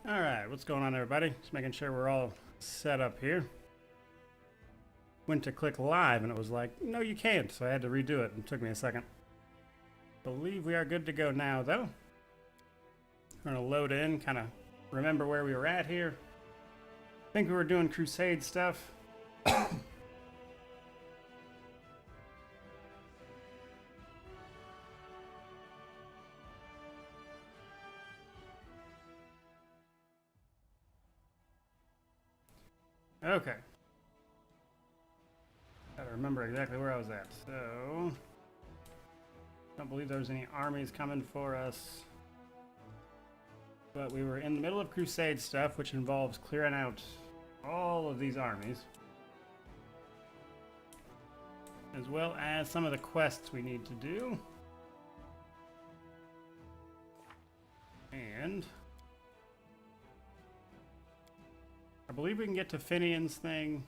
Alright, what's going on everybody? Just making sure we're all set up here. Went to click live and it was like, no you can't, so I had to redo it. It took me a second. Believe we are good to go now though. We're gonna load in, kind of remember where we were at here. I think we were doing Crusade stuff. Okay. Gotta remember exactly where I was at. So, don't believe there was any armies coming for us. But we were in the middle of Crusade stuff, which involves clearing out all of these armies. As well as some of the quests we need to do. And I believe we can get to Finian's thing.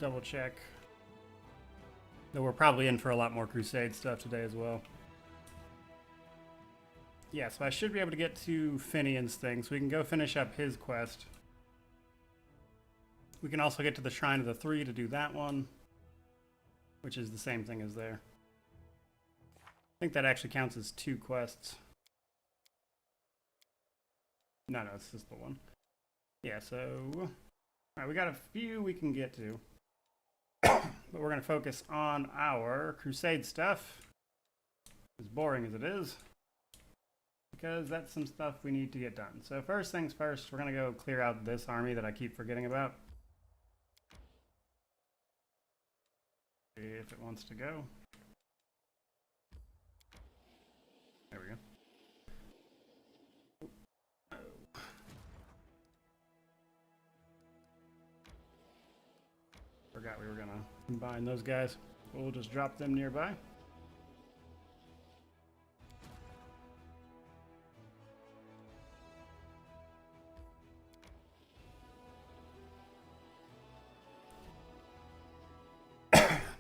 Double check. Though we're probably in for a lot more Crusade stuff today as well. Yeah, so I should be able to get to Finian's thing, so we can go finish up his quest. We can also get to the Shrine of the Three to do that one, which is the same thing as there. I think that actually counts as 2 quests. No, it's just the one. Yeah, so... Alright, we got a few we can get to. But we're going to focus on our Crusade stuff. As boring as it is. Because that's some stuff we need to get done. So first things first, we're going to go clear out this army that I keep forgetting about. If it wants to go. There we go. Forgot we were gonna combine those guys. We'll just drop them nearby.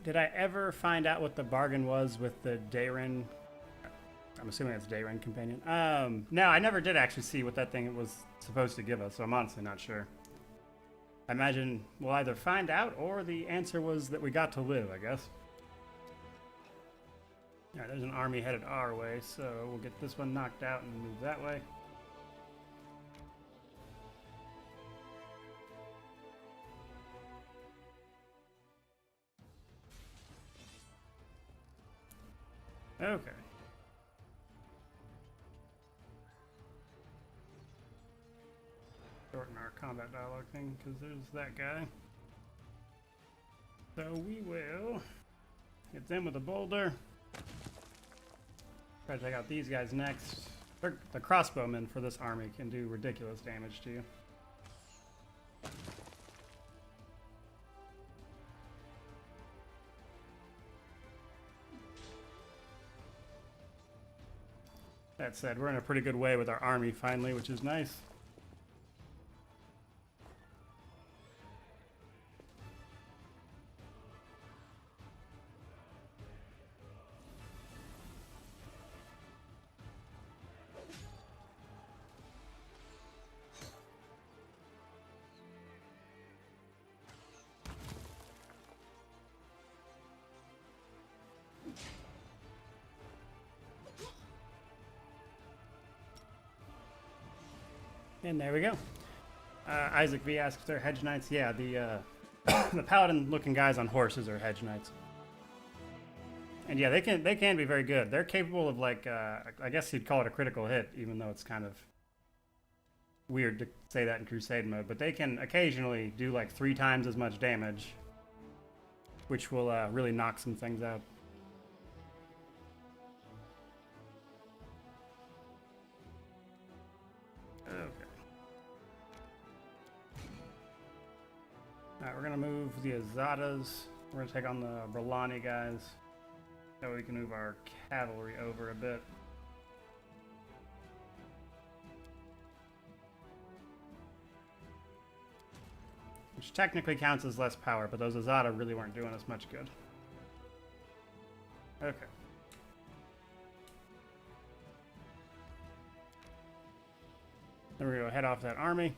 Did I ever find out what the bargain was with the Dayren? I'm assuming it's Dayren companion. No, I never did actually see what that thing was supposed to give us, so I'm honestly not sure. I imagine we'll either find out or the answer was that we got to live, I guess. Alright, there's an army headed our way, so we'll get this one knocked out and move that way. Okay. Shorten our combat dialogue thing because there's that guy. So we will hit them with a boulder. Try to take out these guys next. The crossbowmen for this army can do ridiculous damage to you. That said, we're in a pretty good way with our army finally, which is nice. And there we go. Isaac V asks if they're Hedge Knights. Yeah, the the paladin-looking guys on horses are Hedge Knights. And yeah, they can be very good. They're capable of like I guess you'd call it a critical hit, even though it's kind of weird to say that in Crusade mode. But they can occasionally do like 3 times as much damage, which will really knock some things out. Alright, we're going to move the Azatas. We're going to take on the Bralani guys. That way we can move our cavalry over a bit. Which technically counts as less power, but those Azata really weren't doing us much good. Okay. Then we're going to head off that army.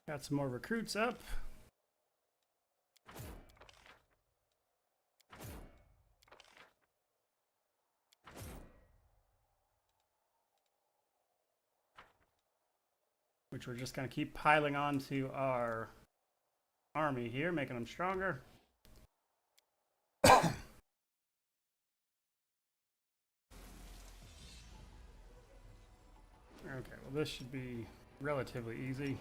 Got some more recruits up. Which we're just going to keep piling on to our army here, making them stronger. Okay, well this should be relatively easy.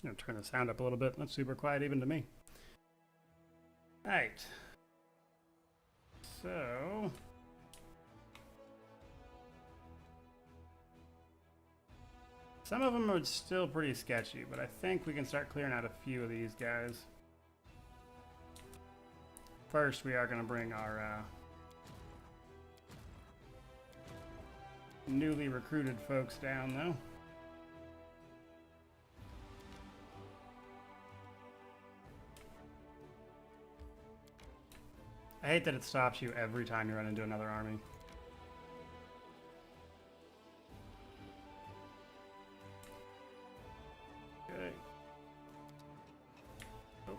I'm going to turn the sound up a little bit. That's super quiet even to me. Alright. So... some of them are still pretty sketchy, but I think we can start clearing out a few of these guys. First, we are going to bring our newly recruited folks down, though. I hate that it stops you every time you run into another army. Okay. Oh.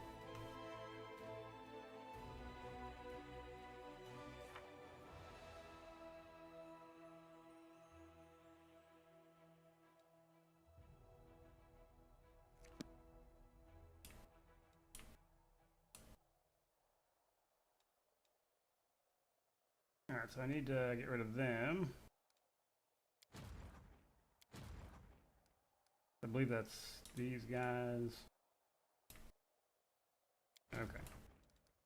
Alright, so I need to get rid of them. I believe that's these guys. Okay.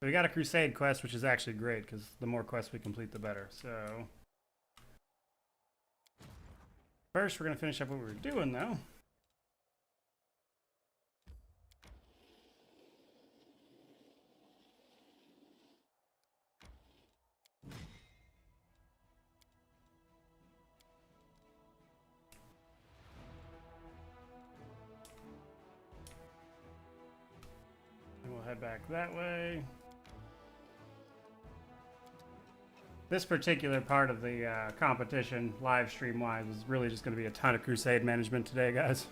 So we got a Crusade quest, which is actually great, because the more quests we complete, the better. So... first, we're going to finish up what we were doing, though. Head back that way. This particular part of the competition, live stream wise, is really just going to be a ton of Crusade management today, guys.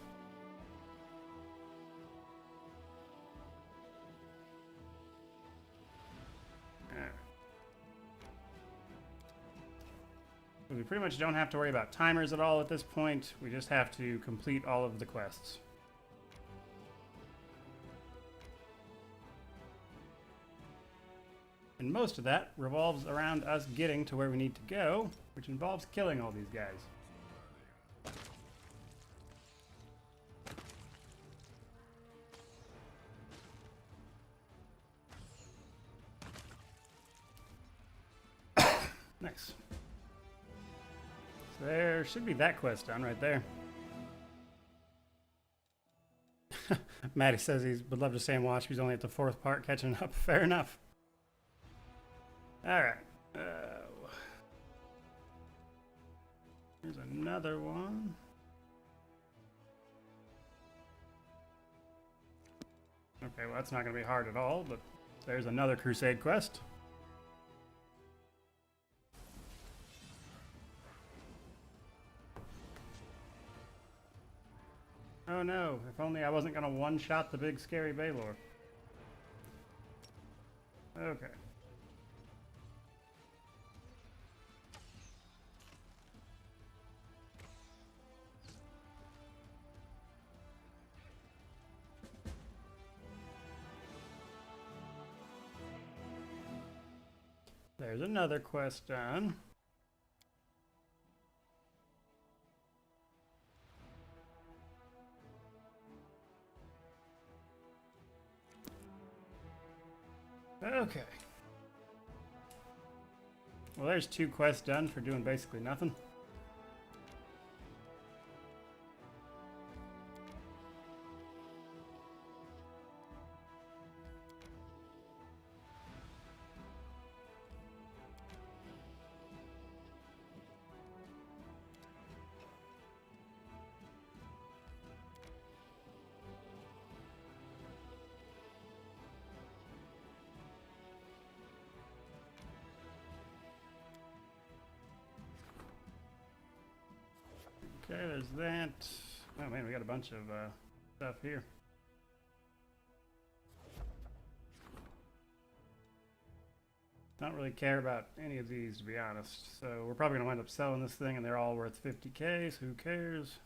Right. We pretty much don't have to worry about timers at all at this point. We just have to complete all of the quests. And most of that revolves around us getting to where we need to go, which involves killing all these guys. Nice. So there should be that quest done right there. Maddie says he would love to stay and watch, but he's only at the 4th part catching up. Fair enough. Alright. Here's another one. Okay, well that's not going to be hard at all, but there's another Crusade quest. Oh no, if only I wasn't going to one-shot the big scary Baylor. Okay. There's another quest done. Okay. Well, there's 2 quests done for doing basically nothing. Okay, there's that. Oh man, we got a bunch of stuff here. Don't really care about any of these, to be honest. So we're probably going to wind up selling this thing, and they're all worth 50k, so who cares?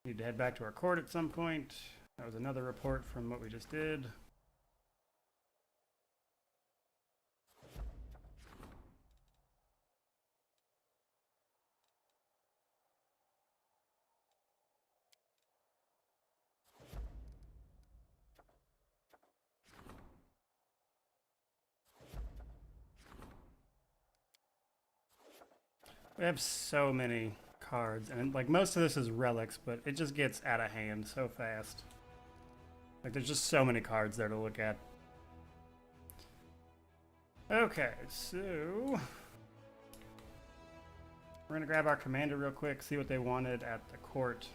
Need to head back to our court at some point. That was another report from what we just did. We have so many cards, and like most of this is relics, but it just gets out of hand so fast. Like there's just so many cards there to look at. Okay, so we're gonna grab our commander real quick, see what they wanted at the court.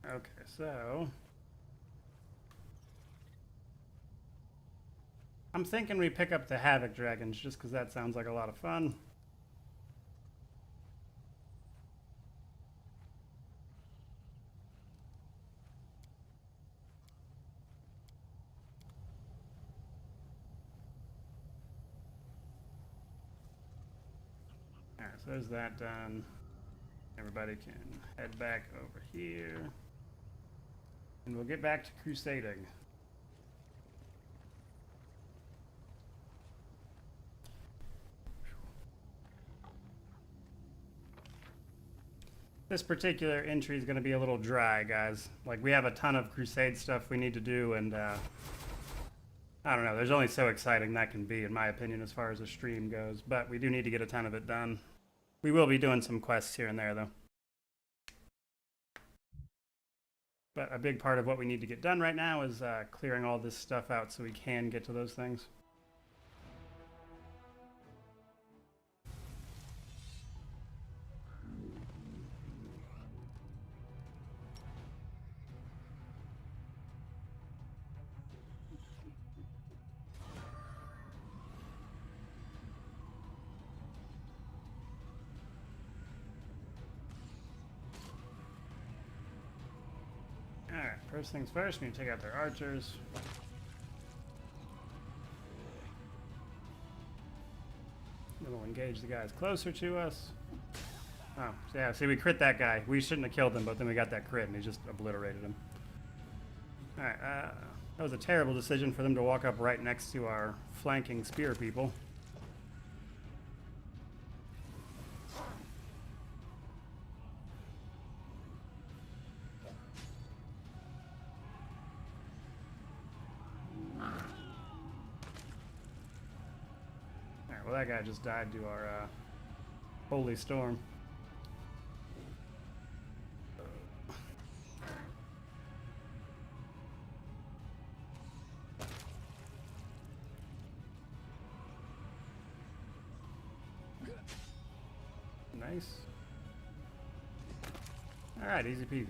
Okay, so I'm thinking we pick up the Havoc Dragons just because that sounds like a lot of fun. Alright, so there's that done. Everybody can head back over here. And we'll get back to crusading. This particular entry is going to be a little dry, guys. Like, we have a ton of crusade stuff we need to do, and I don't know, there's only so exciting that can be, in my opinion, as far as the stream goes. But we do need to get a ton of it done. We will be doing some quests here and there, though. But a big part of what we need to get done right now is clearing all this stuff out so we can get to those things. Alright, first things first, we need to take out their archers. Then we'll engage the guys closer to us. Oh, yeah, see, we crit that guy. We shouldn't have killed him, but then we got that crit and he just obliterated him. Alright, that was a terrible decision for them to walk up right next to our flanking spear people. Well, that guy just died to our holy storm. Nice. All right, easy peasy.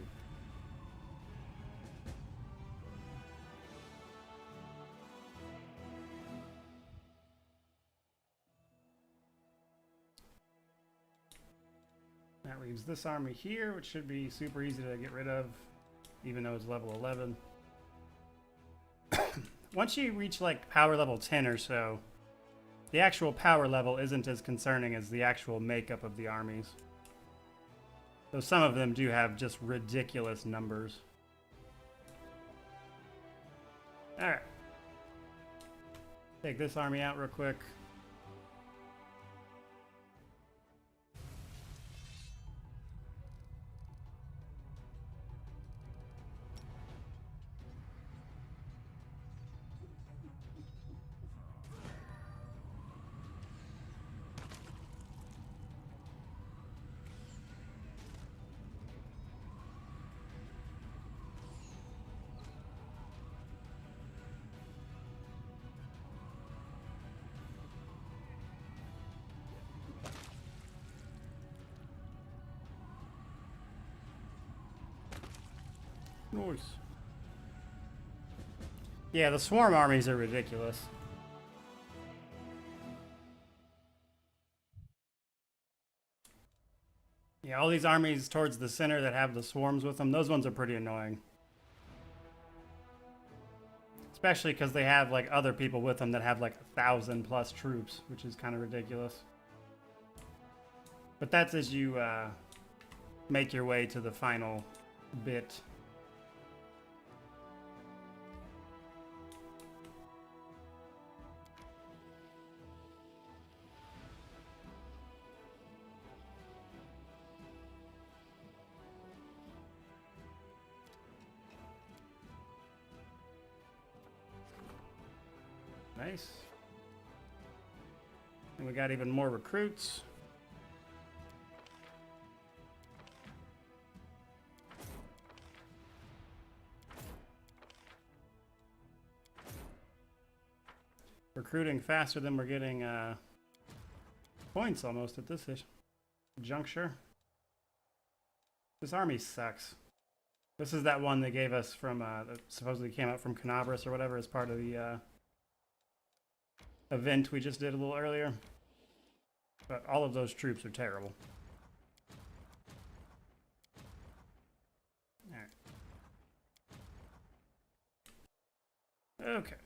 That leaves this army here, which should be super easy to get rid of, even though it's level 11. Once you reach like power level 10 or so, the actual power level isn't as concerning as the actual makeup of the armies. Though some of them do have just ridiculous numbers. Alright. Take this army out real quick. Nice. Yeah, the swarm armies are ridiculous. Yeah, all these armies towards the center that have the swarms with them, those ones are pretty annoying. Especially because they have like other people with them that have like 1,000+ troops, which is kind of ridiculous. But that's as you make your way to the final bit. Nice. And we got even more recruits. Recruiting faster than we're getting points almost at this juncture. This army sucks. This is that one they gave us from, that supposedly came out from Canabras or whatever as part of the event we just did a little earlier. But all of those troops are terrible. Alright. Okay.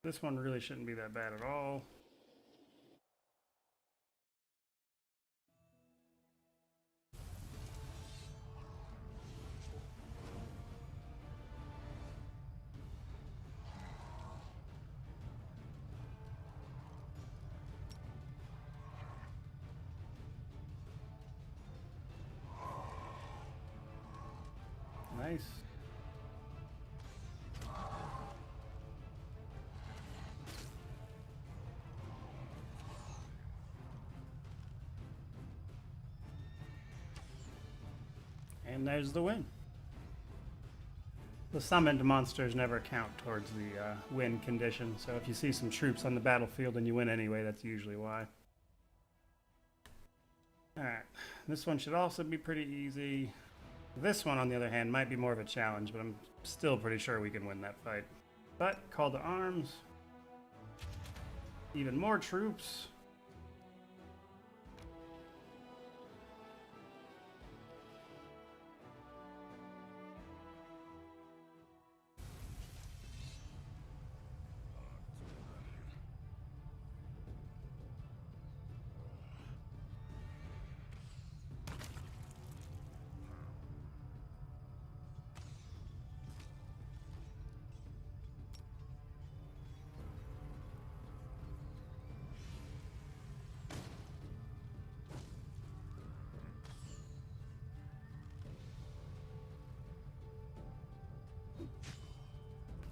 This one really shouldn't be that bad at all. Nice. And there's the win. The summoned monsters never count towards the win condition, so if you see some troops on the battlefield and you win anyway, that's usually why. Alright, this one should also be pretty easy. This one, on the other hand, might be more of a challenge, but I'm still pretty sure we can win that fight. But, call to arms. Even more troops.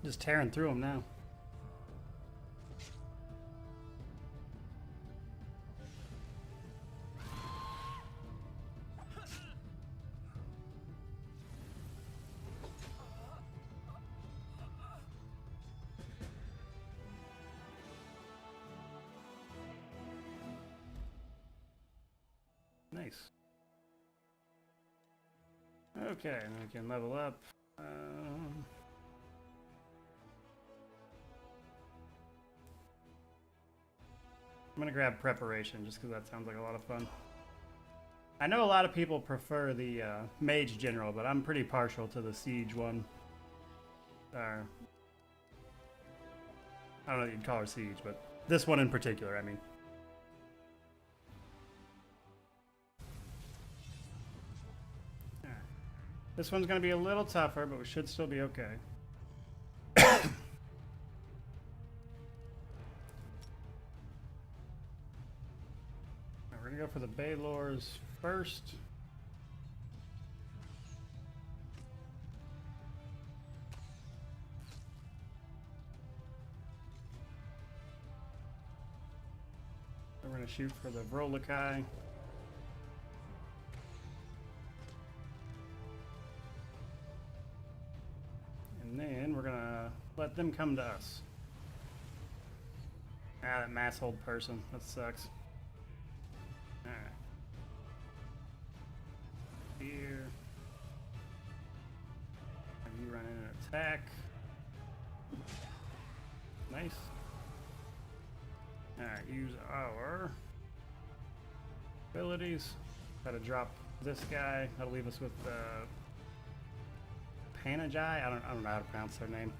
Just tearing through them now. Nice. Okay, and we can level up. gonna grab preparation just because that sounds like a lot of fun. I know a lot of people prefer the mage general, but I'm pretty partial to the siege one. I don't know if you'd call her siege, but this one in particular, I mean. Alright. This one's gonna be a little tougher, but we should still be okay. We're gonna go for the Baylors first. We're gonna shoot for the Vrolakai. And then we're gonna let them come to us. Ah, that mass hold person. That sucks. Alright. Here. Have you run in and attack. Nice. Alright, use our abilities. Try to drop this guy. That'll leave us with Panajai. I don't know how to pronounce their name.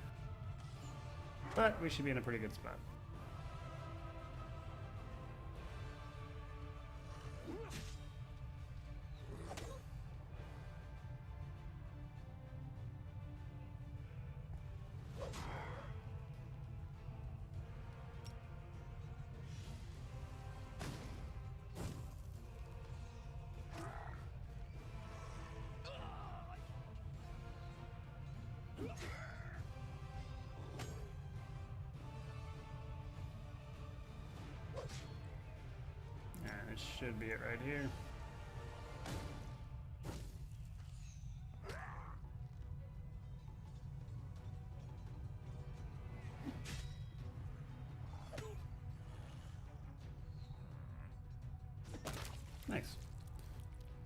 But we should be in a pretty good spot. This should be it right here. Nice.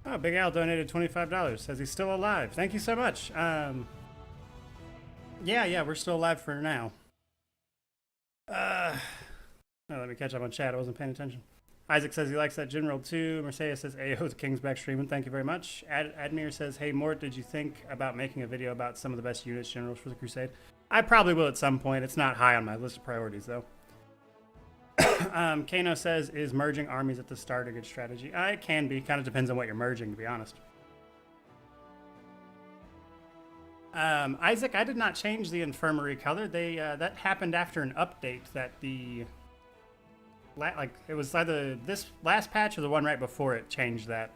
Oh, Big Al donated $25. Says he's still alive. Thank you so much. Yeah, we're still alive for now. Oh, let me catch up on chat. I wasn't paying attention. Isaac says he likes that General too. Mercedes says, Ayo, the King's back streaming. Thank you very much. Admir says, hey, Mort, did you think about making a video about some of the best units generals for the Crusade? I probably will at some point. It's not high on my list of priorities, though. Kano says, is merging armies at the start a good strategy? It can be. Kind of depends on what you're merging, to be honest. Isaac, I did not change the infirmary color. They that happened after an update that the... like it was either this last patch or the one right before it changed that.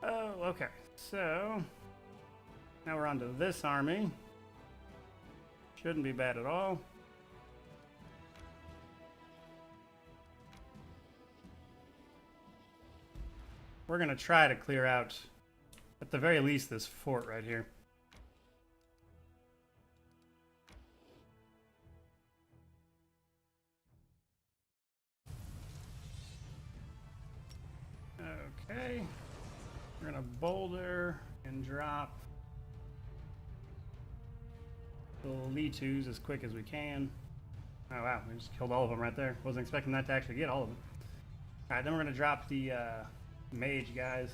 Oh, okay. So now we're on to this army. Shouldn't be bad at all. We're gonna try to clear out, at the very least, this fort right here. Okay, we're gonna boulder and drop the Litus as quick as we can. Oh wow, we just killed all of them right there. Wasn't expecting that to actually get all of them. All right, then we're gonna drop the mage guys,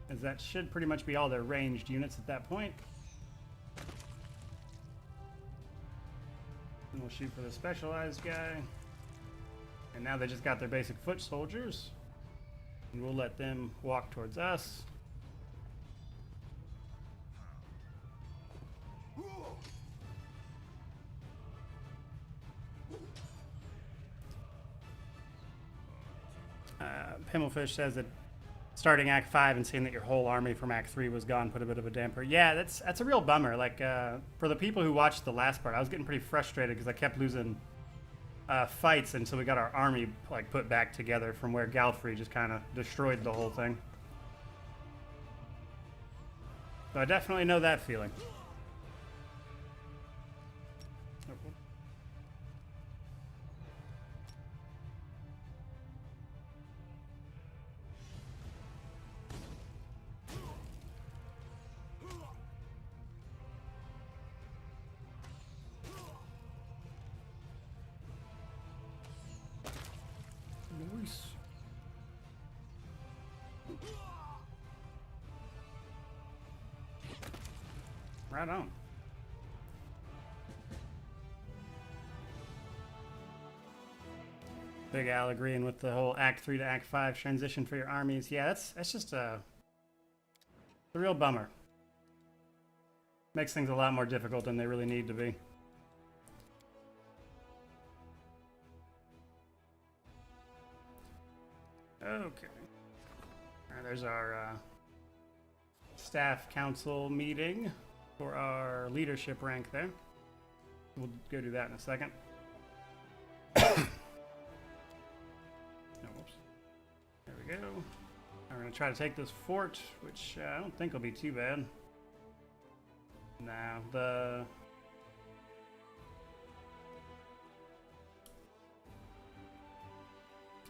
as that should pretty much be all their ranged units at that point. And we'll shoot for the specialized guy. And now they just got their basic foot soldiers. And we'll let them walk towards us. Pimmelfish says that starting Act 5 and seeing that your whole army from Act 3 was gone put a bit of a damper. Yeah, that's a real bummer. Like, for the people who watched the last part, I was getting pretty frustrated because I kept losing fights until we got our army like put back together from where Galfrey just kind of destroyed the whole thing. So I definitely know that feeling. Right on. Big Al agreeing with the whole Act 3 to Act 5 transition for your armies. Yeah, that's just a real bummer. Makes things a lot more difficult than they really need to be. Okay. Alright, there's our staff council meeting for our leadership rank there. We'll go do that in a second. There we go. We're going to try to take this fort, which I don't think will be too bad. Now,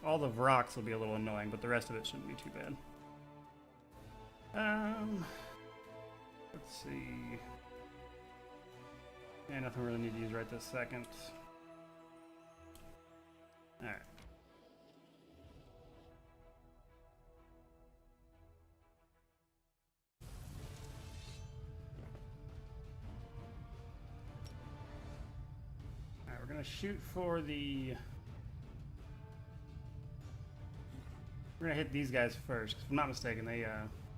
all the Vroks will be a little annoying, but the rest of it shouldn't be too bad. Let's see. Yeah, nothing we really need to use right this second. Alright. We're gonna shoot for the... We're gonna hit these guys first, 'cause if I'm not mistaken, they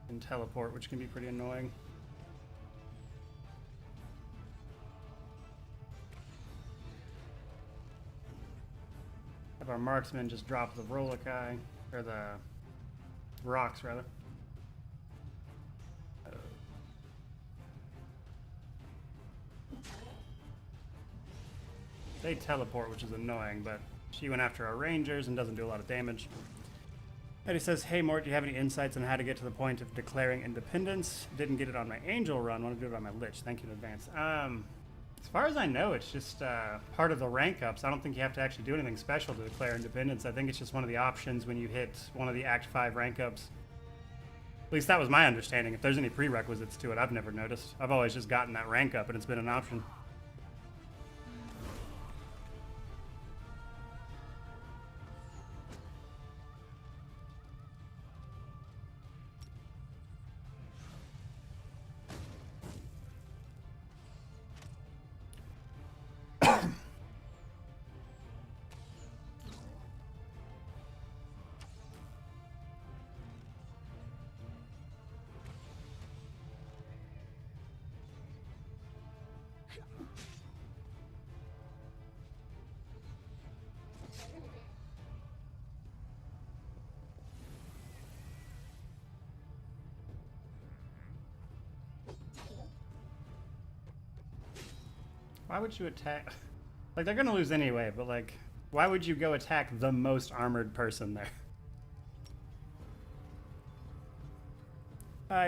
can teleport, which can be pretty annoying. Have our marksmen just drop the Rolokai, or the rocks rather. They teleport, which is annoying, but she went after our rangers and doesn't do a lot of damage. Eddie says, hey Mort, do you have any insights on how to get to the point of declaring independence? Didn't get it on my angel run, want to do it on my lich. Thank you in advance. As far as I know, it's just part of the rank ups. I don't think you have to actually do anything special to declare independence. I think it's just one of the options when you hit one of the Act 5 rank ups. At least that was my understanding. If there's any prerequisites to it, I've never noticed. I've always just gotten that rank up and it's been an option. Why would you attack? Like, they're gonna lose anyway, but like, why would you go attack the most armored person there?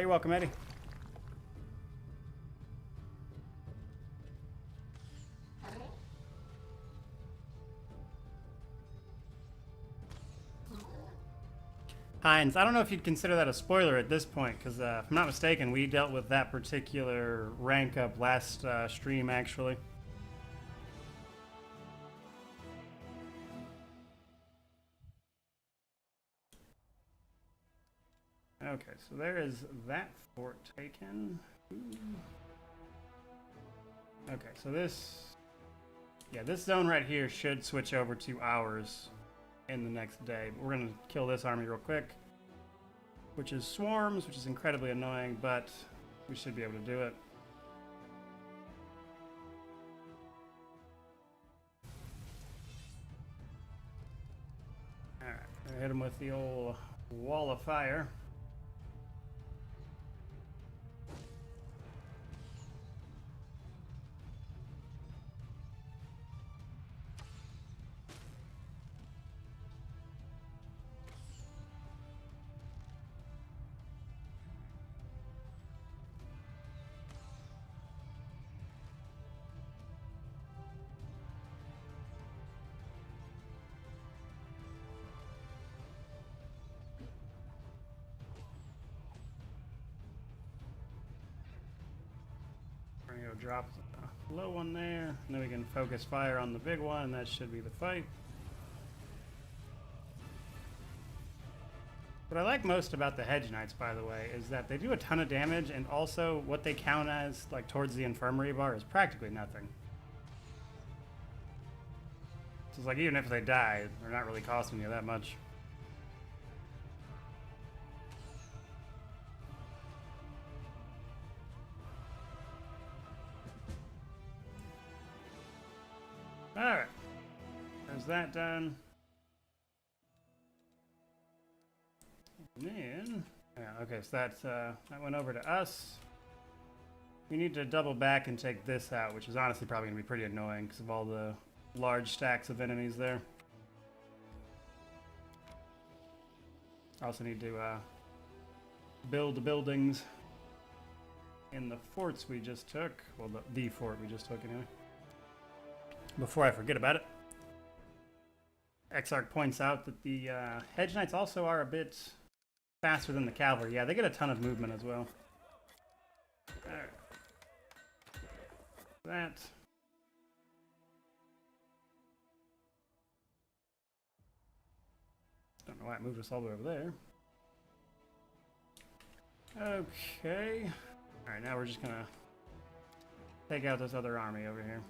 You're welcome, Eddie. Heinz, I don't know if you'd consider that a spoiler at this point, because if I'm not mistaken, we dealt with that particular rank up last stream, actually. Okay, so there is that fort taken. Ooh. Okay, so this zone right here should switch over to ours in the next day. But we're gonna kill this army real quick, which is swarms, which is incredibly annoying, but we should be able to do it. All right, gonna hit him with the old wall of fire. Go drop the low one there, and then we can focus fire on the big one, and that should be the fight. What I like most about the Hedge Knights, by the way, is that they do a ton of damage, and also what they count as, like, towards the infirmary bar is practically nothing. So it's like, even if they die, they're not really costing you that much. Alright. There's that done. And then, yeah, okay, so that's, that went over to us. We need to double back and take this out, which is honestly probably going to be pretty annoying because of all the large stacks of enemies there. I also need to build the buildings in the forts we just took. Well, the fort we just took anyway. Before I forget about it. Exarch points out that the Hedge Knights also are a bit faster than the cavalry. Yeah, they get a ton of movement as well. Alright. That. Don't know why it moved us all the way over there. Okay. Alright, now we're just gonna take out this other army over here.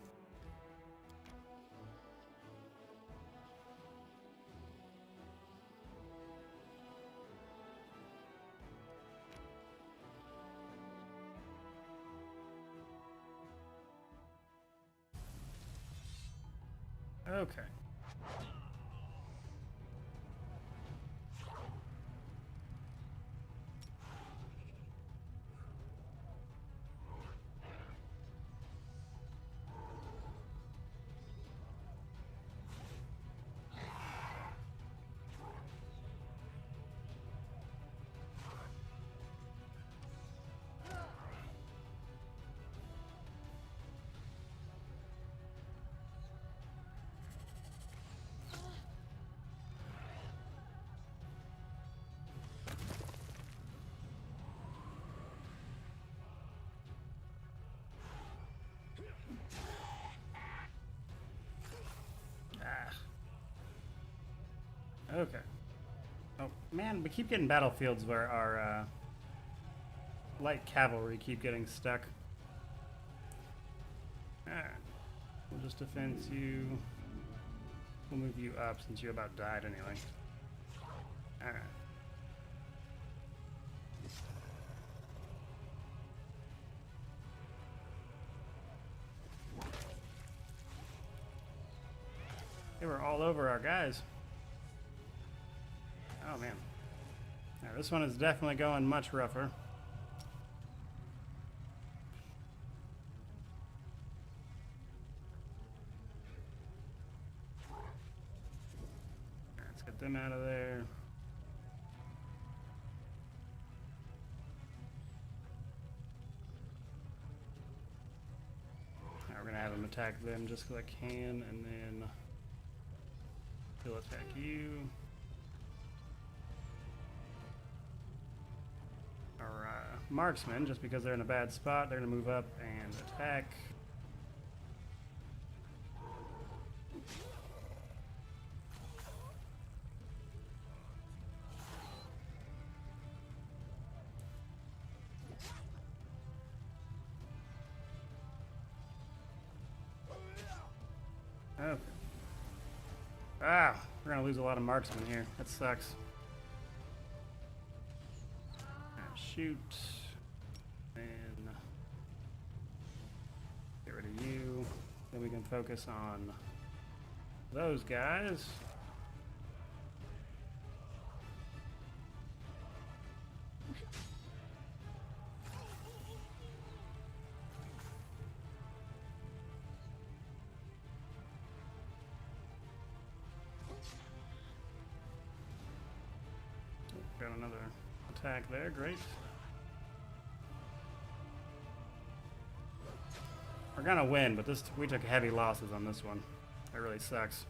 Okay. Okay. Oh, man, we keep getting battlefields where our light cavalry keep getting stuck. Alright. We'll just defend you. We'll move you up since you about died anyway. Alright. They were all over our guys. Oh man. Now, this one is definitely going much rougher. Let's get them out of there. Now we're gonna have them attack them just because I can, and then he'll attack you. Our marksmen, just because they're in a bad spot, they're going to move up and attack. Okay. Ah, we're going to lose a lot of marksmen here. That sucks. Shoot, and get rid of you. Then we can focus on those guys. Got another attack there, great. We're gonna win, but we took heavy losses on this one. That really sucks.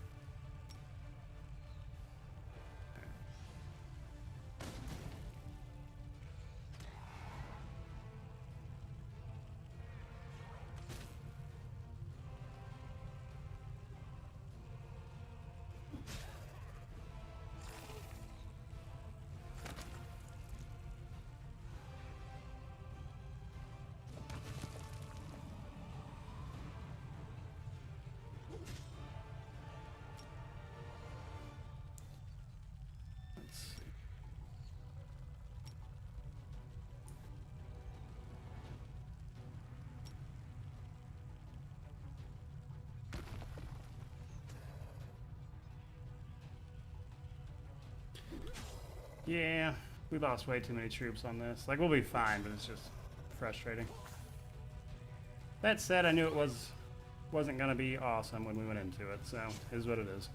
Yeah, we lost way too many troops on this. Like, we'll be fine, but it's just frustrating. That said, I knew it wasn't gonna be awesome when we went into it, so it is what it is.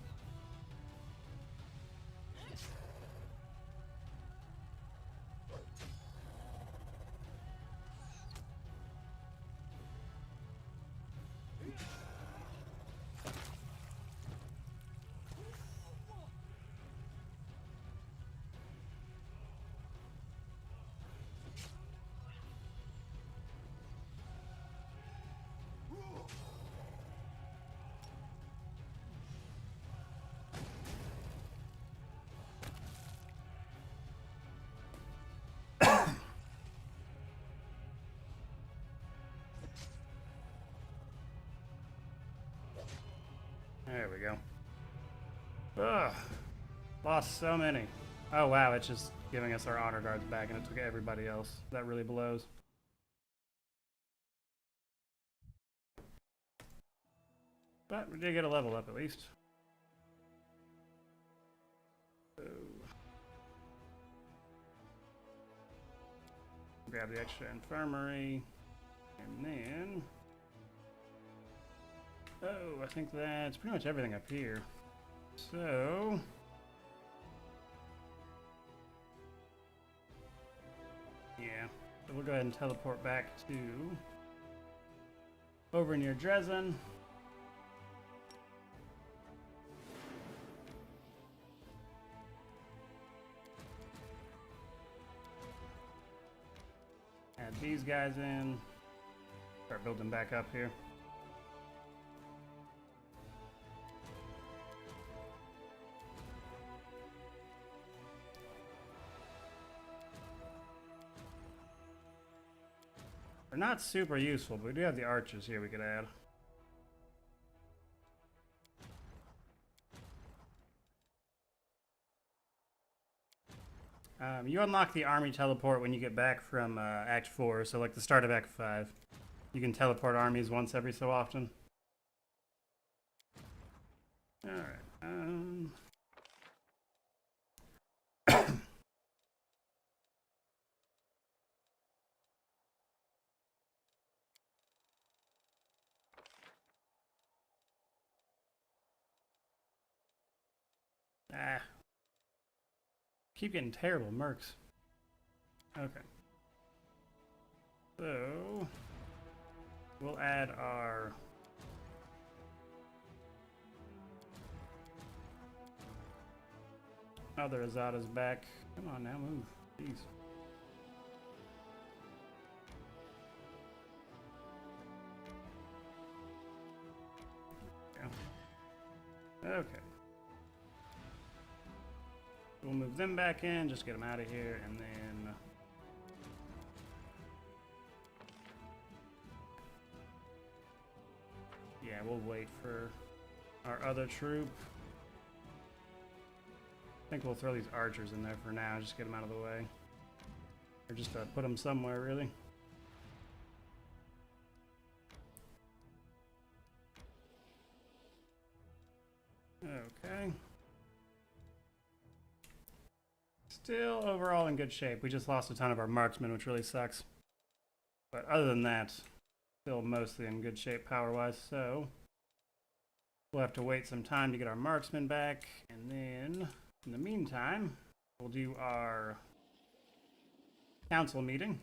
There we go. Ugh. Lost so many. Oh wow, it's just giving us our honor guards back and it took everybody else. That really blows. But we did get a level up at least. So, grab the extra infirmary. And then... Oh, I think that's pretty much everything up here. So... Yeah, so we'll go ahead and teleport back to... over near Dresden. Add these guys in. Start building back up here. They're not super useful, but we do have the archers here we could add. You unlock the army teleport when you get back from Act 4, so like the start of Act 5. You can teleport armies once every so often. Alright, keep getting terrible mercs. Okay. So we'll add our other Azadas back. Come on now, move. Jeez. Yeah. Okay. We'll move them back in, just get them out of here, and then... Yeah, we'll wait for our other troop. I think we'll throw these archers in there for now, just get them out of the way. Or just put them somewhere, really. Okay. Still overall in good shape. We just lost a ton of our marksmen, which really sucks. But other than that, still mostly in good shape power-wise, so we'll have to wait some time to get our marksmen back, and then in the meantime, we'll do our council meeting.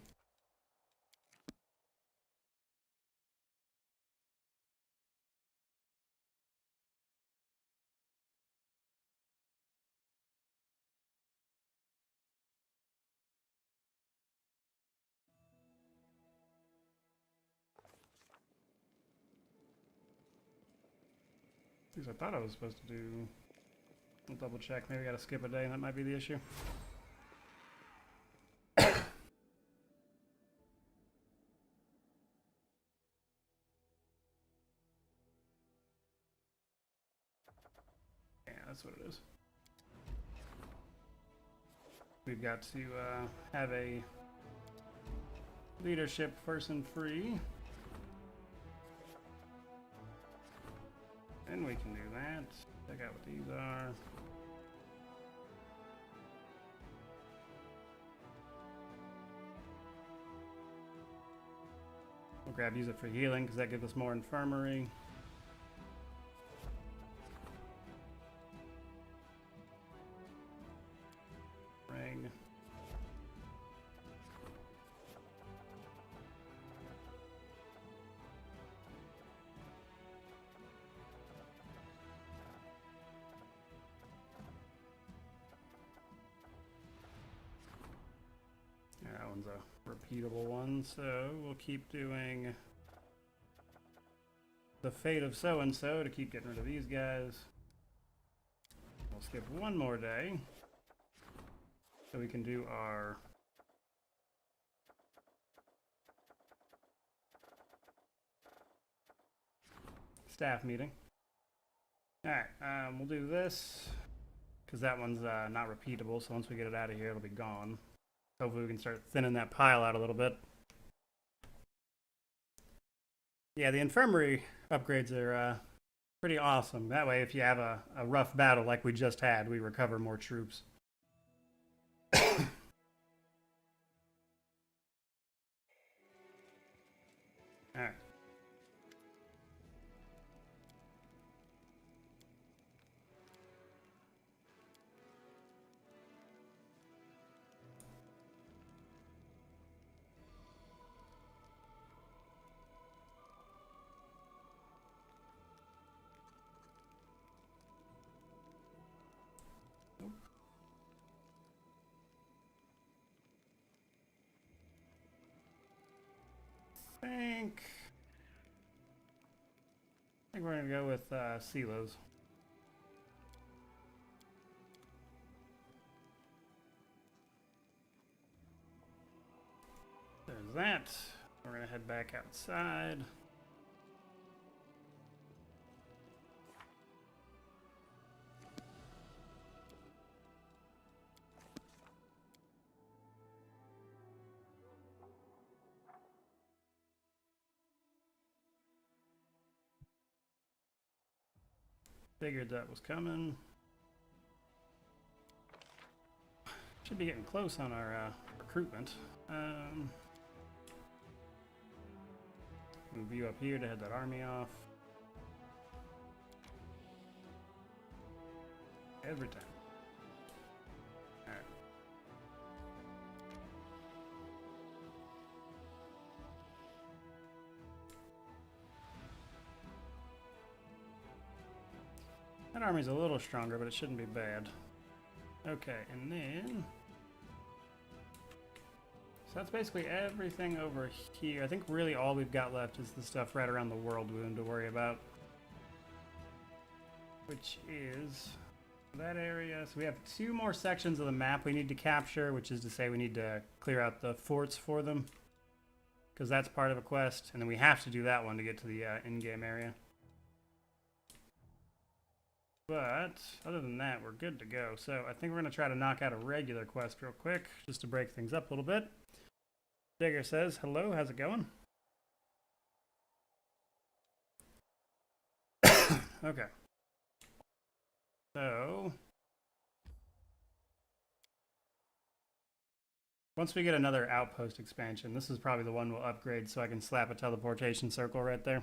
I thought I was supposed to do... I'll double check. Maybe I gotta skip a day and that might be the issue. Yeah, that's what it is. We've got to have a leadership person free. And we can do that. Check out what these are. We'll use it for healing because that gives us more infirmary. Ring. That one's a repeatable one, so we'll keep doing the fate of so-and-so to keep getting rid of these guys. We'll skip one more day so we can do our staff meeting. Alright, we'll do this because that one's not repeatable, so once we get it out of here it'll be gone. Hopefully we can start thinning that pile out a little bit. Yeah, the infirmary upgrades are pretty awesome. That way, if you have a rough battle like we just had, we recover more troops. Alright. I think we're gonna go with silos. There's that. We're gonna head back outside. Figured that was coming. Should be getting close on our recruitment. Move you up here to head that army off. Every time. Alright. That army's a little stronger, but it shouldn't be bad. Okay, and then... So that's basically everything over here. I think really all we've got left is the stuff right around the world wound to worry about. Which is that area. So we have 2 more sections of the map we need to capture, which is to say we need to clear out the forts for them. Because that's part of a quest, and then we have to do that one to get to the in-game area. But other than that, we're good to go. So I think we're going to try to knock out a regular quest real quick, just to break things up a little bit. Digger says, hello, how's it going? Okay. So, once we get another outpost expansion, this is probably the one we'll upgrade so I can slap a teleportation circle right there.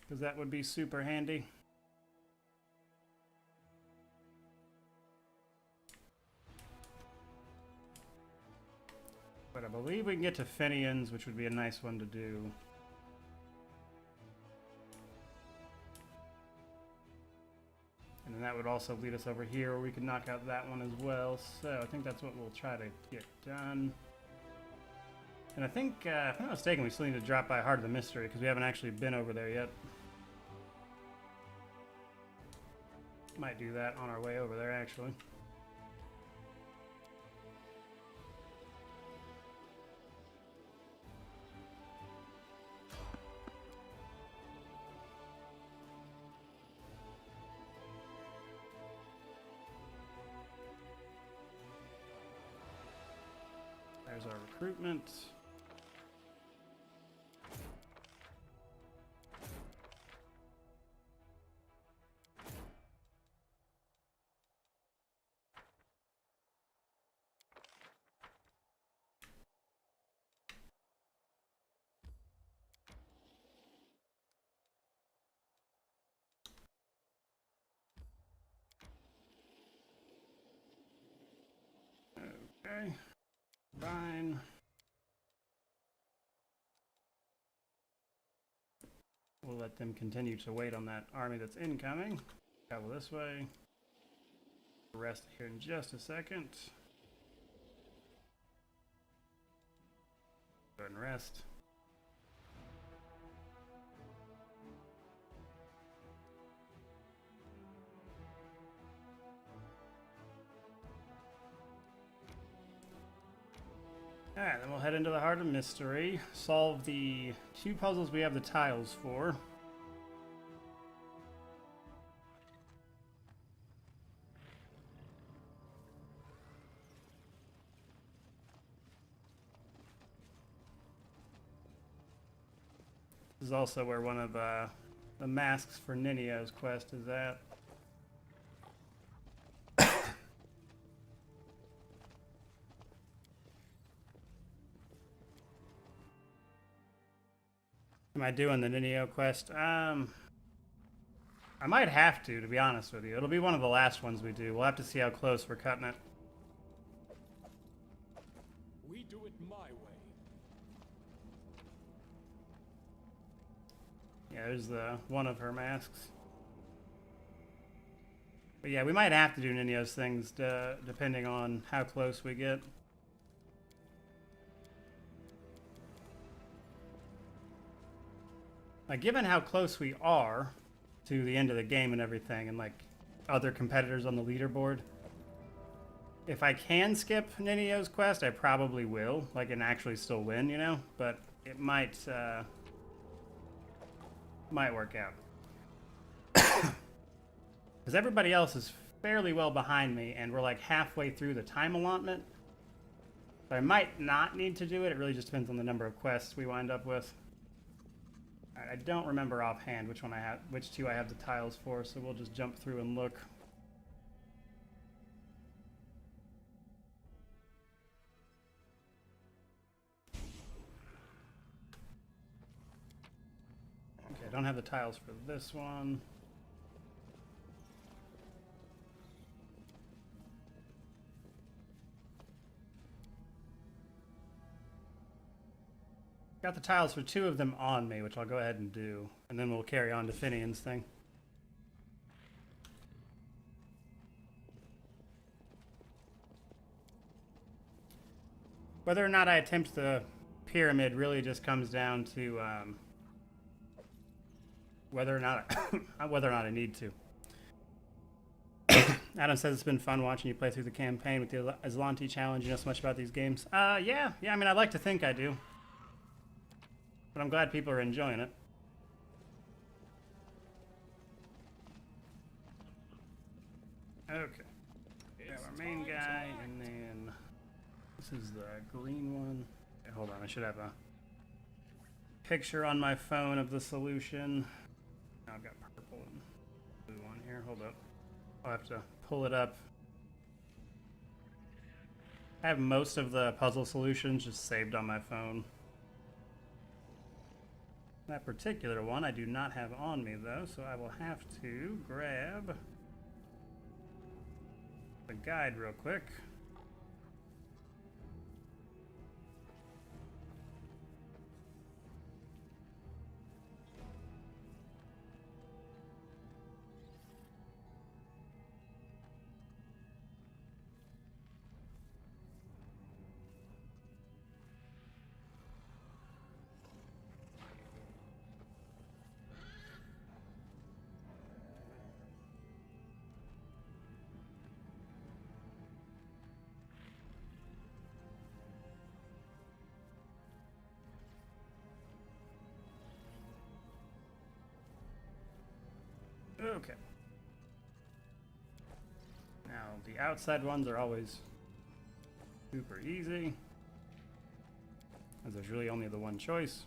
Because that would be super handy. But I believe we can get to Fenians, which would be a nice one to do. And then that would also lead us over here where we could knock out that one as well. So I think that's what we'll try to get done. And I think, if I'm not mistaken, we still need to drop by Heart of the Mystery because we haven't actually been over there yet. Might do that on our way over there, actually. There's our recruitment. We'll let them continue to wait on that army that's incoming. Travel this way. Rest here in just a second. Go ahead and rest. Alright, then we'll head into the Heart of Mystery. Solve the 2 puzzles we have the tiles for. This is also where one of the masks for Ninio's quest is at. Am I doing the Ninio quest? I might have to be honest with you. It'll be one of the last ones we do. We'll have to see how close we're cutting it. We do it my way. Yeah, there's one of her masks. But yeah, we might have to do Ninio's things depending on how close we get. Like, given how close we are to the end of the game and everything, and like other competitors on the leaderboard, if I can skip Ninio's quest, I probably will, like, and actually still win, you know. But it might work out because everybody else is fairly well behind me, and we're like halfway through the time allotment. So I might not need to do it. It really just depends on the number of quests we wind up with. I don't remember offhand which 2 I have the tiles for, so we'll just jump through and look. Okay, I don't have the tiles for this one. Got the tiles for 2 of them on me, which I'll go ahead and do, and then we'll carry on to Finian's thing. Whether or not I attempt the pyramid really just comes down to whether or not I need to. Adam says it's been fun watching you play through the campaign with the Azlanti challenge. You know so much about these games. Yeah. I mean, I'd like to think I do. But I'm glad people are enjoying it. Okay. We have our main guy, and then this is the green one. Okay, hold on, I should have a picture on my phone of the solution. Now I've got purple and blue on here. Hold up. I'll have to pull it up. I have most of the puzzle solutions just saved on my phone. That particular one I do not have on me though, so I will have to grab the guide real quick. Okay. Now, the outside ones are always super easy, as there's really only the one choice.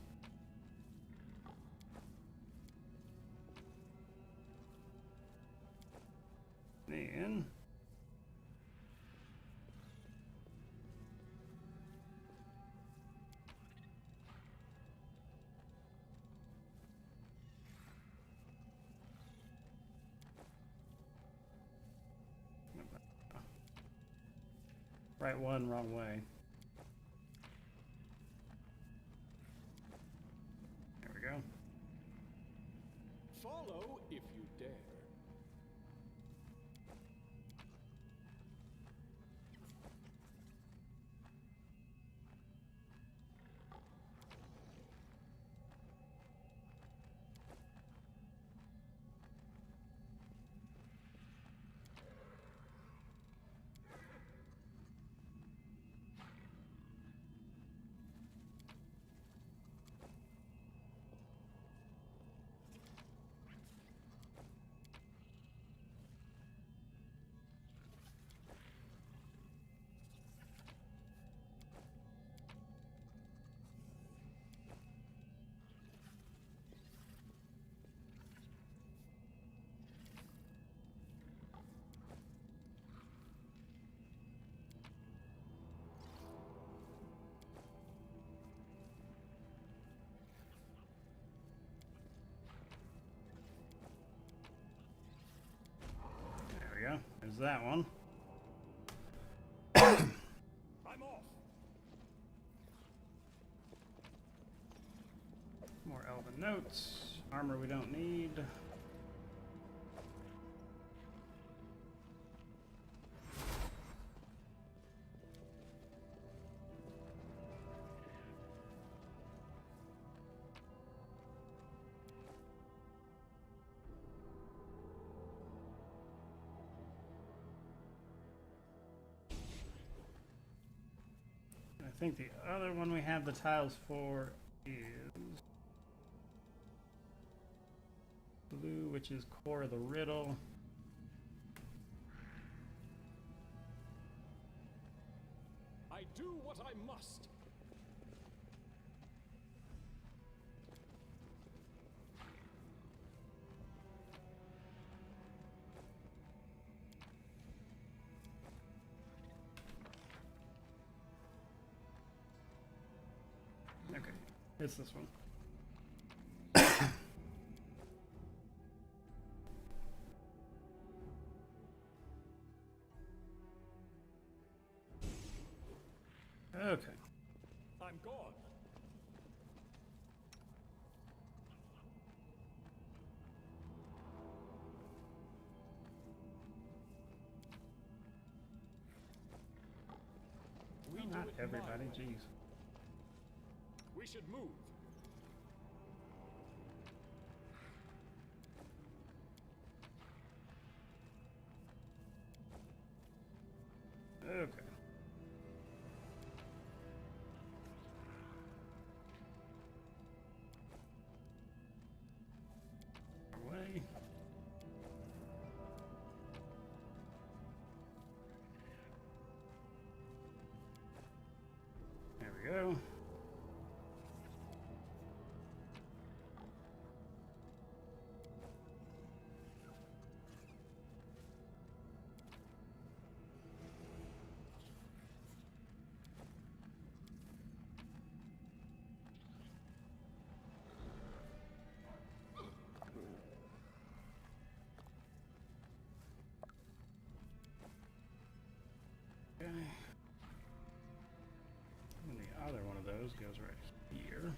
Then right one, wrong way. There we go. Follow if you dare. There we go. There's that one. I'm off. More elven notes. Armor we don't need. I think the other one we have the tiles for is blue, which is core of the riddle. I do what I must. Okay, it's this one. Okay. I'm gone. We do Not it my everybody, way. jeez. We should move. Okay. Away. There we go. Okay. And the other one of those goes right here.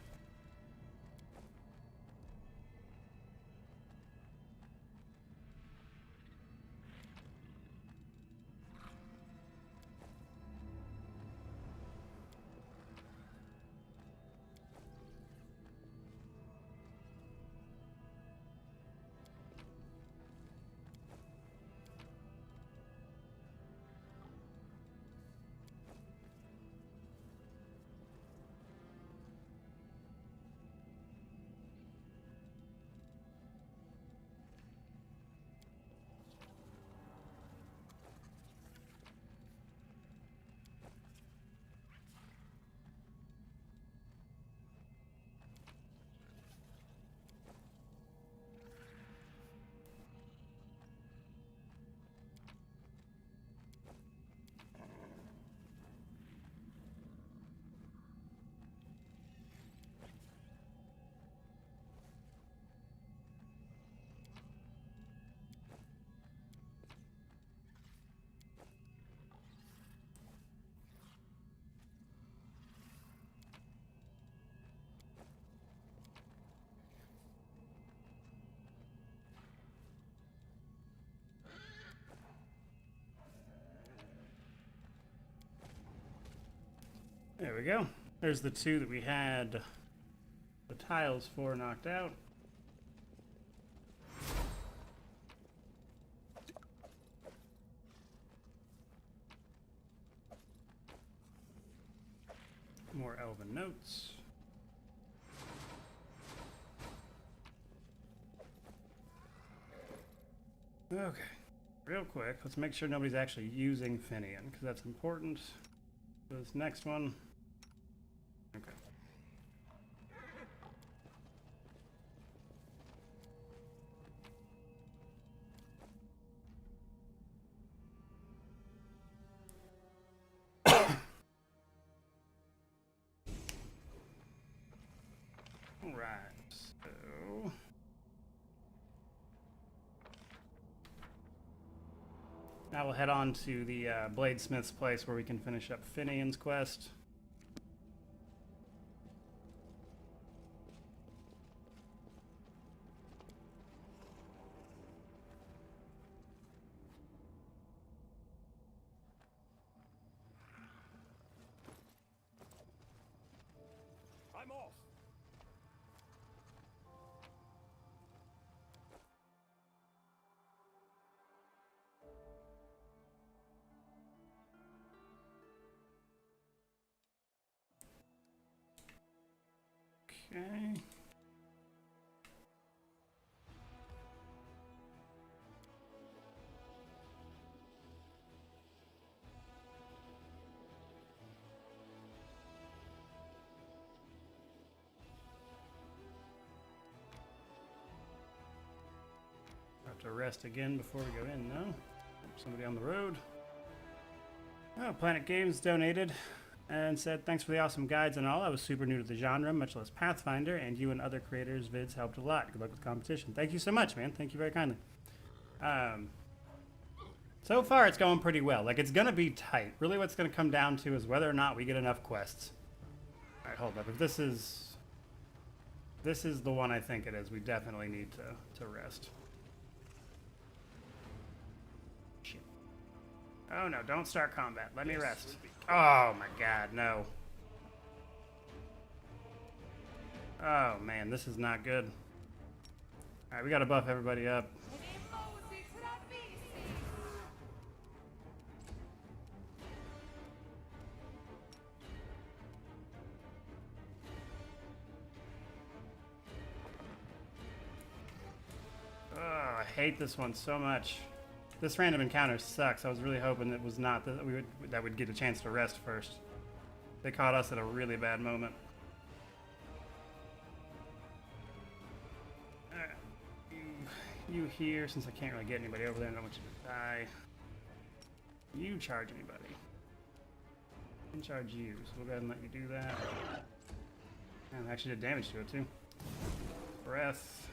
we go. There's the two that we had the tiles for knocked out. More elven notes. Okay, real quick, let's make sure nobody's actually using Finian, because that's important for this next one. Okay. Alright, so now we'll head on to the Bladesmith's place where we can finish up Finian's quest. I'm off. Okay. Have to rest again before we go in, no? Somebody on the road. Oh, Planet Games donated and said, thanks for the awesome guides and all. I was super new to the genre, much less Pathfinder, and you and other creators' vids helped a lot. Good luck with the competition. Thank you so much, man. Thank you very kindly. So far, it's going pretty well. Like, it's going to be tight. Really, what's going to come down to is whether or not we get enough quests. All right, hold up. If this is the one I think it is, we definitely need to rest. Shit. Oh, no. Don't start combat. Let me rest. Oh, my God. No. Oh, man. This is not good. All right, we got to buff everybody up. I hate this one so much. This random encounter sucks. I was really hoping it was not that we'd get a chance to rest first. They caught us at a really bad moment. You here, since I can't really get anybody over there, I don't want you to die. You charge anybody. I can charge you, so we'll go ahead and let you do that. And I actually did damage to it too. Breath.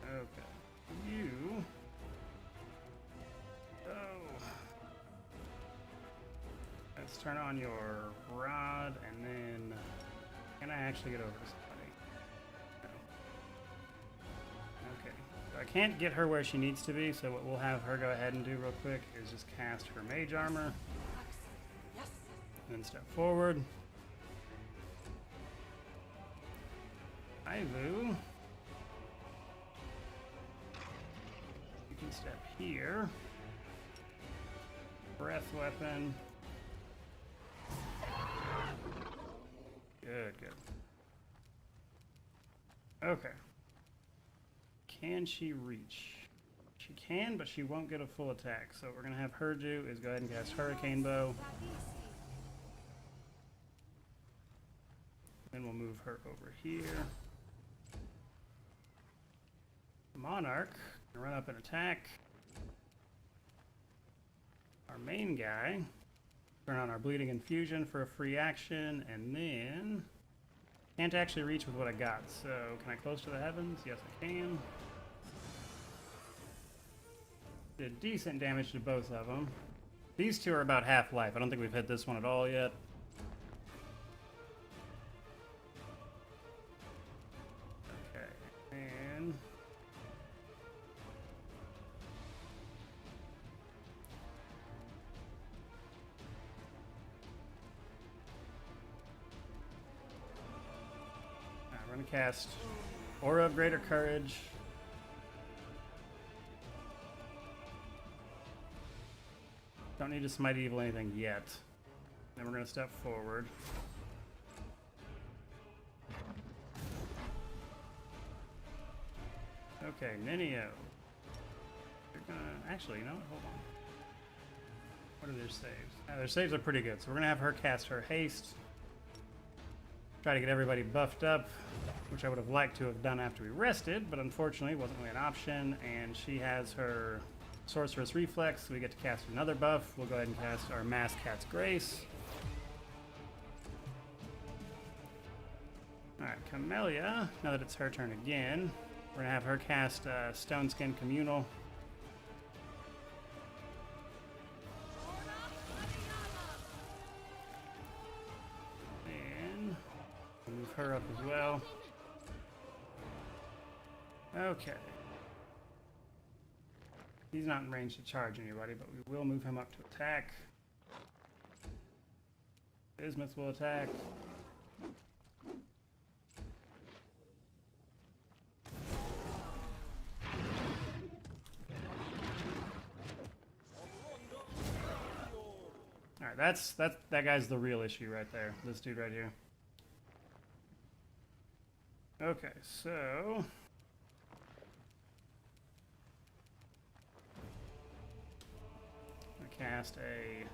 Okay. You. Oh. Let's turn on your rod and then. Can I actually get over to somebody? No. Okay. So I can't get her where she needs to be, so what we'll have her go ahead and do real quick is just cast her mage armor. And then step forward. Ivu. You can step here. Breath weapon. Good, good. Okay. Can she reach? She can, but she won't get a full attack. So what we're going to have her do is go ahead and cast Hurricane Bow. Then we'll move her over here. Monarch can run up and attack. Our main guy. Turn on our Bleeding Infusion for a free action, and then can't actually reach with what I got. So can I close to the heavens? Yes, I can. Did decent damage to both of them. These two are about half life. I don't think we've hit this one at all yet. Okay, and We're gonna cast Aura of Greater Courage. Don't need to Smite Evil anything yet. Then we're gonna step forward. Okay, Ninio. You're gonna actually, you know what? Hold on. What are their saves? Their saves are pretty good, so we're gonna have her cast her haste. Try to get everybody buffed up, which I would have liked to have done after we rested, but unfortunately wasn't really an option. And she has her Sorceress Reflex, so we get to cast another buff. We'll go ahead and cast our Mass Cat's Grace. Alright, Camellia, now that it's her turn again, we're gonna have her cast Stone Skin Communal. And we'll move her up as well. Okay. He's not in range to charge anybody, but we will move him up to attack. Bismuth will attack. Alright, that guy's the real issue right there. This dude right here. Okay, so cast a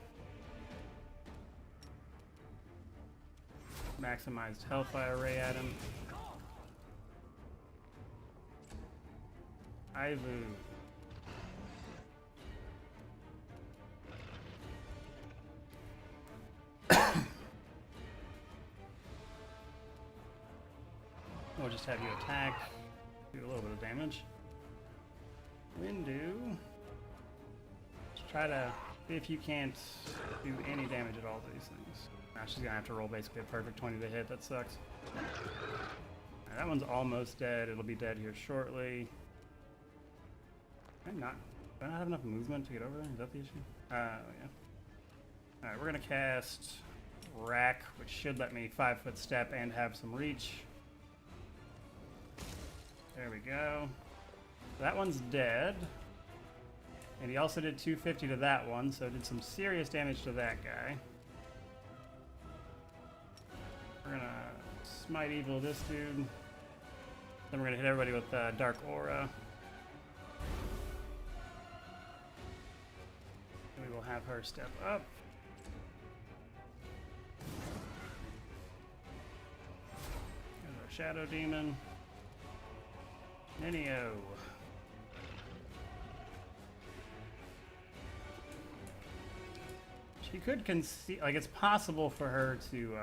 maximized Hellfire Ray at him. Ivu. We'll just have you attack, do a little bit of damage. Windu. Just try to see if you can't do any damage at all to these things. Now she's gonna have to roll basically a perfect 20 to hit. That sucks. Right, that one's almost dead. It'll be dead here shortly. Do I not have enough movement to get over there? Is that the issue? Yeah. Alright, we're gonna cast Rack, which should let me 5-foot step and have some reach. There we go. That one's dead. And he also did 250 to that one, so did some serious damage to that guy. We're gonna Smite Evil this dude. Then we're gonna hit everybody with Dark Aura. And we will have her step up. There's our Shadow Demon. Ninio. She could concede, like it's possible for her to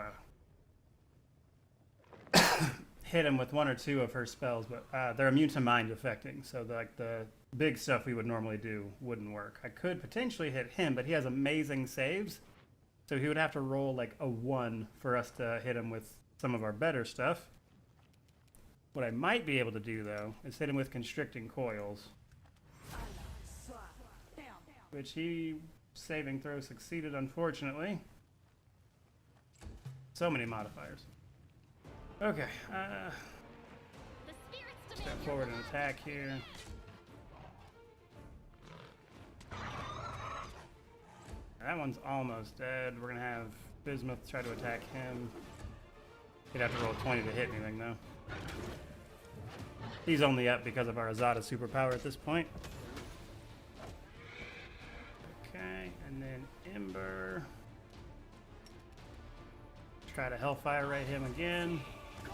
hit him with one or two of her spells, but they're immune to mind affecting, so the big stuff we would normally do wouldn't work. I could potentially hit him, but he has amazing saves, so he would have to roll like a 1 for us to hit him with some of our better stuff. What I might be able to do, though, is hit him with Constricting Coils, which he saving throw succeeded, unfortunately. So many modifiers. Okay, step forward and attack here. That one's almost dead. We're gonna have Bismuth try to attack him. He'd have to roll 20 to hit anything, though. He's only up because of our Azada superpower at this point. Okay, and then Ember. Try to Hellfire Ray him again. I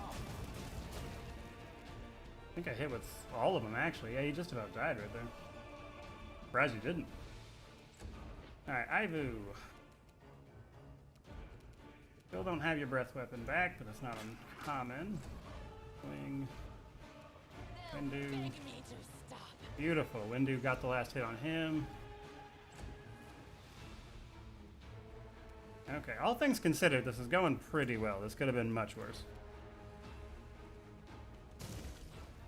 think I hit with all of them, actually. Yeah, he just about died right there. Surprised you didn't. Alright, Ivu. Still don't have your breath weapon back, but that's not uncommon. Swing. Windu. Beautiful. Windu got the last hit on him. Okay, all things considered, this is going pretty well. This could have been much worse.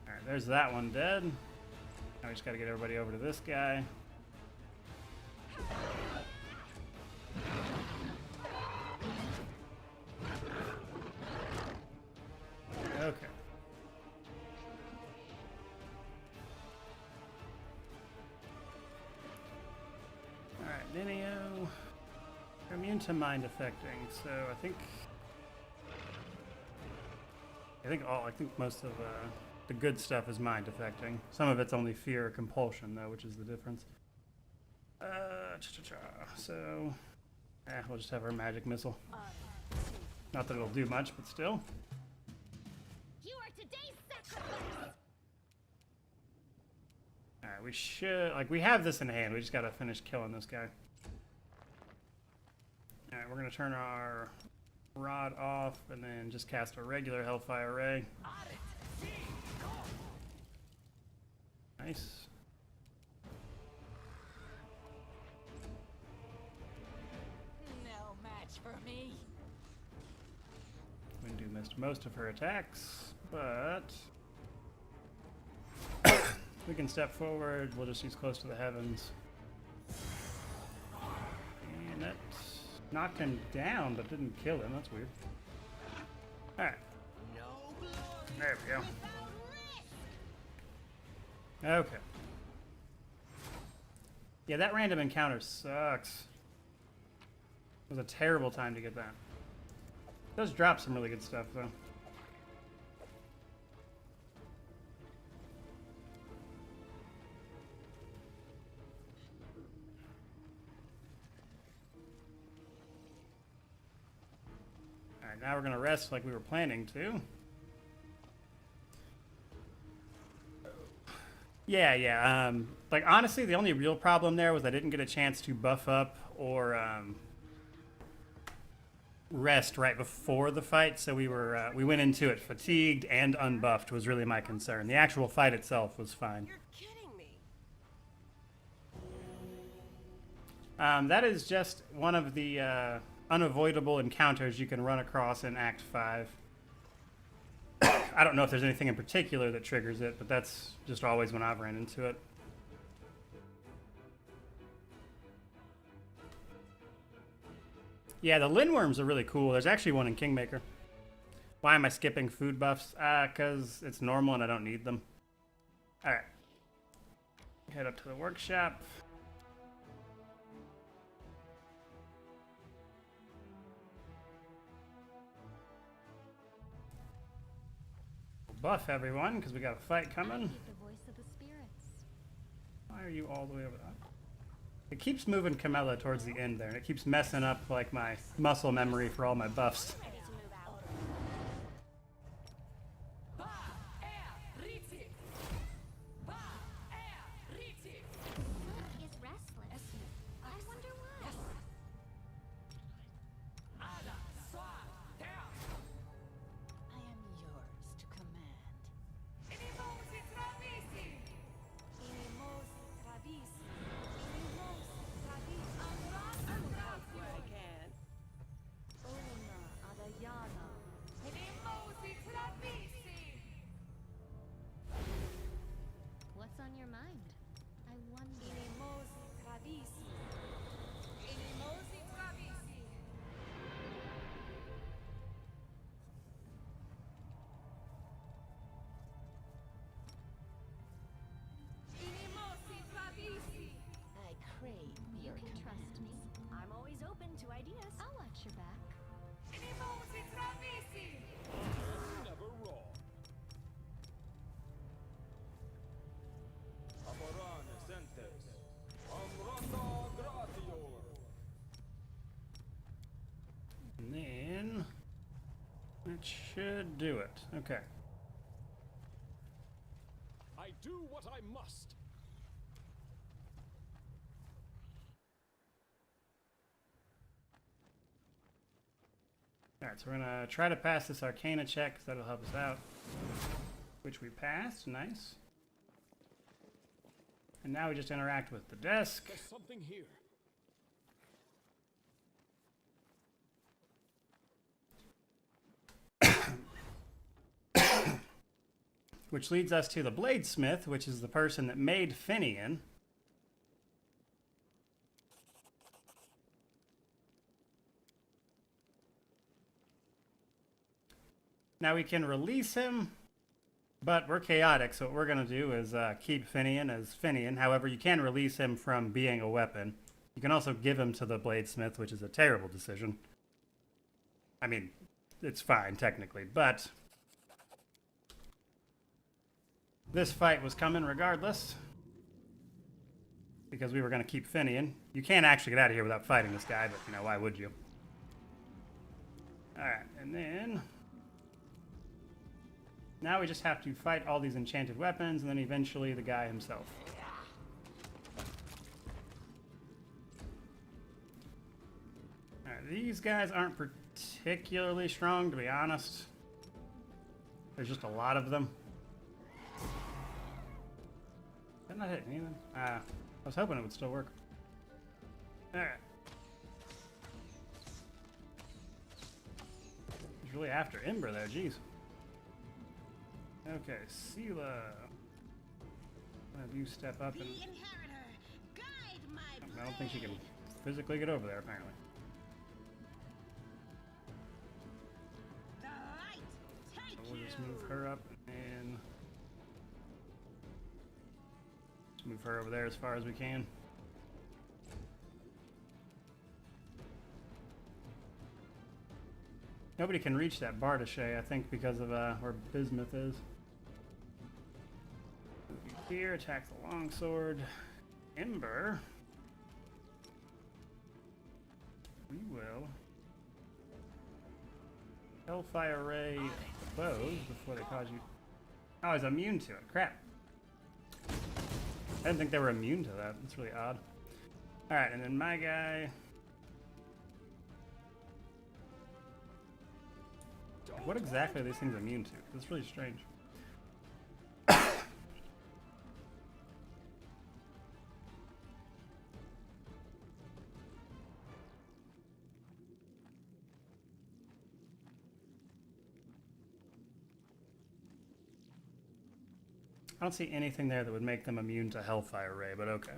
Alright, there's that one dead. Now we just gotta get everybody over to this guy. Okay. Ninio. Immune to mind affecting, so I think most of the good stuff is mind affecting. Some of it's only fear or compulsion though, which is the difference. So we'll just have our magic missile. Not that it'll do much, but still. You are today's sacrifice. Alright, we should we have this in hand, we just gotta finish killing this guy. Alright, we're gonna turn our rod off and then just cast a regular Hellfire Ray. Nice. No match for me. Windu missed most of her attacks, but we can step forward. We'll just use Close to the Heavens. And that knocked him down, but didn't kill him. That's weird. Alright. There we go. Okay. Yeah, that random encounter sucks. It was a terrible time to get that. It does drop some really good stuff, though. Alright, now we're going to rest like we were planning to. Yeah. Like, honestly, the only real problem there was I didn't get a chance to buff up or rest right before the fight, so we went into it fatigued and unbuffed was really my concern. The actual fight itself was fine. You're kidding me. That is just one of the unavoidable encounters you can run across in Act 5. I don't know if there's anything in particular that triggers it, but that's just always when I've ran into it. Yeah, the Lindworms are really cool. There's actually one in Kingmaker. Why am I skipping food buffs? Because it's normal and I don't need them. Alright. Head up to the workshop. Buff everyone, because we got a fight coming. The voice of the spirits. Why are you all the way over there? It keeps moving Camilla towards the end there, and it keeps messing up like my muscle memory for all my buffs. Ready to move out. Luke is restless. I wonder why. I am yours to command. What's on your mind? I wonder. I crave you can trust me. I'm always open to ideas. I'll watch your back. Never wrong. Aporane sentes. Amrata gratior. And then that should do it. Okay. I do what I must. Alright, so we're gonna try to pass this Arcana check, because that'll help us out. Which we passed, nice. And now we just interact with the desk. There's something here. Which leads us to the Bladesmith, which is the person that made Finian. Now we can release him, but we're chaotic, so what we're going to do is keep Finian as Finian. However, you can release him from being a weapon. You can also give him to the Bladesmith, which is a terrible decision. I mean, it's fine technically, but this fight was coming regardless because we were going to keep Finian. You can't actually get out of here without fighting this guy, but, you know, why would you? Alright, and then now we just have to fight all these enchanted weapons, and then eventually the guy himself. Alright, these guys aren't particularly strong, to be honest. There's just a lot of them. Did not hit anything? I was hoping it would still work. Alright. He's really after Ember there, jeez. Okay, Sela. Have you step up and... I don't think she can physically get over there, apparently. So we'll just move her up and just move her over there as far as we can. Nobody can reach that Bardache, I think, because of where Bismuth is. Here, attack the longsword. Ember. We will Hellfire Ray the bows before they cause you. Oh, he's immune to it. Crap. I didn't think they were immune to that. That's really odd. Alright, and then my guy. What exactly are these things immune to? That's really strange. I don't see anything there that would make them immune to Hellfire Ray, but okay.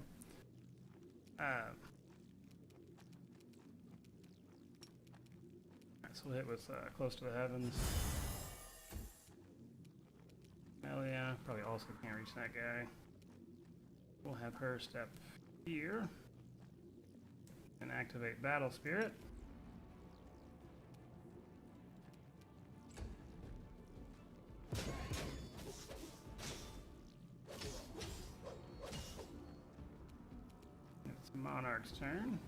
So we'll hit with Close to the Heavens. Melia probably also can't reach that guy. We'll have her step here and activate Battle Spirit. It's Monarch's turn.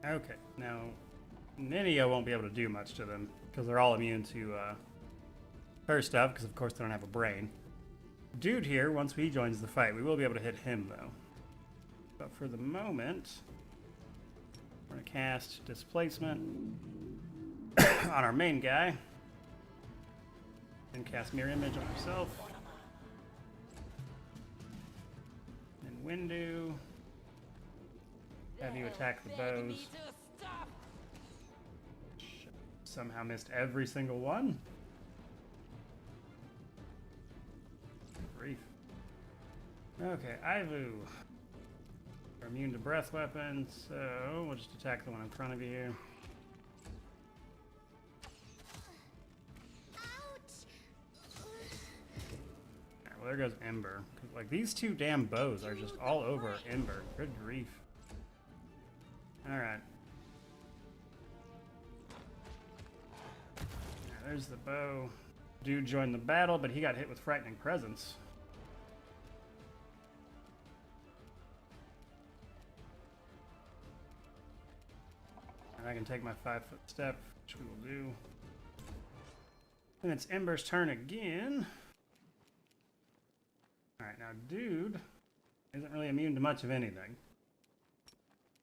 Okay, now Ninia won't be able to do much to them because they're all immune to her stuff because of course they don't have a brain. Dude here, once he joins the fight, we will be able to hit him though. But for the moment, we're going to cast Displacement on our main guy and cast Mirror Image on herself. And Windu. Have you attack the bows. Somehow missed every single one. Grief. Okay, Ivu. We're immune to breath weapons, so we'll just attack the one in front of you here. Alright, well there goes Ember. Like these two damn bows are just all over Ember. Good grief. Alright. There's the bow. Dude joined the battle, but he got hit with Frightening Presence. And I can take my 5-foot step, which we will do. And it's Ember's turn again. Alright, now dude isn't really immune to much of anything.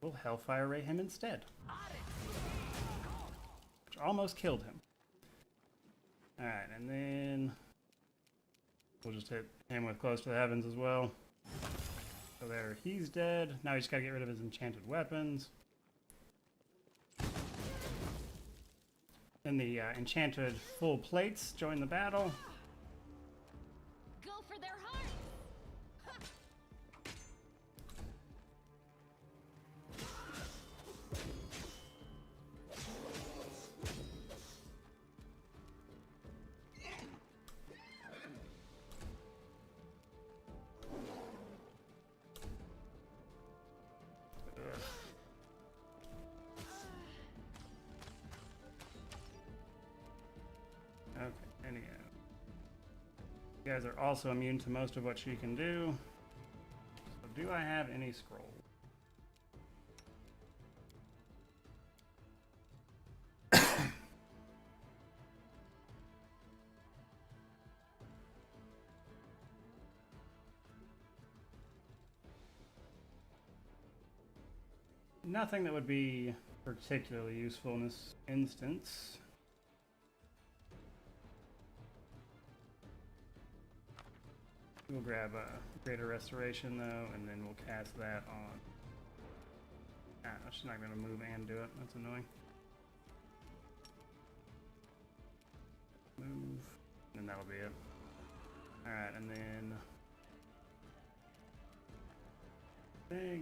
We'll Hellfire Ray him instead. Which almost killed him. Alright, and then we'll just hit him with Close to the Heavens as well. So there, he's dead. Now we just gotta get rid of his enchanted weapons. Then the enchanted full plates join the battle. Go for their hearts. You guys are also immune to most of what she can do. So do I have any scrolls? Nothing that would be particularly useful in this instance. We'll grab a Greater Restoration though, and then we'll cast that on. Ah, she's not going to move and do it. That's annoying. Move, and that'll be it. Alright, and then...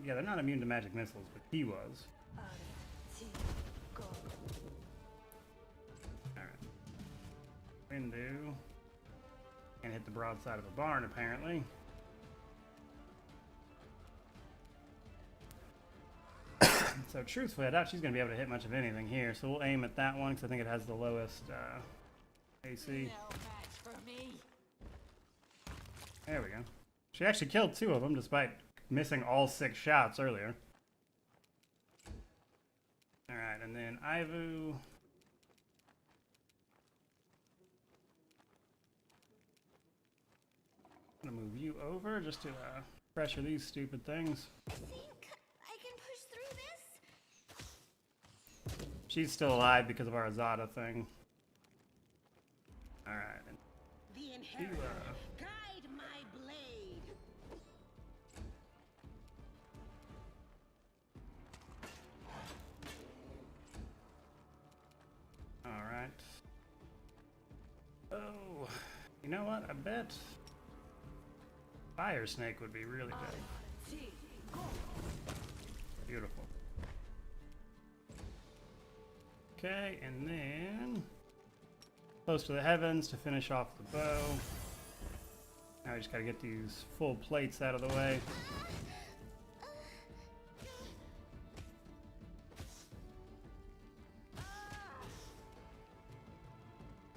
yeah, they're not immune to magic missiles, but he was. Alright. Windu. And hit the broadside of a barn, apparently. So, truthfully, I doubt she's going to be able to hit much of anything here. So we'll aim at that one, because I think it has the lowest AC. There we go. She actually killed 2 of them, despite missing all 6 shots earlier. Alright, and then Ivu. I'm gonna move you over just to pressure these stupid things. I think I can push through this. She's still alive because of our Azada thing. Alright. The inheritor, guide my blade. Alright. Oh, you know what? I bet Fire Snake would be really good. Beautiful. Okay, and then close to the heavens to finish off the bow. Now we just gotta get these full plates out of the way.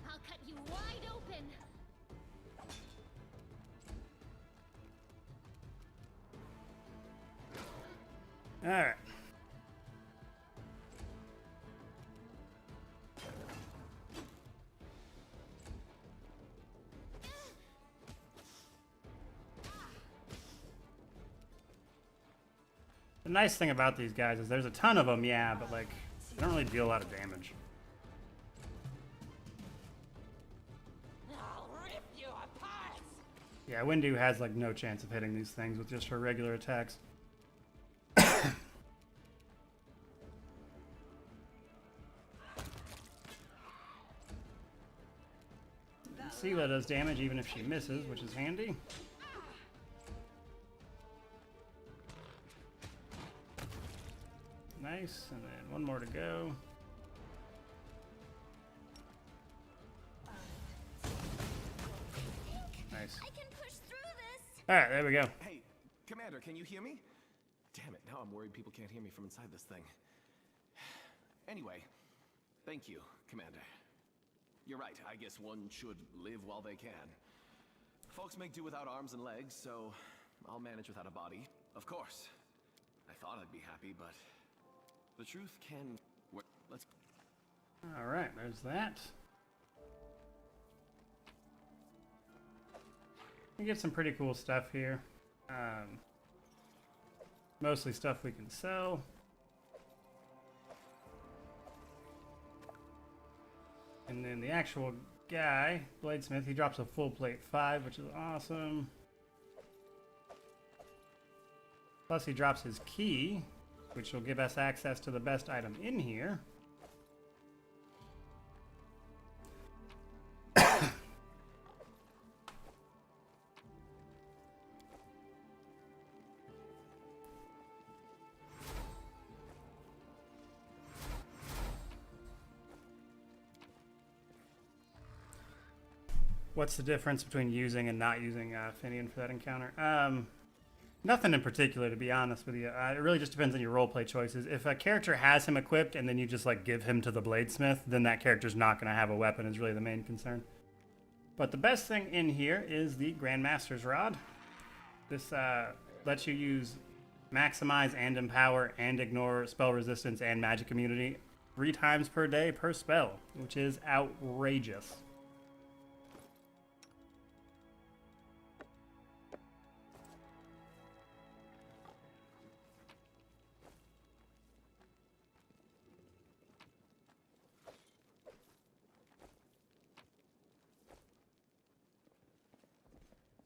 I'll cut you wide open. Alright. The nice thing about these guys is there's a ton of them, yeah, but like, they don't really deal a lot of damage. I'll rip you apart. Yeah, Windu has like no chance of hitting these things with just her regular attacks. Sela does damage even if she misses, which is handy. Nice, and then one more to go. Nice. I can push through this. Alright, there we go. Hey, Commander, can you hear me? Damn it, now I'm worried people can't hear me from inside this thing. Anyway, thank you, Commander. You're right, I guess one should live while they can. Folks make do without arms and legs, so I'll manage without a body. Of course. I thought I'd be happy, but the truth can... Let's... Alright, there's that. We get some pretty cool stuff here. Mostly stuff we can sell. And then the actual guy, Bladesmith, he drops a full plate 5, which is awesome. Plus he drops his key, which will give us access to the best item in here. What's the difference between using and not using Finian for that encounter? Nothing in particular, to be honest with you. It really just depends on your roleplay choices. If a character has him equipped and then you just like give him to the Bladesmith, then that character's not going to have a weapon is really the main concern. But the best thing in here is the Grandmaster's Rod. This lets you use maximize and empower and ignore spell resistance and magic immunity 3 times per day per spell, which is outrageous.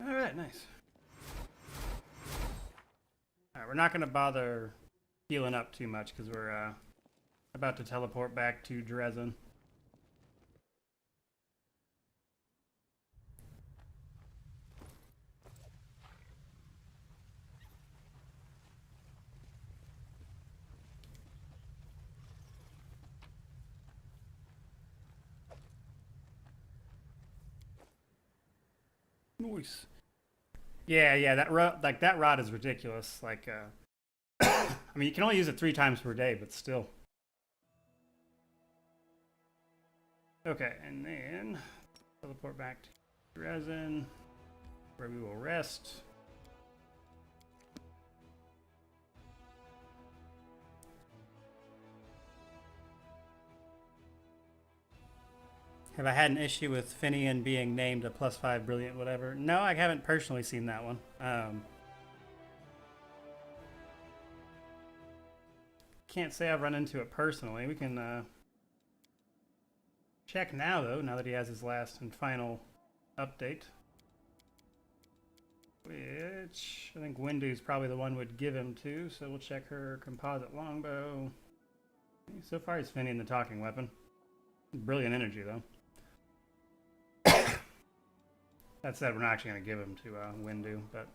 All right, nice. All right, we're not going to bother healing up too much because we're about to teleport back to Dresden. Nice. Yeah, that rod is ridiculous. Like, I mean, you can only use it 3 times per day, but still. Okay, and then teleport back to Dresden, where we will rest. Have I had an issue with Finian being named a +5 brilliant whatever? No, I haven't personally seen that one. Can't say I've run into it personally. We can check now, though, now that he has his last and final update. Which I think Windu's probably the one would give him to, so we'll check her composite longbow. So far he's Finian the talking weapon. Brilliant energy, though. That said, we're not actually going to give him to Windu, but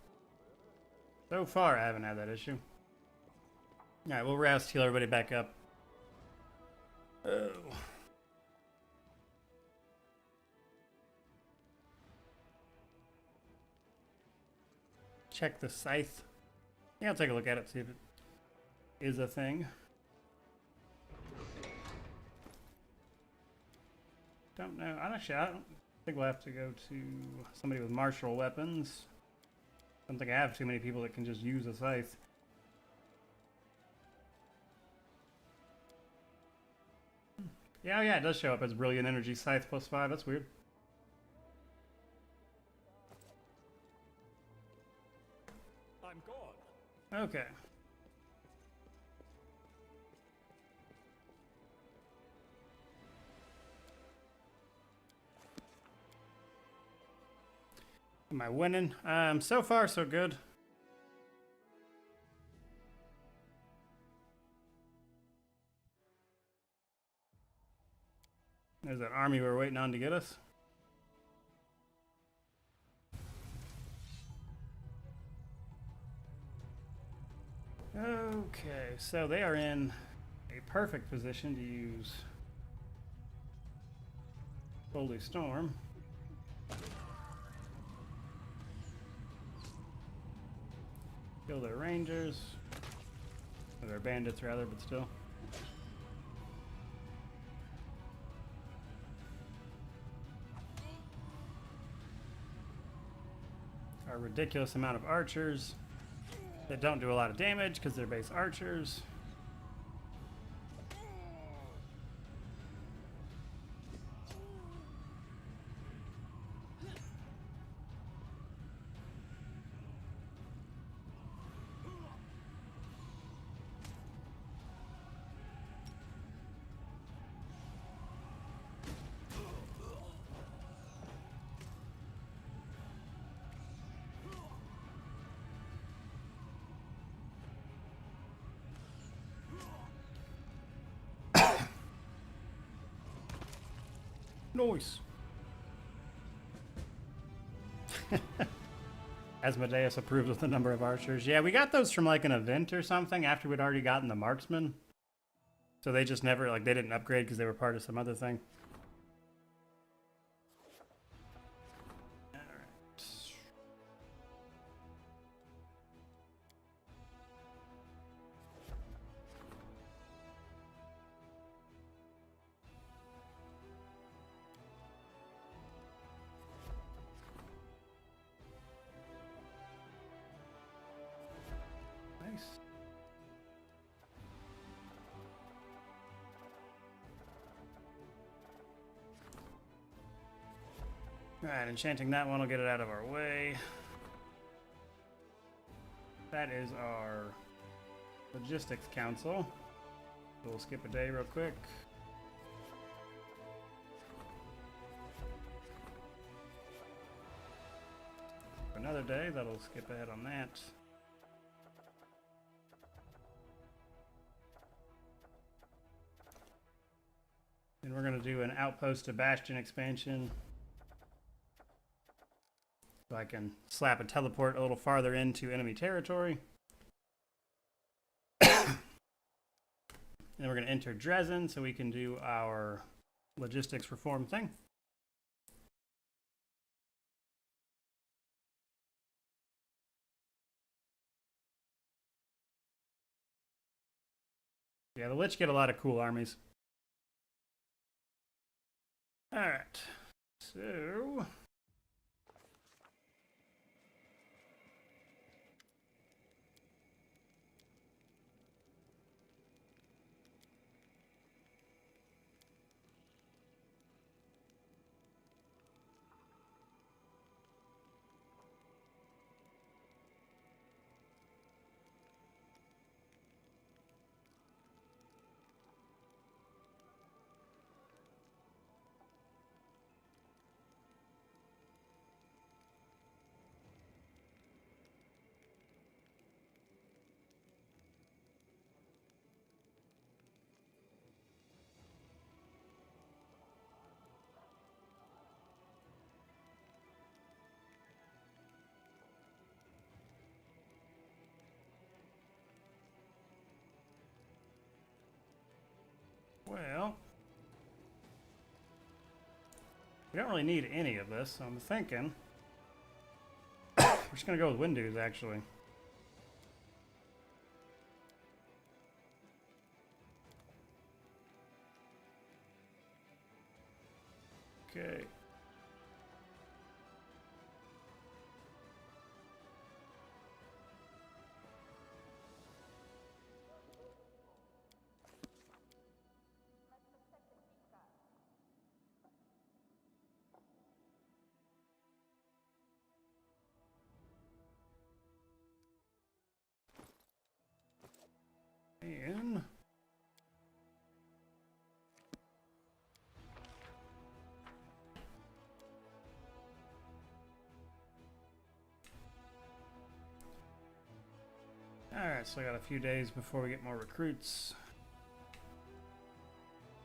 so far I haven't had that issue. Alright, we'll rest, heal everybody back up. Oh. Check the scythe. Yeah, I'll take a look at it, see if it is a thing. Don't know. I don't think we'll have to go to somebody with martial weapons. I don't think I have too many people that can just use a scythe. Yeah, it does show up as Brilliant Energy Scythe +5. That's weird. I'm gone. Okay. Am I winning? So far, so good. There's that army we're waiting on to get us. Okay, so they are in a perfect position to use Holy Storm. Kill their rangers. Or their bandits, rather, but still. A ridiculous amount of archers that don't do a lot of damage because they're base archers. Nice. Asmodeus approves of the number of archers. Yeah, we got those from like an event or something after we'd already gotten the marksman. So they just never, like, they didn't upgrade because they were part of some other thing. Alright, enchanting that one will get it out of our way. That is our logistics council. We'll skip a day real quick. Another day, that'll skip ahead on that. And we're going to do an outpost to Bastion expansion. So I can slap and teleport a little farther into enemy territory. And we're going to enter Dresden so we can do our logistics reform thing. Yeah, the Lich get a lot of cool armies. Alright, so... Well, we don't really need any of this, so I'm thinking we're just going to go with Windows, actually. Okay. And alright, so I got a few days before we get more recruits.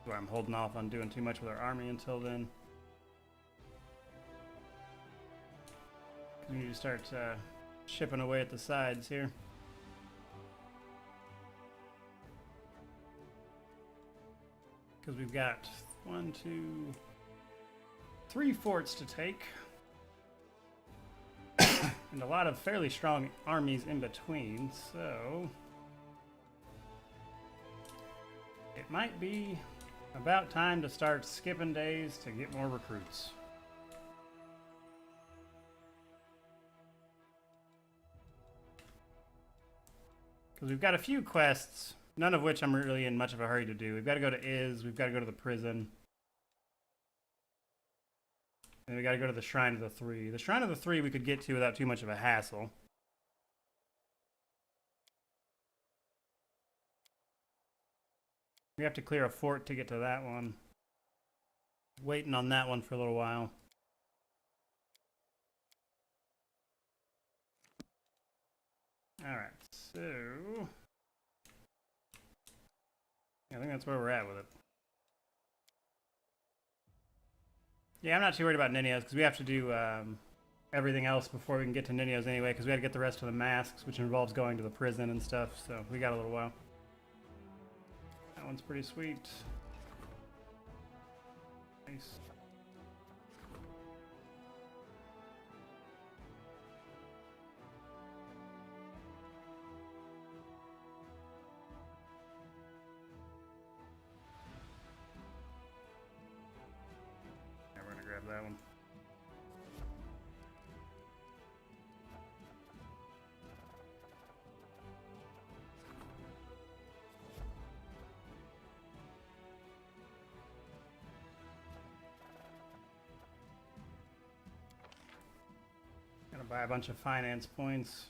So I'm holding off on doing too much with our army until then. We need to start chipping away at the sides here. Because we've got 1, 2, 3 forts to take. And a lot of fairly strong armies in between, so it might be about time to start skipping days to get more recruits. Because we've got a few quests, none of which I'm really in much of a hurry to do. We've got to go to Iz, we've got to go to the prison. And we got to go to the Shrine of the Three. The Shrine of the Three we could get to without too much of a hassle. We have to clear a fort to get to that one. Waiting on that one for a little while. Alright, so... I think that's where we're at with it. Yeah, I'm not too worried about Ninios, because we have to do everything else before we can get to Ninios anyway, because we got to get the rest of the masks, which involves going to the prison and stuff, so we got a little while. That one's pretty sweet. Nice. That one. buy a bunch of finance points.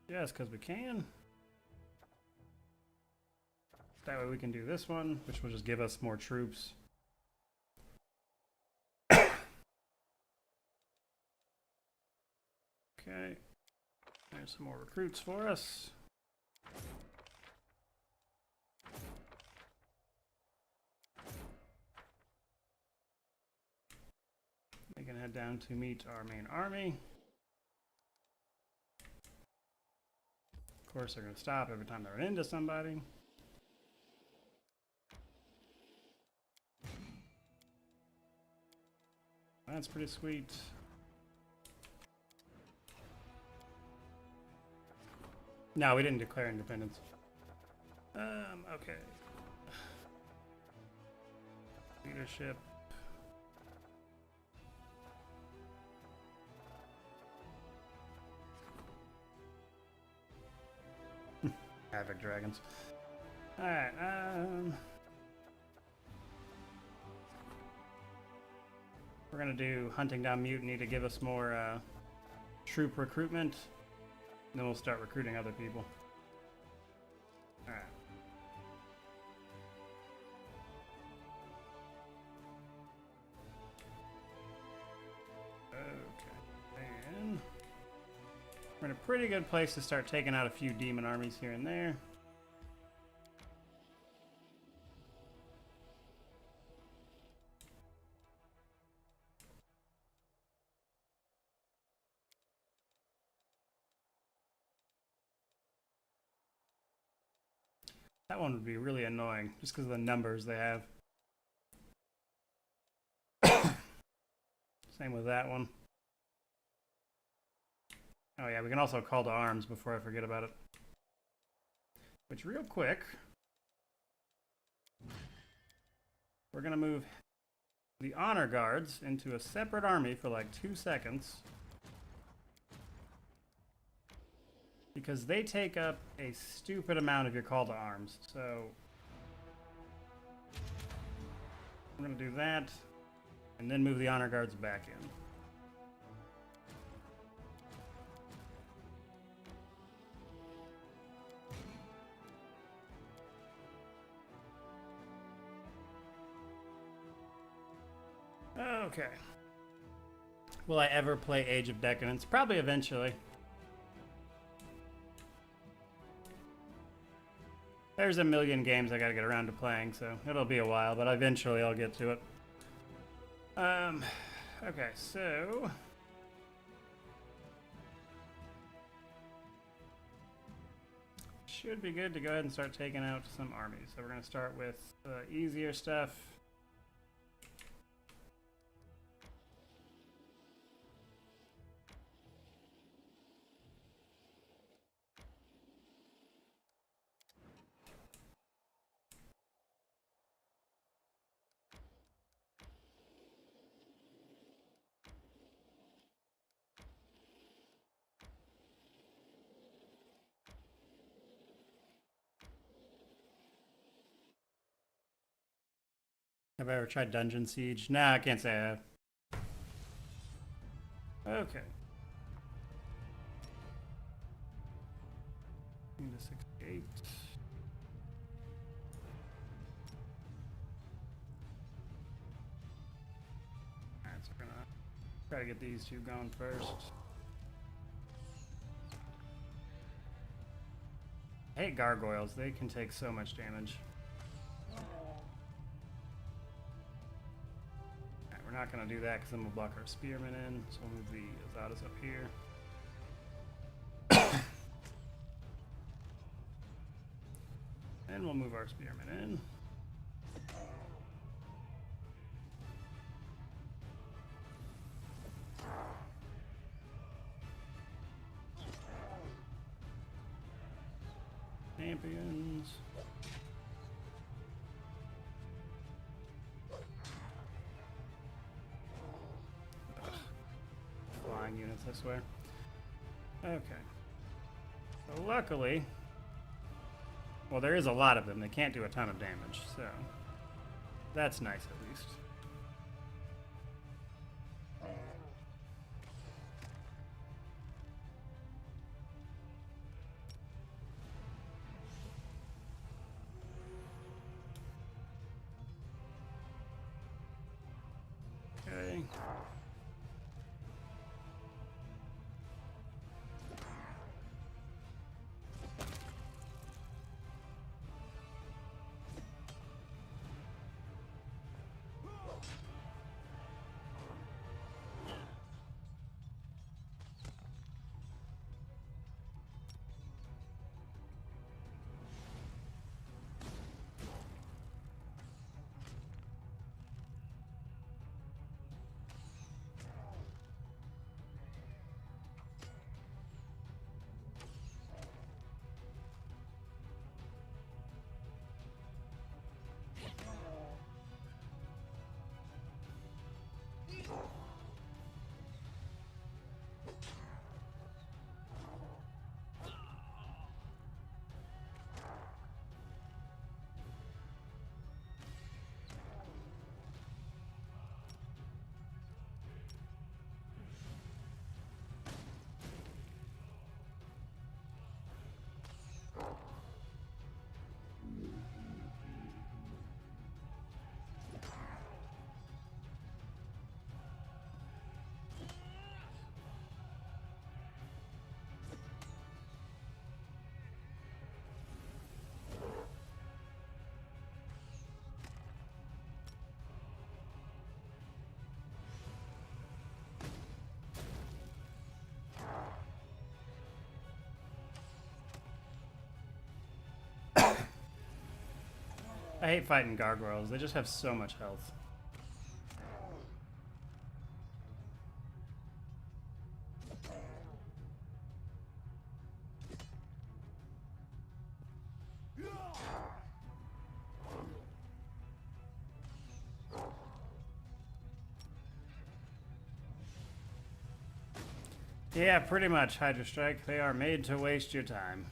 Yes, because we can. That way we can do this one, which will just give us more troops. Okay. There's some more recruits for us. We can head down to meet our main army. Of course, they're going to stop every time they're into somebody. That's pretty sweet. No, we didn't declare independence. Okay. Leadership. Havoc dragons. Alright, we're gonna do hunting down mutiny to give us more troop recruitment. And then we'll start recruiting other people. Alright. Okay. And we're in a pretty good place to start taking out a few demon armies here and there. That one would be really annoying, just because of the numbers they have. Same with that one. Oh yeah, we can also call to arms before I forget about it. Which, real quick, we're going to move the honor guards into a separate army for like 2 seconds. Because they take up a stupid amount of your call to arms. So I'm going to do that and then move the honor guards back in. Okay. Will I ever play Age of Decadence? Probably eventually. There's a million games I gotta get around to playing, so it'll be a while, but eventually I'll get to it. Okay, so should be good to go ahead and start taking out some armies. So we're gonna start with easier stuff. Have I ever tried Dungeon Siege? Nah, I can't say I have. Okay. Into 68. Alright, so we're gonna try to get these two going first. I hate gargoyles, they can take so much damage. We're not going to do that because then we'll block our spearmen in. So we'll move the Azadas up here. And we'll move our spearmen in. Champions. Units, I swear. Okay. So luckily, well, there is a lot of them. They can't do a ton of damage, so that's nice at least. I hate fighting gargoyles. They just have so much health. Yeah, pretty much, Hydra Strike. They are made to waste your time.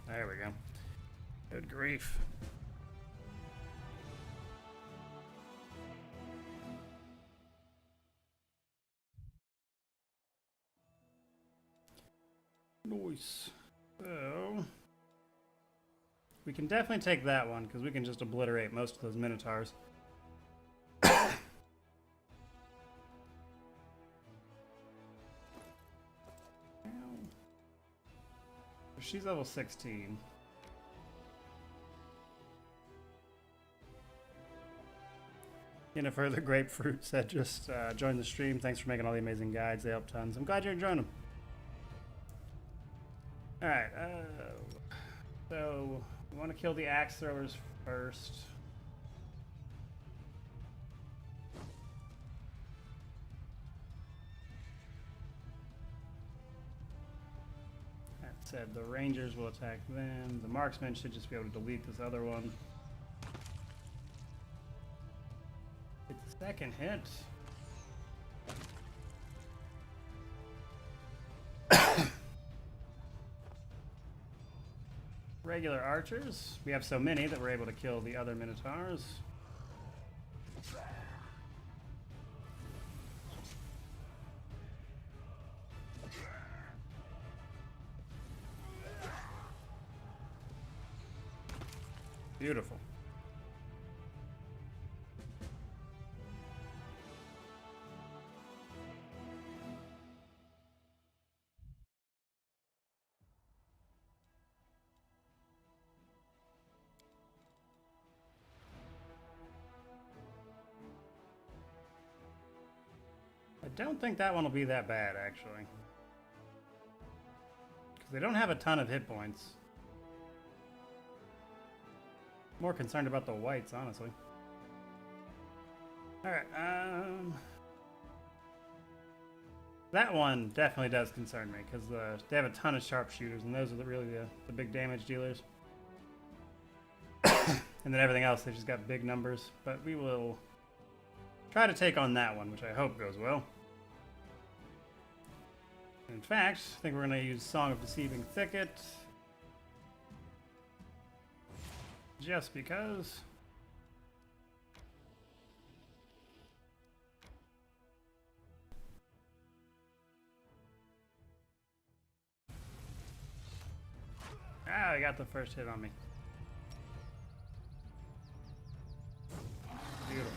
There we go. Good grief. Nice. So we can definitely take that one because we can just obliterate most of those minotaurs. She's level 16. In a further grapefruit said just joined the stream. Thanks for making all the amazing guides. They help tons. I'm glad you're enjoying them. Alright, so we want to kill the axe throwers first. That said, the rangers will attack them. The marksman should just be able to delete this other one. It's the second hit. Regular archers. We have so many that we're able to kill the other minotaurs. Beautiful. I don't think that one will be that bad, actually. Because they don't have a ton of hit points. More concerned about the whites, honestly. Alright, that one definitely does concern me, because they have a ton of sharpshooters, and those are really the big damage dealers. And then everything else, they've just got big numbers. But we will try to take on that one, which I hope goes well. In fact, I think we're going to use Song of Deceiving Thicket. Just because. Ah, I got the first hit on me. Beautiful.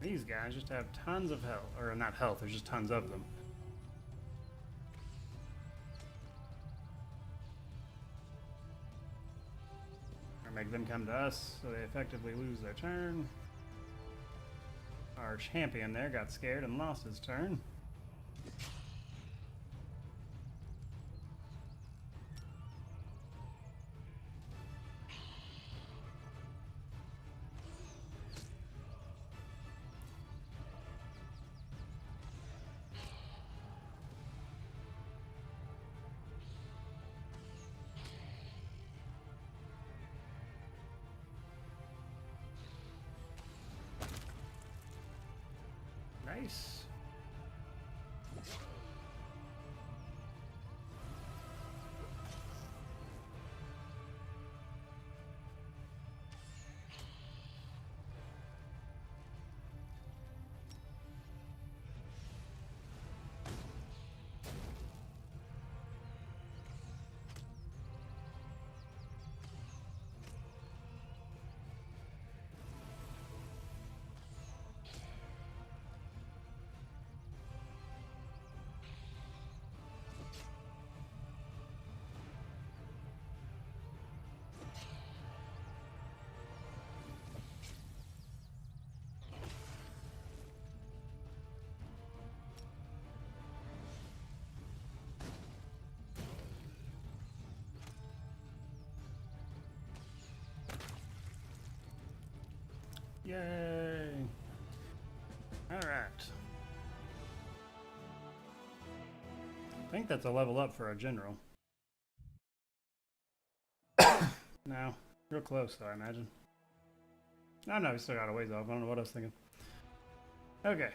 These guys just have tons of health, or not health, there's just tons of them. Or make them come to us so they effectively lose their turn. Our champion there got scared and lost his turn. Nice. Yay! Alright. I think that's a level up for our general. No. Real close, though, I imagine. Oh, no, we still got a ways off. I don't know what I was thinking. Okay.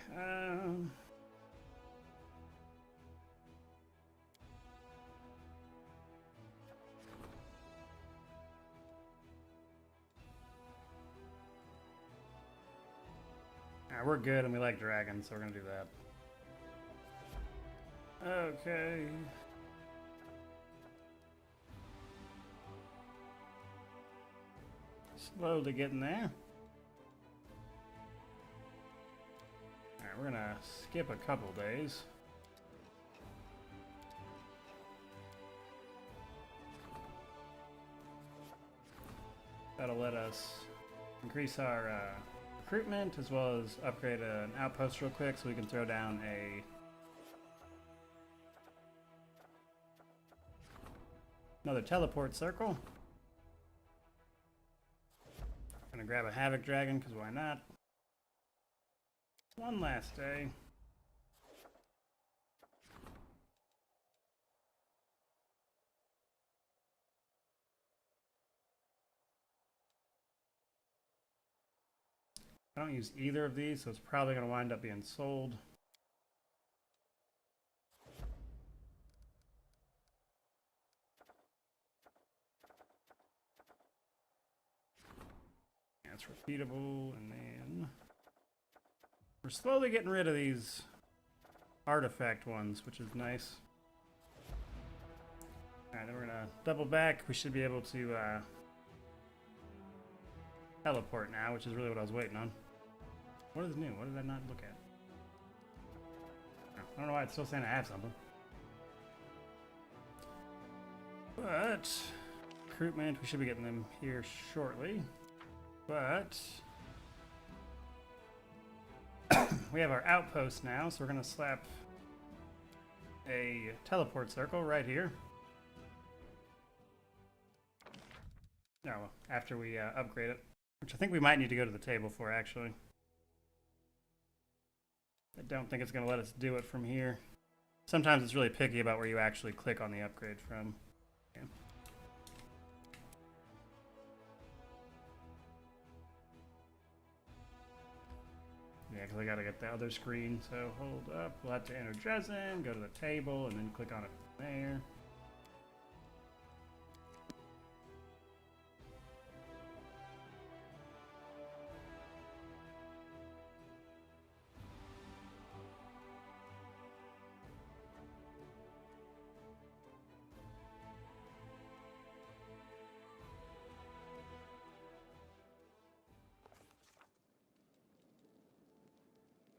We're good, and we like dragons, so we're going to do that. Okay. Slowly getting there. Alright, we're gonna skip a couple days. That'll let us increase our recruitment as well as upgrade an outpost real quick so we can throw down another teleport circle. Gonna grab a Havoc Dragon, because why not? One last day. I don't use either of these, so it's probably gonna wind up being sold. It's repeatable, and then we're slowly getting rid of these artifact ones, which is nice. Alright, then we're gonna double back. We should be able to teleport now, which is really what I was waiting on. What is new? What did I not look at? I don't know why it's still saying I have something. But recruitment, we should be getting them here shortly. But we have our outpost now, so we're going to slap a teleport circle right here. No, after we upgrade it, which I think we might need to go to the table for, actually. I don't think it's going to let us do it from here. Sometimes it's really picky about where you actually click on the upgrade from. Okay. Yeah, because I got to get the other screen, so hold up. We'll have to enter Dresden, go to the table, and then click on it from there.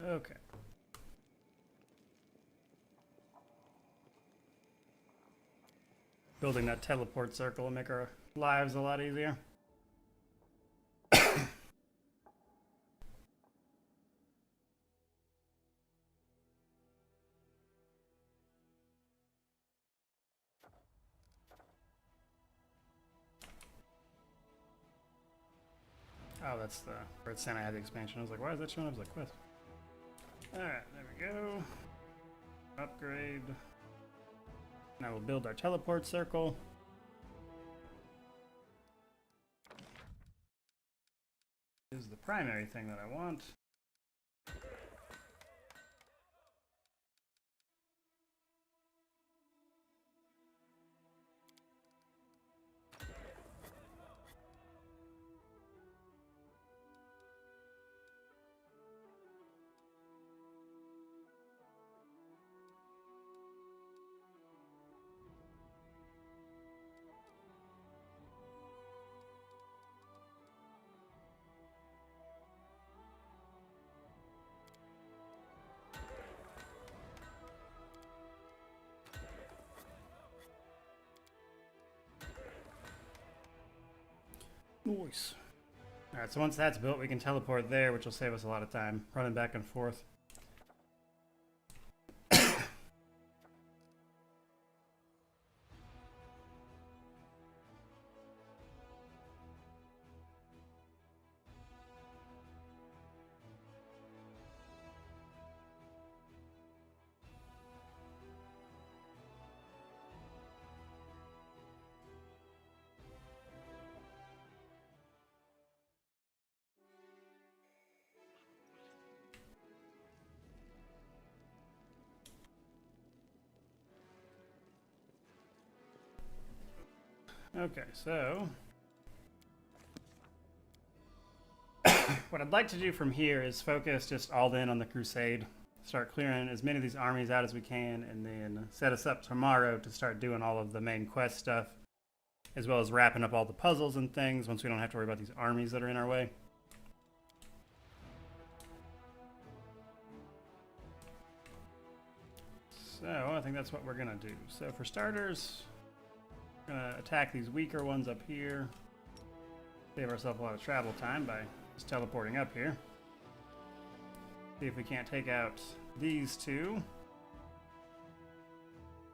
Okay. Building that teleport circle will make our lives a lot easier. Oh, that's the where it's saying I had the expansion. I was like, why is that showing up as a quest? Alright, there we go. Upgrade. Now we'll build our teleport circle. This is the primary thing that I want. Nice. Alright, so once that's built, we can teleport there, which will save us a lot of time running back and forth. Okay, so what I'd like to do from here is focus just all in on the Crusade. Start clearing as many of these armies out as we can, and then set us up tomorrow to start doing all of the main quest stuff, as well as wrapping up all the puzzles and things once we don't have to worry about these armies that are in our way. So I think that's what we're gonna do. So for starters, we're gonna attack these weaker ones up here. Save ourselves a lot of travel time by just teleporting up here. See if we can't take out these two.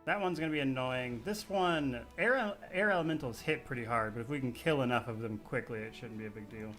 That one's gonna be annoying. This one, air elementals hit pretty hard, but if we can kill enough of them quickly, it shouldn't be a big deal.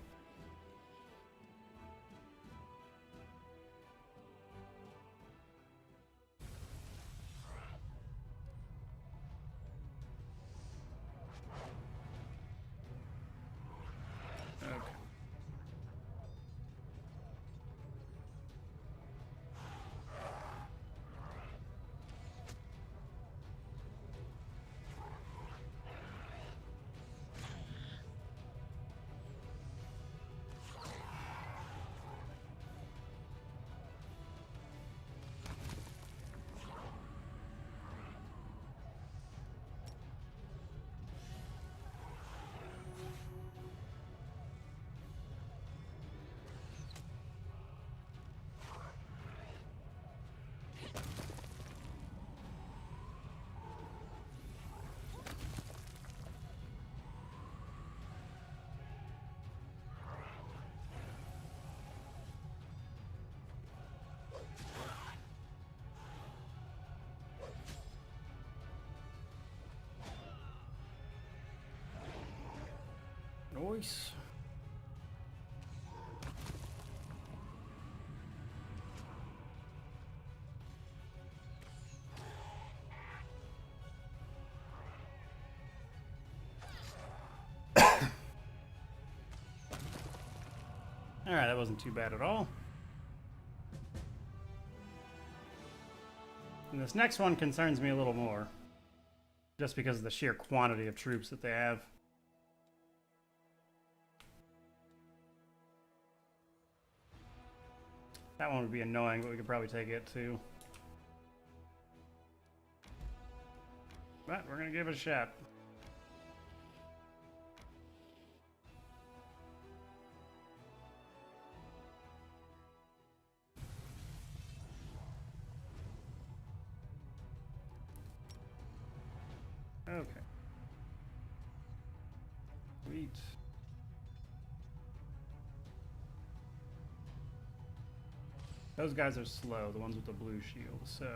Nice. Alright, that wasn't too bad at all. And this next one concerns me a little more, just because of the sheer quantity of troops that they have. That one would be annoying, but we could probably take it too. But we're gonna give it a shot. Okay. Sweet. Those guys are slow, the ones with the blue shield, so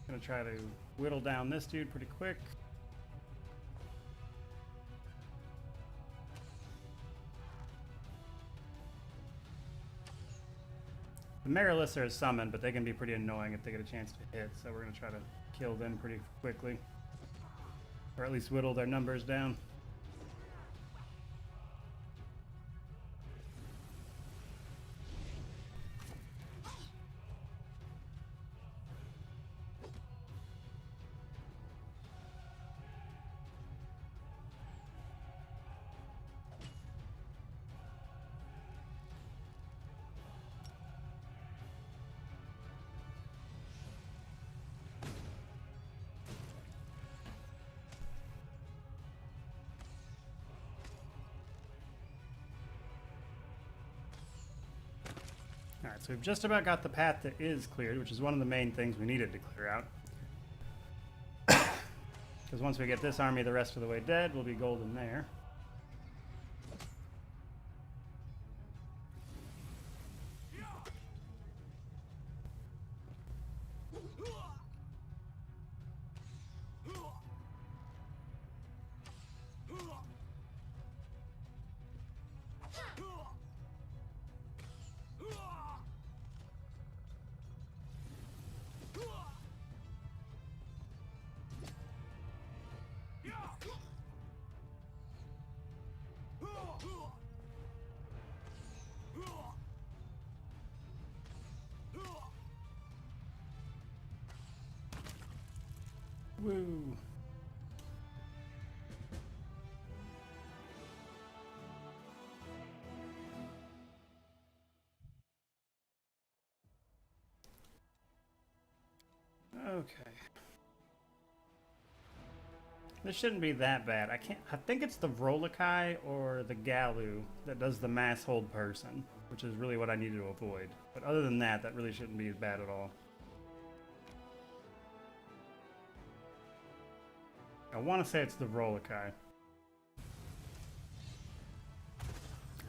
gonna try to whittle down this dude pretty quick. The Mariliths are summoned, but they can be pretty annoying if they get a chance to hit, so we're gonna try to kill them pretty quickly. Or at least whittle their numbers down. Alright, so we've just about got the path that is cleared, which is one of the main things we needed to clear out. Because once we get this army the rest of the way dead, we'll be golden there. Woo. Okay. This shouldn't be that bad. I think it's the Rolokai or the Galu that does the mass hold person, which is really what I needed to avoid. But other than that, that really shouldn't be as bad at all. I want to say it's the Rolokai.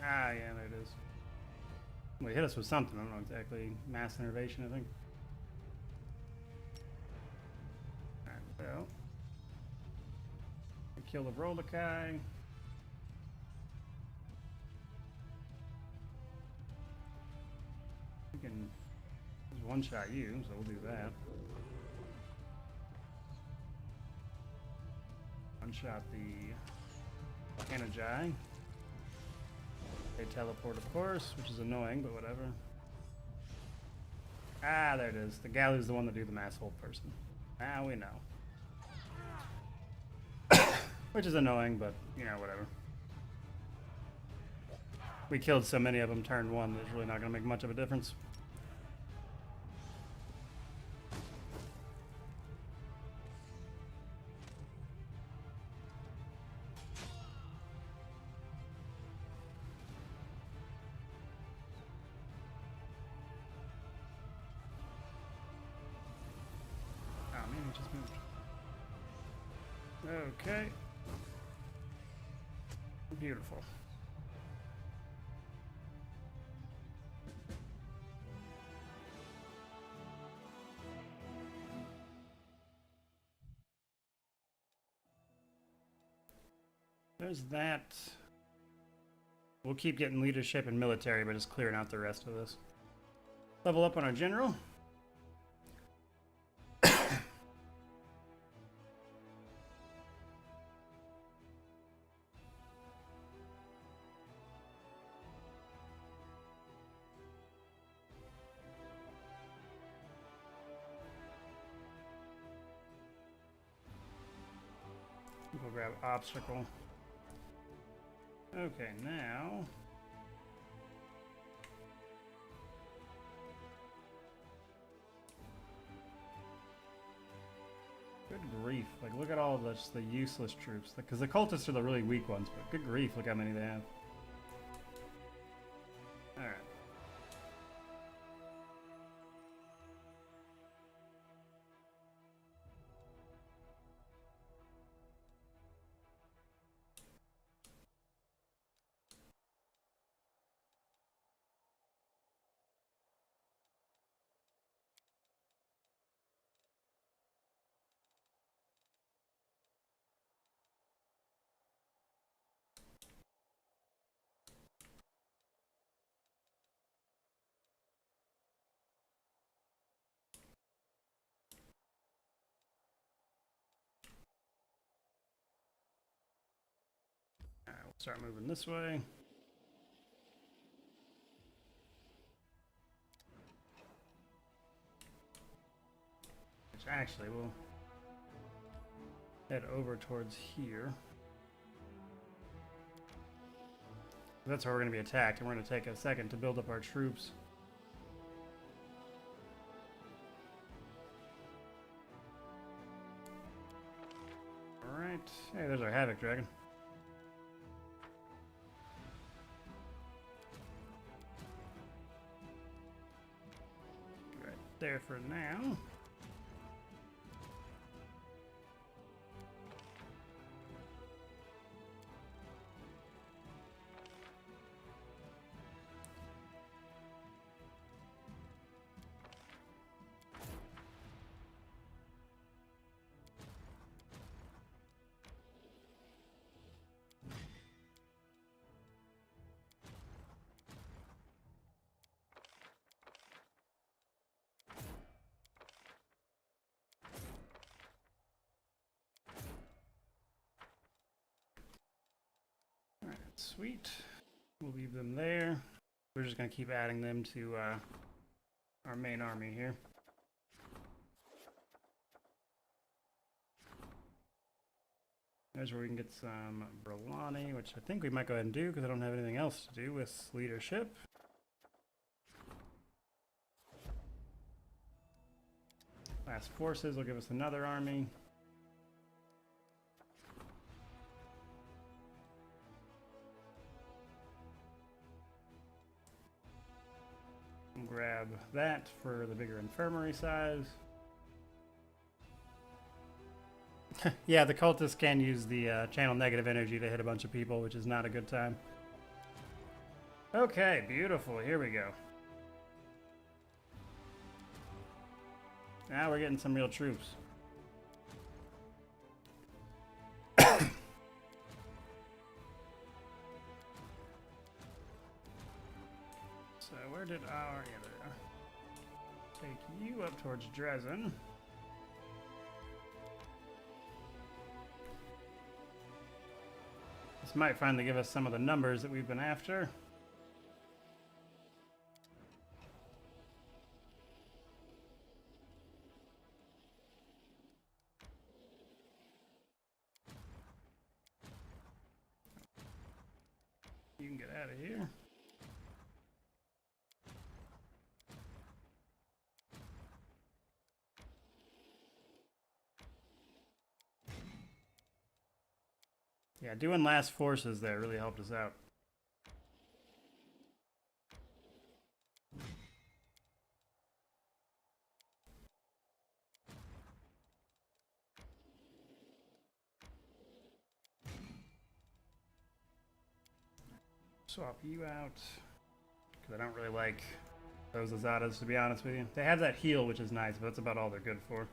Ah, yeah, there it is. Well, he hit us with something. I don't know exactly. Mass innervation, I think. Alright, well. We kill the Rolokai. We can just one-shot you, so we'll do that. One-shot the Energy. They teleport, of course, which is annoying, but whatever. Ah, there it is. The Galu's the one that do the mass hold person. Now we know. Which is annoying, but, you know, whatever. We killed so many of them turn one that it's really not going to make much of a difference. Okay. Beautiful. There's that. We'll keep getting leadership and military, but just clearing out the rest of this. Level up on our general. We'll grab obstacle. Okay, now good grief, like look at all this, the useless troops, because the cultists are the really weak ones, but good grief, look how many they have. Alright. We'll start moving this way. Which actually will head over towards here. That's where we're going to be attacked, and we're going to take a second to build up our troops. Alright. Hey, there's our Havoc Dragon. Right there for now. Sweet. We'll leave them there. We're just going to keep adding them to our main army here. There's where we can get some Brolani, which I think we might go ahead and do because I don't have anything else to do with leadership. Last forces will give us another army. Grab that for the bigger infirmary size. Yeah, the cultists can use the channel negative energy to hit a bunch of people, which is not a good time. Okay, beautiful. Here we go. Now we're getting some real troops. So where did our... Yeah, there we are. Take you up towards Dresden. This might finally give us some of the numbers that we've been after. You can get out of here. Yeah, doing last forces there really helped us out. Swap you out, because I don't really like those Azadas, to be honest with you. They have that heal, which is nice, but that's about all they're good for.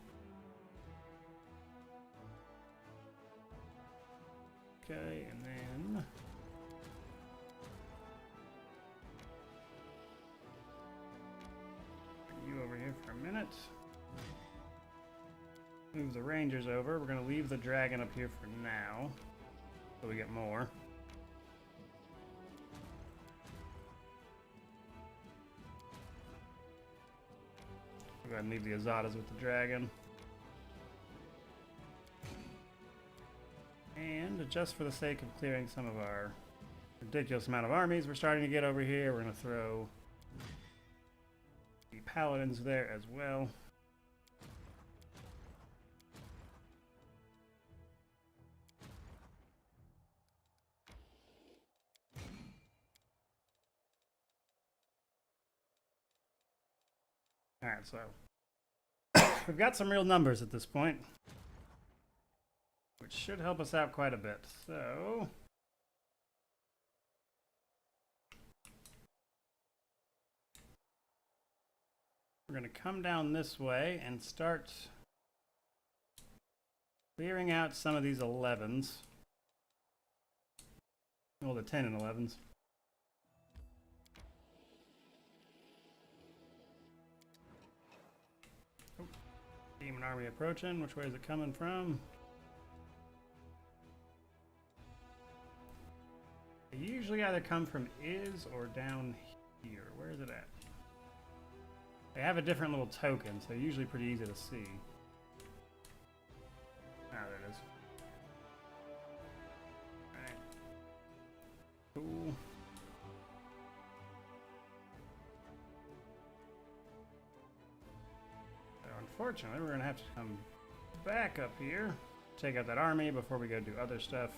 Okay, and then bring you over here for a minute. Move the Rangers over. We're going to leave the Dragon up here for now, so we get more. Go ahead and leave the Azadas with the Dragon. And just for the sake of clearing some of our ridiculous amount of armies we're starting to get over here, we're going to throw the Paladins there as well. Alright, so we've got some real numbers at this point, which should help us out quite a bit. So we're going to come down this way and start clearing out some of these 11s. Well, the 10 and 11s. Oh, demon army approaching. Which way is it coming from? They usually either come from Is or down here. Where is it at? They have a different little token, so usually pretty easy to see. Ah, there it is. Alright. Cool. So unfortunately, we're going to have to come back up here, take out that army before we go do other stuff.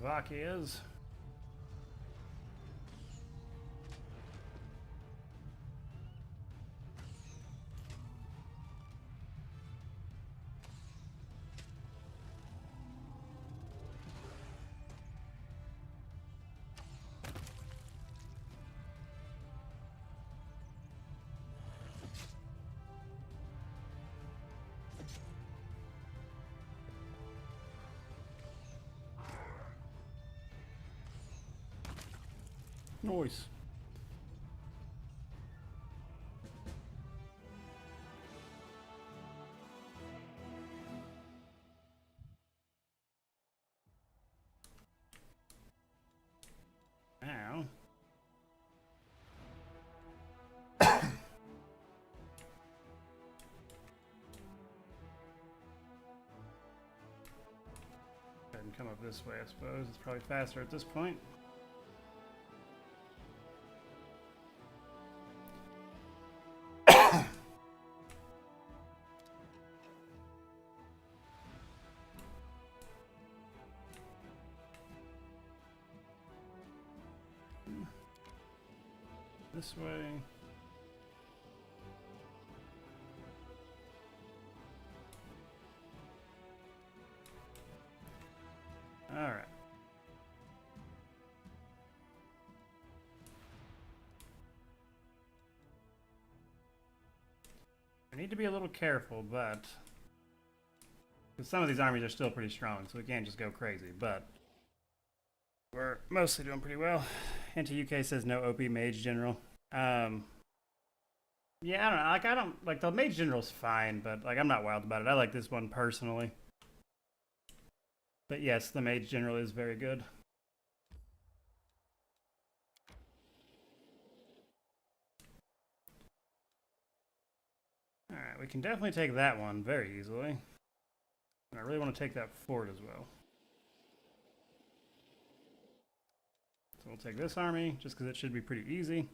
Slovakia's. Nice. and come up this way, I suppose. It's probably faster at this point. This way. All right. We need to be a little careful, but because some of these armies are still pretty strong, so we can't just go crazy, but we're mostly doing pretty well. Anti-UK says no OP Mage General. Yeah, I don't know. Like, I don't like the Mage General's fine, but like I'm not wild about it. I like this one personally. But yes, the Mage General is very good. Alright, we can definitely take that one very easily. And I really want to take that fort as well. So we'll take this army, just because it should be pretty easy.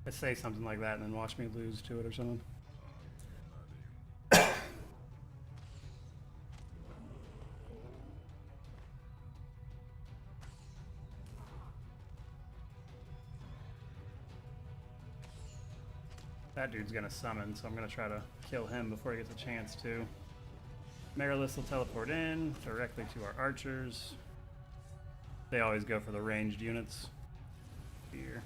I say something like that and then watch me lose to it or something. That dude's gonna summon, so I'm gonna try to kill him before he gets a chance to. Marilys will teleport in directly to our archers. They always go for the ranged units here.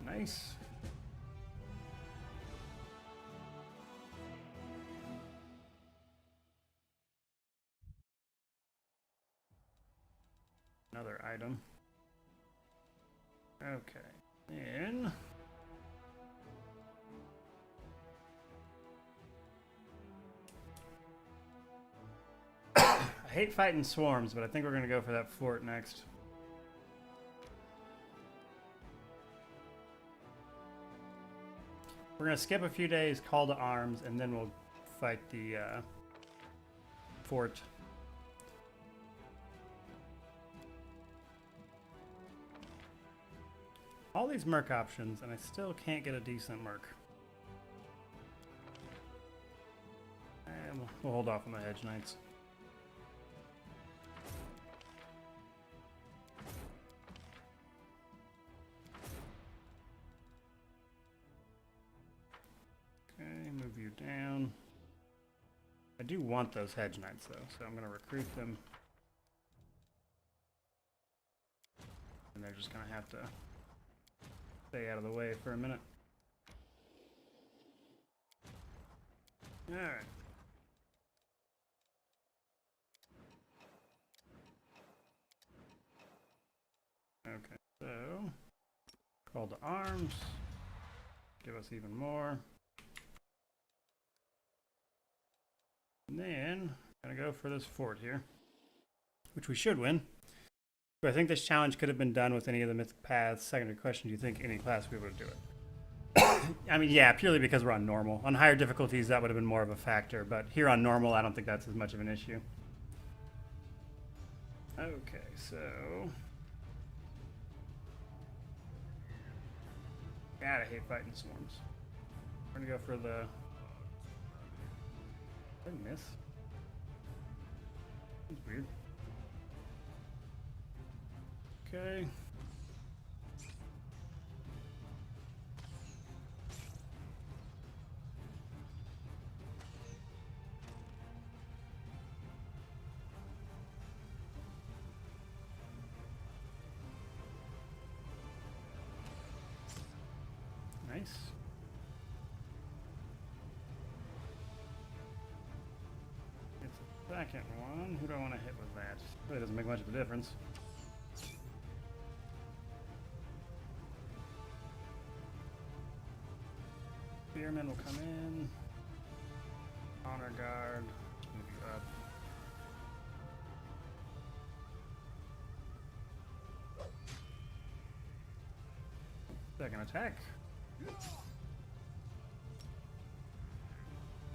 Nice. Another item. Okay. Then I hate fighting swarms, but I think we're gonna go for that fort next. We're going to skip a few days, call to arms, and then we'll fight the fort. All these merc options, and I still can't get a decent merc. And we'll hold off on the Hedge Knights. Move you down. I do want those Hedge Knights though, so I'm going to recruit them. And they're just going to have to stay out of the way for a minute. Alright. Okay, so call to arms. Give us even more. And then, I'm going to go for this fort here, which we should win. But I think this challenge could have been done with any of the mythic paths. Secondary question, do you think any class would be able to do it? I mean, yeah, purely because we're on normal. On higher difficulties, that would have been more of a factor, but here on normal, I don't think that's as much of an issue. Okay, so God, I hate fighting swarms. We're going to go for the... Did I miss? That's weird. Okay. Nice. It's second one. Who do I want to hit with that? Really doesn't make much of a difference. Spearmen will come in. Honor guard. Move you up. Second attack.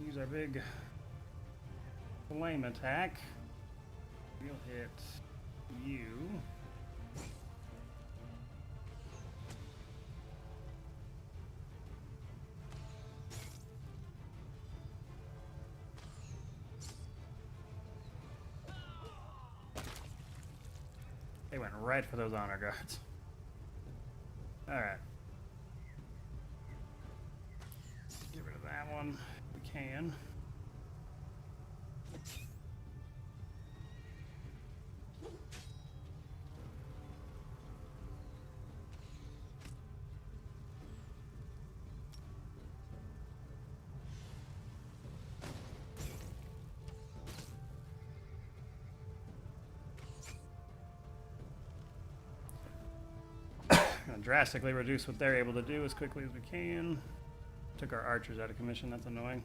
Use our big flame attack. We'll hit you. They went right for those honor guards. Alright. Get rid of that one if we can. Drastically reduce what they're able to do as quickly as we can. Took our archers out of commission, that's annoying.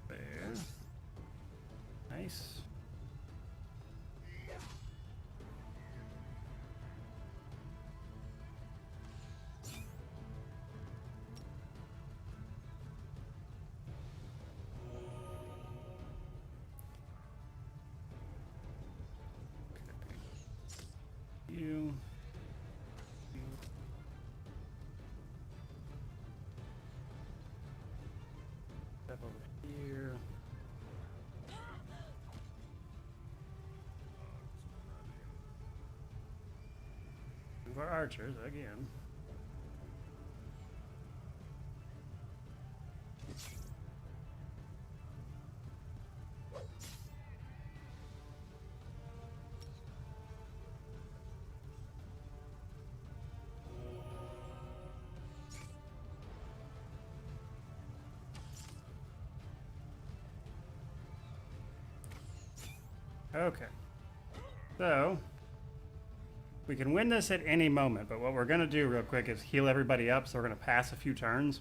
There. Nice. You. Step over here. Move our archers again. Okay, so we can win this at any moment, but what we're going to do real quick is heal everybody up, so we're going to pass a few turns,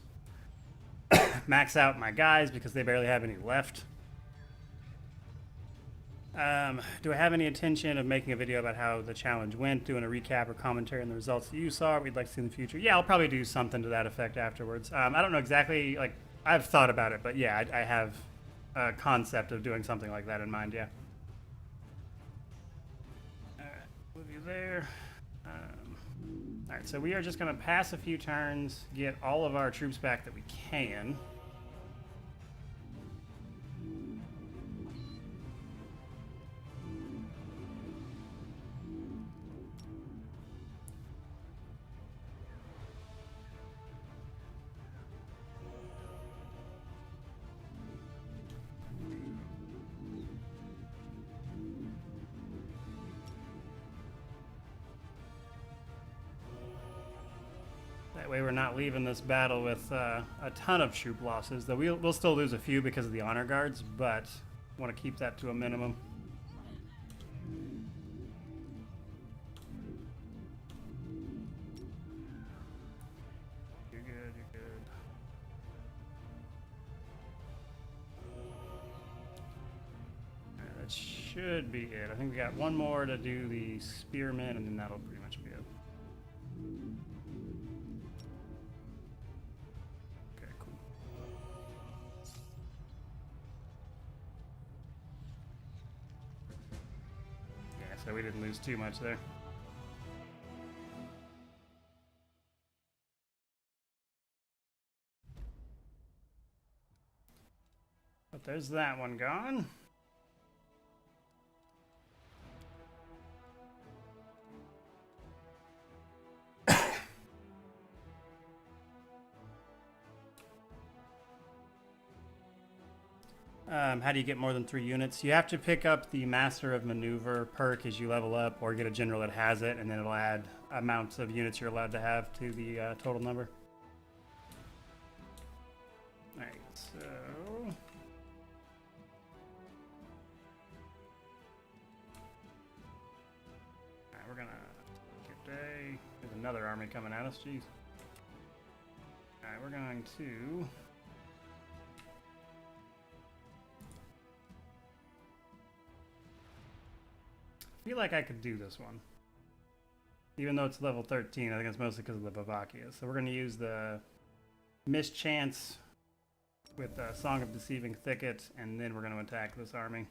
max out my guys because they barely have any left. Do I have any intention of making a video about how the challenge went, doing a recap or commentary on the results that you saw, or we'd like to see in the future? Yeah, I'll probably do something to that effect afterwards. I don't know exactly, like, I've thought about it, but yeah, I have a concept of doing something like that in mind, yeah. Move you there. Alright, so we are just going to pass a few turns, get all of our troops back that we can. That way we're not leaving this battle with a ton of troop losses, though we'll still lose a few because of the honor guards, but want to keep that to a minimum. You're good, you're good. Alright, that should be it. I think we got one more to do the spearmen, and then that'll pretty much be it. So we didn't lose too much there. But there's that one gone. How do you get more than 3 units? You have to pick up the Master of Maneuver perk as you level up, or get a general that has it, and then it'll add amounts of units you're allowed to have to the total number. Alright, so... Alright, we're gonna... Day. There's another army coming at us, jeez. Alright, we're going to... I feel like I could do this one. Even though it's level 13, I think it's mostly because of the Bavakia. So we're going to use the Mischance with Song of Deceiving Thicket, and then we're going to attack this army.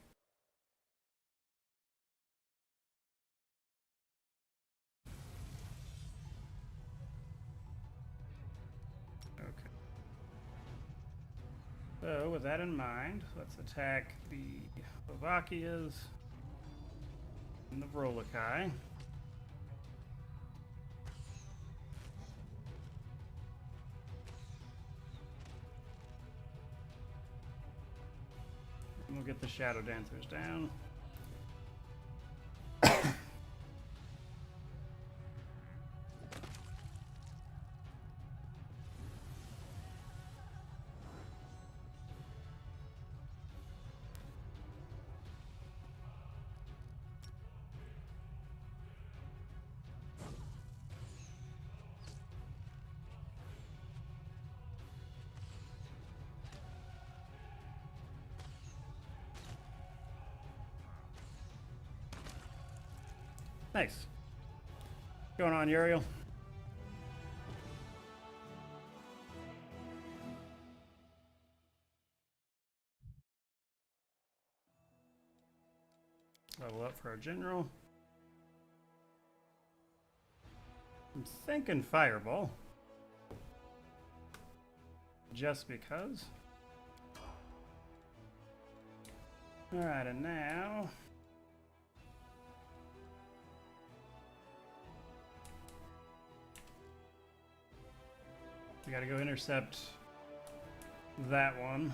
Okay. So with that in mind, let's attack the Bavakias and the Vrolakai. And we'll get the Shadow Dancers down. Nice. What's going on, Uriel? Level up for our general. I'm thinking Fireball. Just because. Alright, and now... we gotta go intercept that one.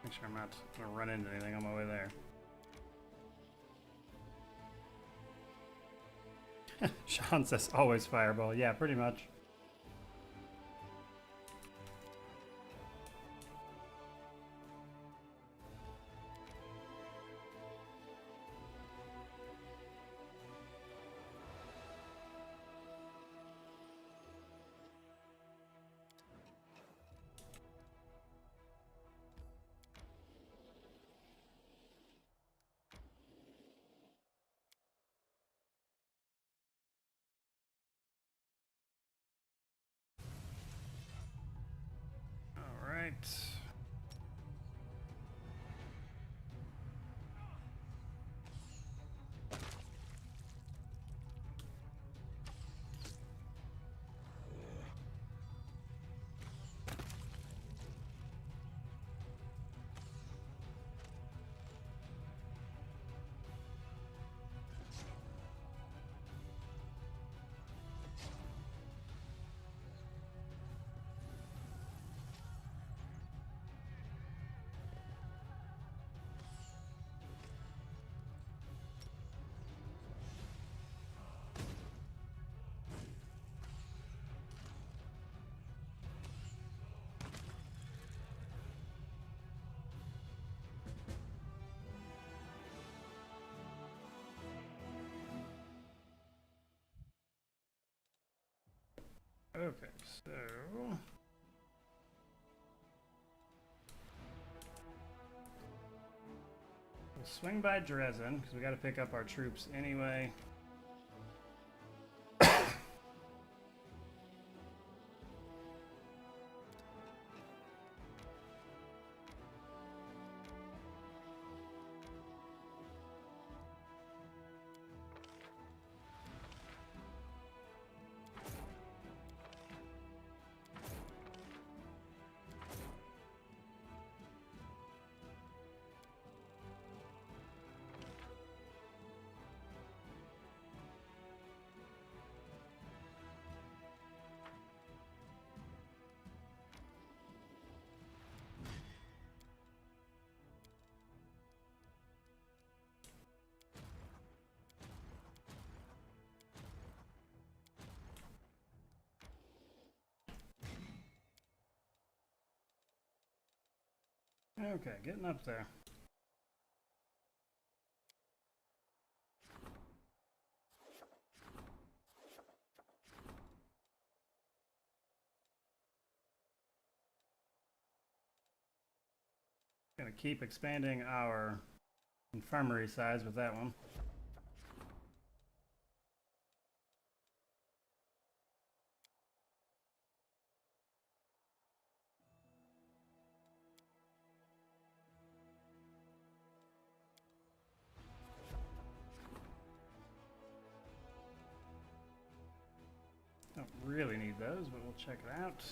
Make sure I'm not gonna run into anything on my way there. Sean says always Fireball. Yeah, pretty much. Okay, so we'll swing by Dresden because we got to pick up our troops anyway. Okay, getting up there. Gonna keep expanding our infirmary size with that one. Don't really need those, but we'll check it out.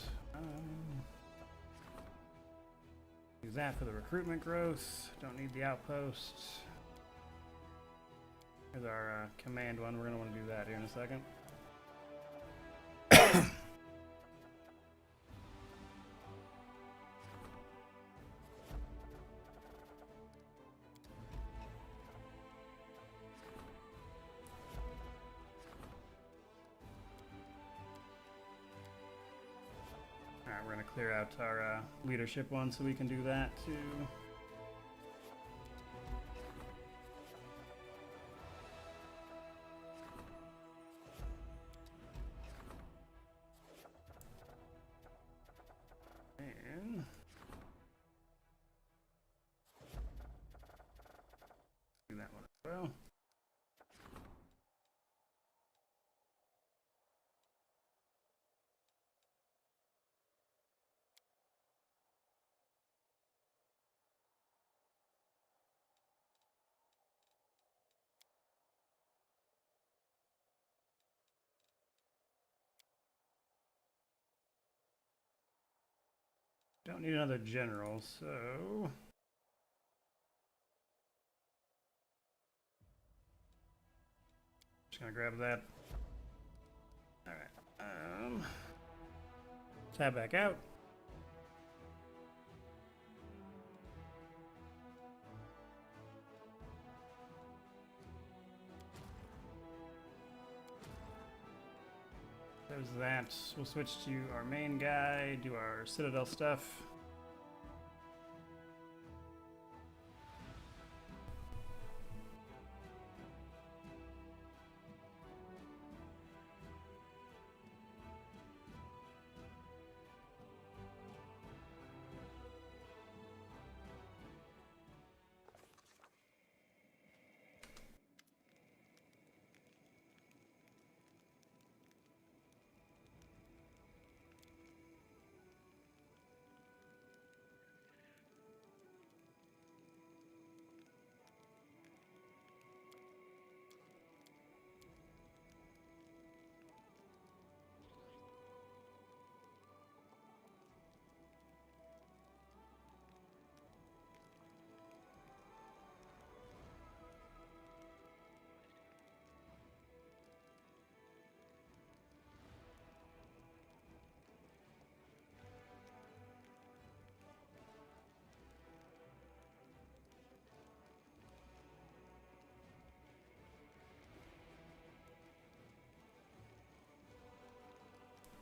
Use that for the recruitment growth. Don't need the outpost. Here's our command one. We're going to want to do that here in a second. Alright, we're going to clear out our leadership one so we can do that too. And do that one as well. Don't need another general, so just gonna grab that. All right. Tab back out. There's that. We'll switch to our main guy, do our Citadel stuff.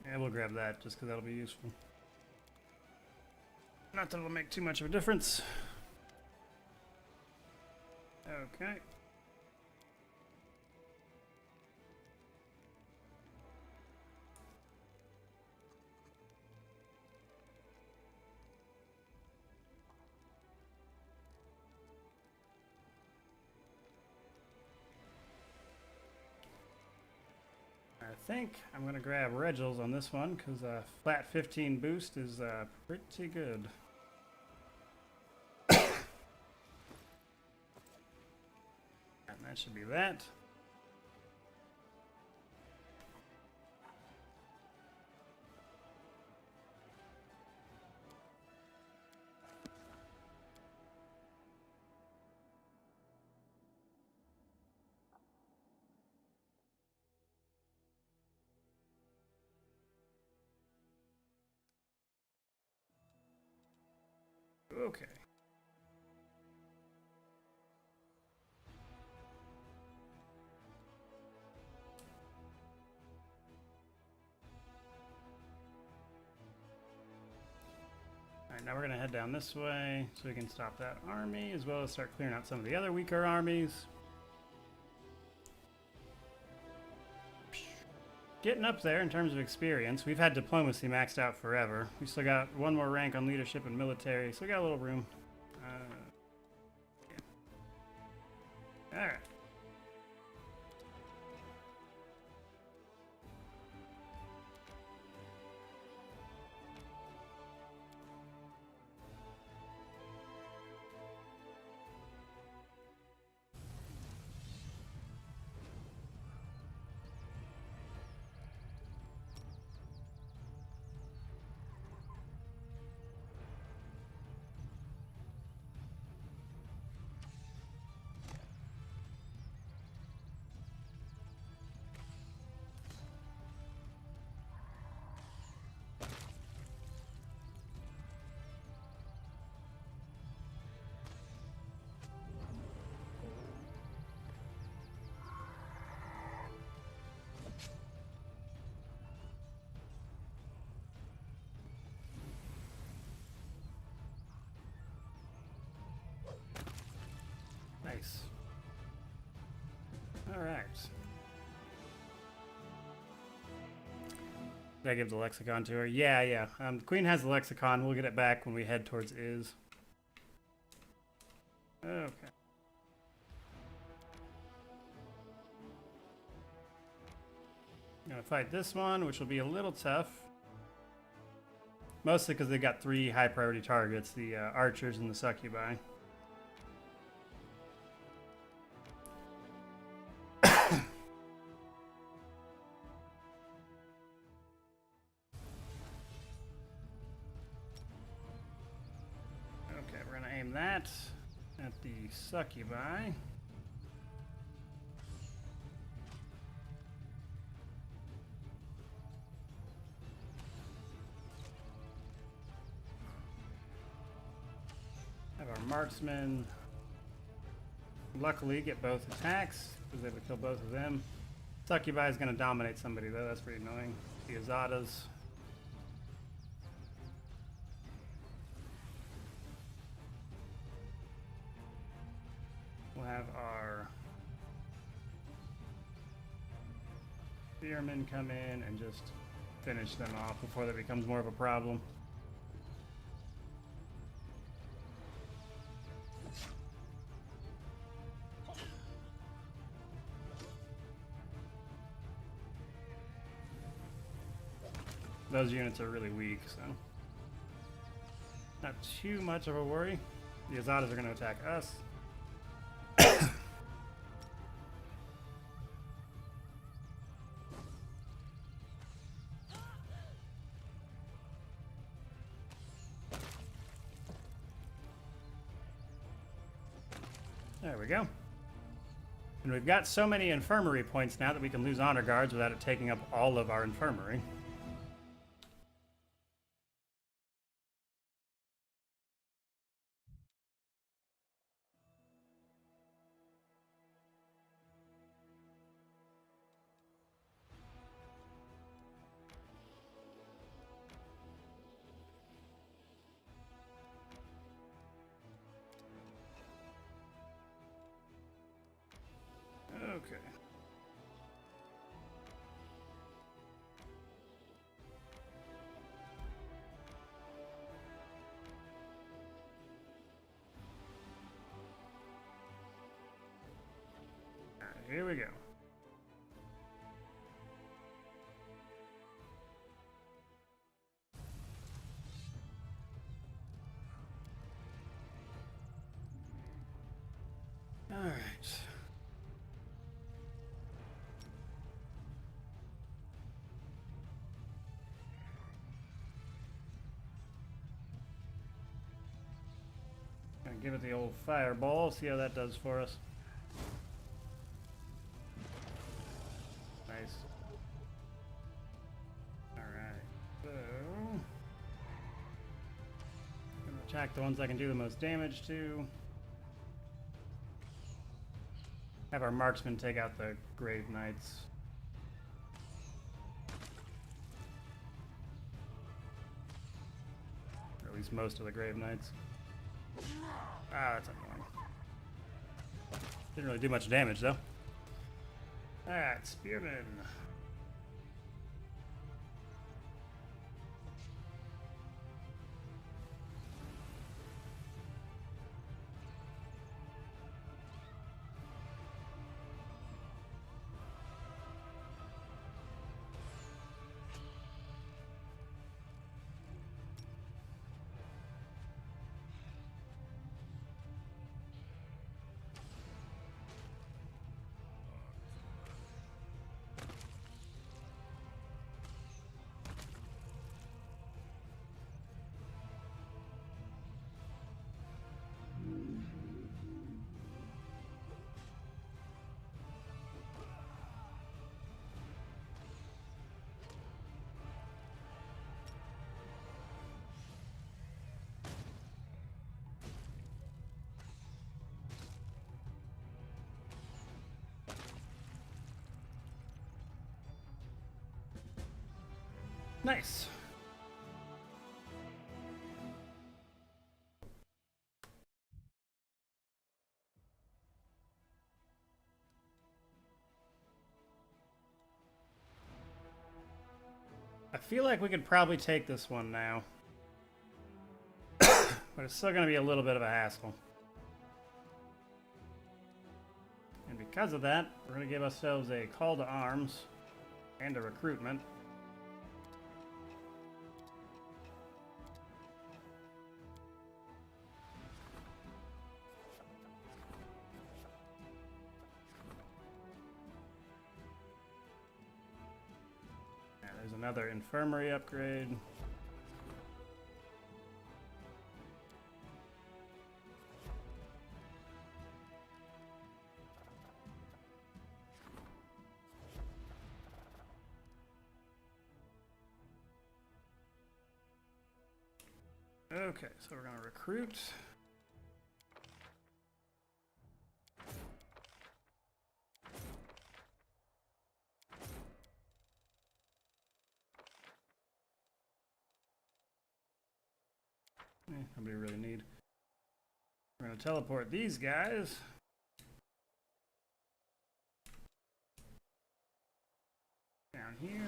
Yeah, we'll grab that just because that'll be useful. Not that it'll make too much of a difference. Okay. I think I'm going to grab Regils on this one because flat 15 boost is pretty good. And that should be that. Okay. I Alright, now we're gonna head down this way so we can stop that army, as well as start clearing out some of the other weaker armies. Getting up there in terms of experience. We've had diplomacy maxed out forever. We still got one more rank on leadership and military, so we got a little room. Yeah. Alright. Nice. Alright. Did I give the lexicon to her? Yeah. The queen has the lexicon. We'll get it back when we head towards Is. Okay. I'm gonna fight this one, which will be a little tough. Mostly because they got 3 high priority targets, the archers and the succubi. That at the succubi. Have our marksmen luckily get both attacks. Was able to kill both of them. Succubi is going to dominate somebody though. That's pretty annoying. The Azadas. We'll have our spearmen come in and just finish them off before that becomes more of a problem. Those units are really weak, so not too much of a worry. The Azadas are going to attack us. There we go. And we've got so many infirmary points now that we can lose honor guards without it taking up all of our infirmary. Okay. All right, here we go. All right. Give it the old fireball, see how that does for us. Nice. Alright, so gonna attack the ones I can do the most damage to. Have our marksmen take out the Grave Knights. Or we least most of the Grave Knights. Ah, that's annoying. Didn't really do much damage though. Alright, Spearman. Nice. I feel like we could probably take this one now. But it's still going to be a little bit of a hassle. And because of that, we're going to give ourselves a call to arms and a recruitment. There's another infirmary upgrade. Okay, so we're going to recruit. Nobody really need. We're going to teleport these guys. Down here.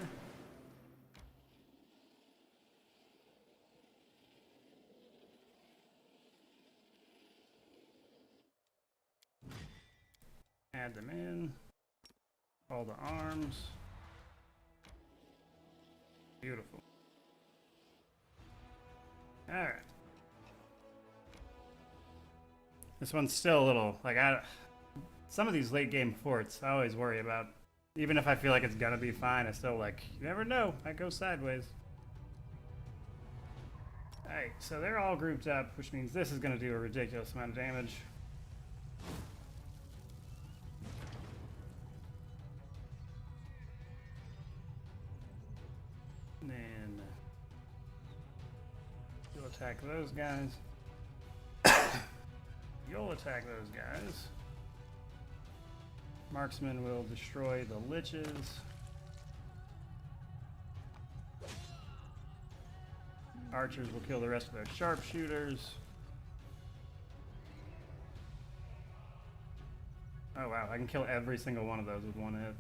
Add them in. All the arms. Beautiful. All right. This one's still a little, like, some of these late game forts I always worry about. Even if I feel like it's gonna be fine, I still, like, you never know, might go sideways. Alright, so they're all grouped up, which means this is gonna do a ridiculous amount of damage. And then you'll attack those guys. You'll attack those guys. Marksman will destroy the liches. Archers will kill the rest of their sharpshooters. Oh wow, I can kill every single one of those with one hit.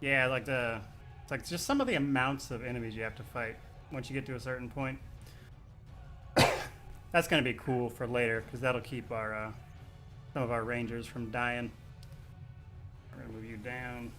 Yeah, it's like just some of the amounts of enemies you have to fight once you get to a certain point. That's going to be cool for later, because that'll keep our some of our rangers from dying. We're going to move you down.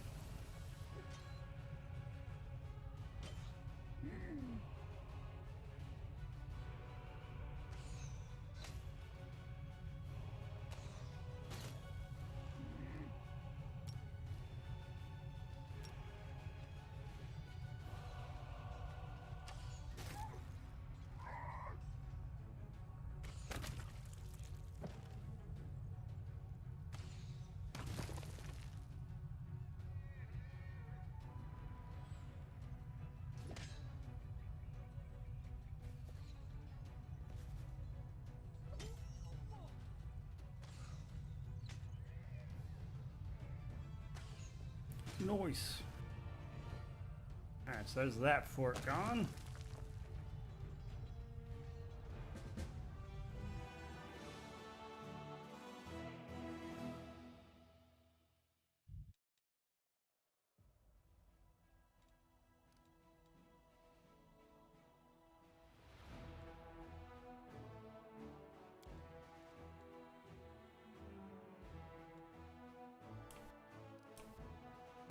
Nice. Alright, so there's that fort gone.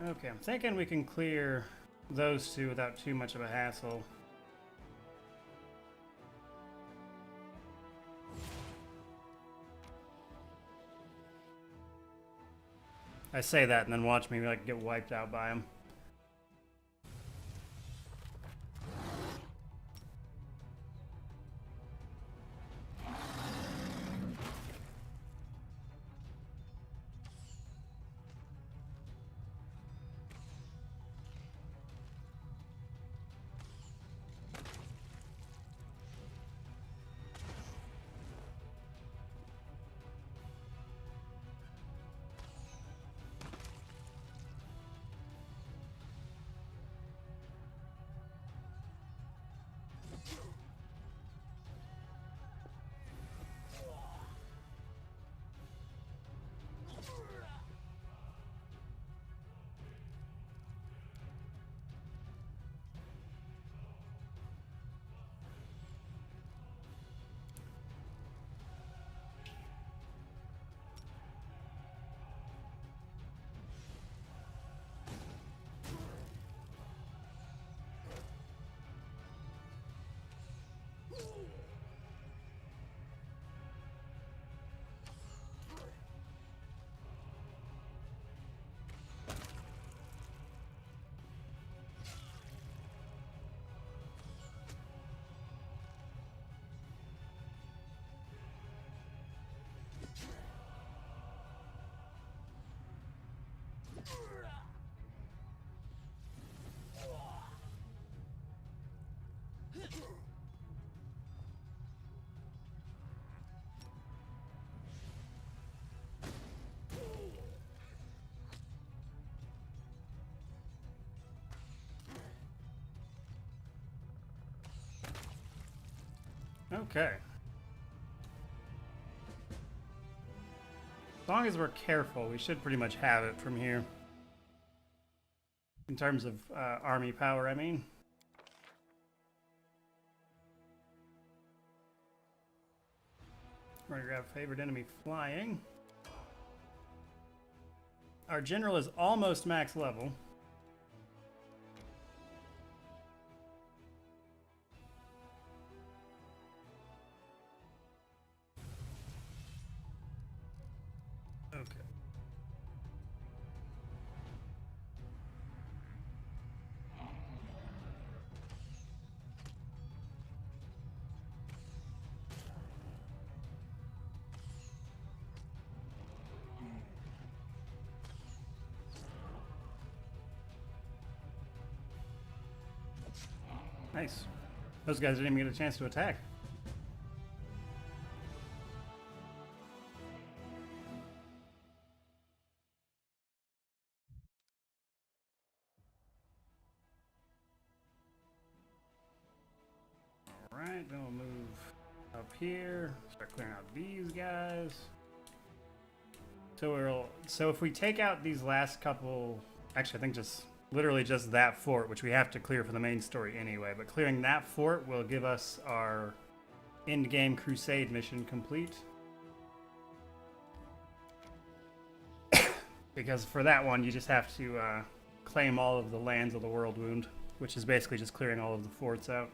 Okay, I'm thinking we can clear those two without too much of a hassle. I say that and then watch me like get wiped out by them. Okay. As long as we're careful, we should pretty much have it from here. In terms of army power, I mean. We're gonna grab favored enemy flying. Our general is almost max level. Okay. Nice. Those guys didn't even get a chance to attack. Alright, then we'll move up here. Start clearing out these guys. So if we take out these last couple, actually I think just literally just that fort, which we have to clear for the main story anyway, but clearing that fort will give us our end-game Crusade mission complete. Because for that one, you just have to claim all of the lands of the World Wound, which is basically just clearing all of the forts out.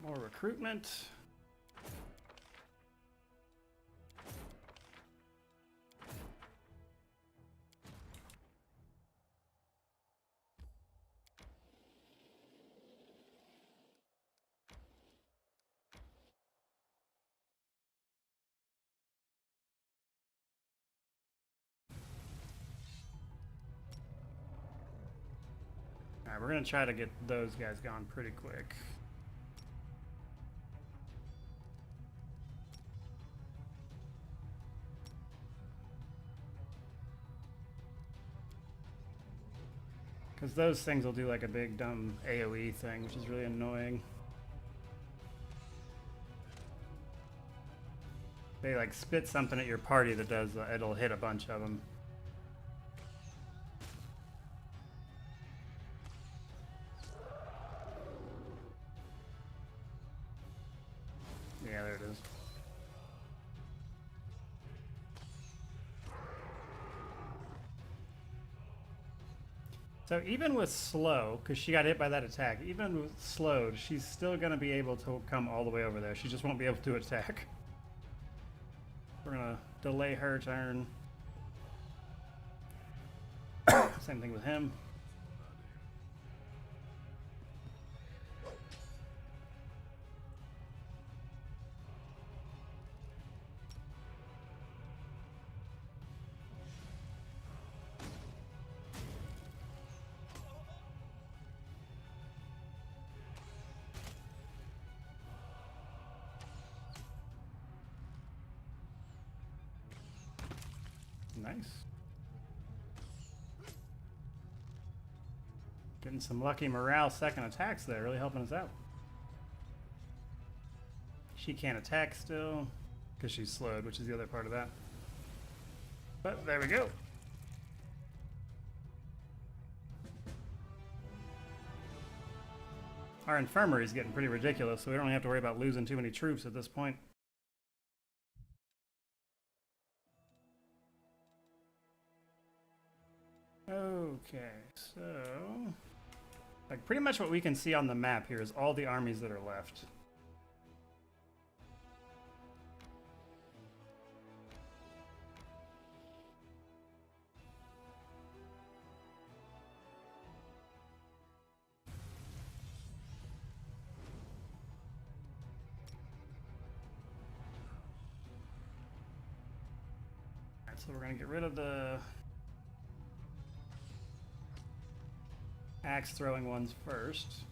More recruitment. Alright, we're gonna try to get those guys gone pretty quick. Because those things will do like a big dumb AoE thing, which is really annoying. They like spit something at your party that does, it'll hit a bunch of them. Yeah, there it is. So even with slow, because she got hit by that attack, even with slowed, she's still going to be able to come all the way over there. She just won't be able to attack. We're going to delay her turn. Same thing with him. Nice. Getting some lucky morale second attacks there, really helping us out. She can't attack still, because she's slowed, which is the other part of that. But there we go. Our infirmary is getting pretty ridiculous, so we don't have to worry about losing too many troops at this point. Okay, so like pretty much what we can see on the map here is all the armies that are left. Alright, so we're gonna get rid of the axe throwing ones first.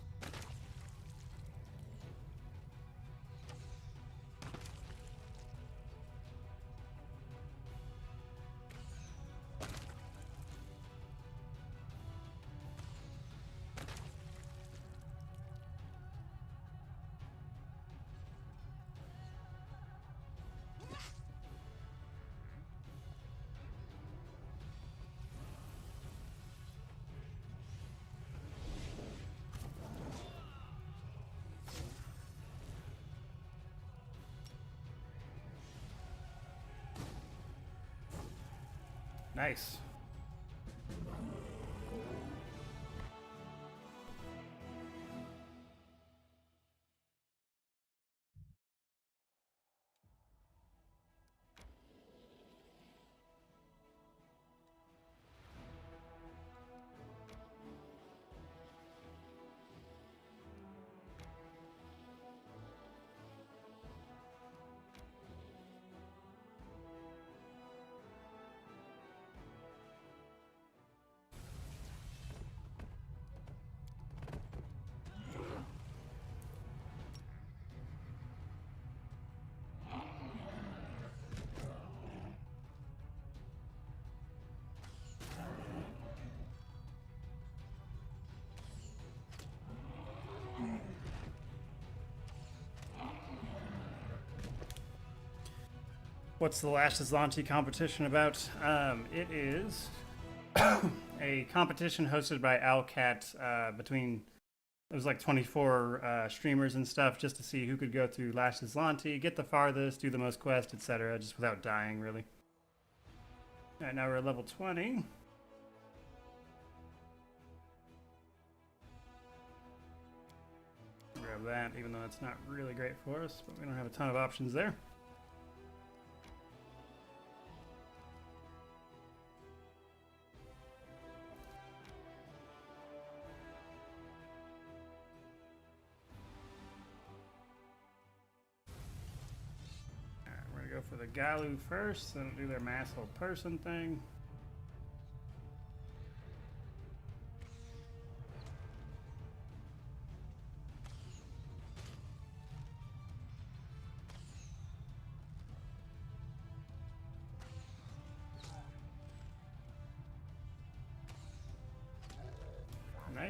Nice. What's the last Azlanti competition about? It is a competition hosted by Owlcat between, it was like 24 streamers and stuff, just to see who could go through last Azlanti, get the farthest, do the most quests, etc., just without dying, really. Alright, now we're at level 20. Grab that, even though it's not really great for us, but we don't have a ton of options there. Go for the Galu first, then do their mass whole person thing.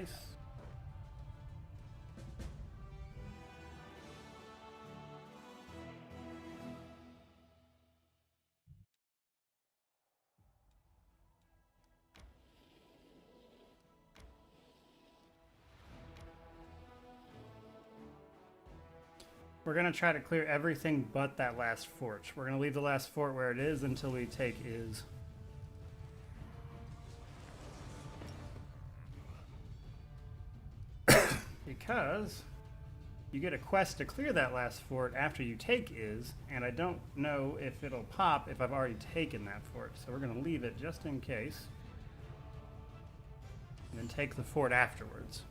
Nice. We're going to try to clear everything but that last fort. We're going to leave the last fort where it is until we take Is. Because you get a quest to clear that last fort after you take Is, and I don't know if it'll pop if I've already taken that fort. So we're going to leave it just in case. And then take the fort afterwards.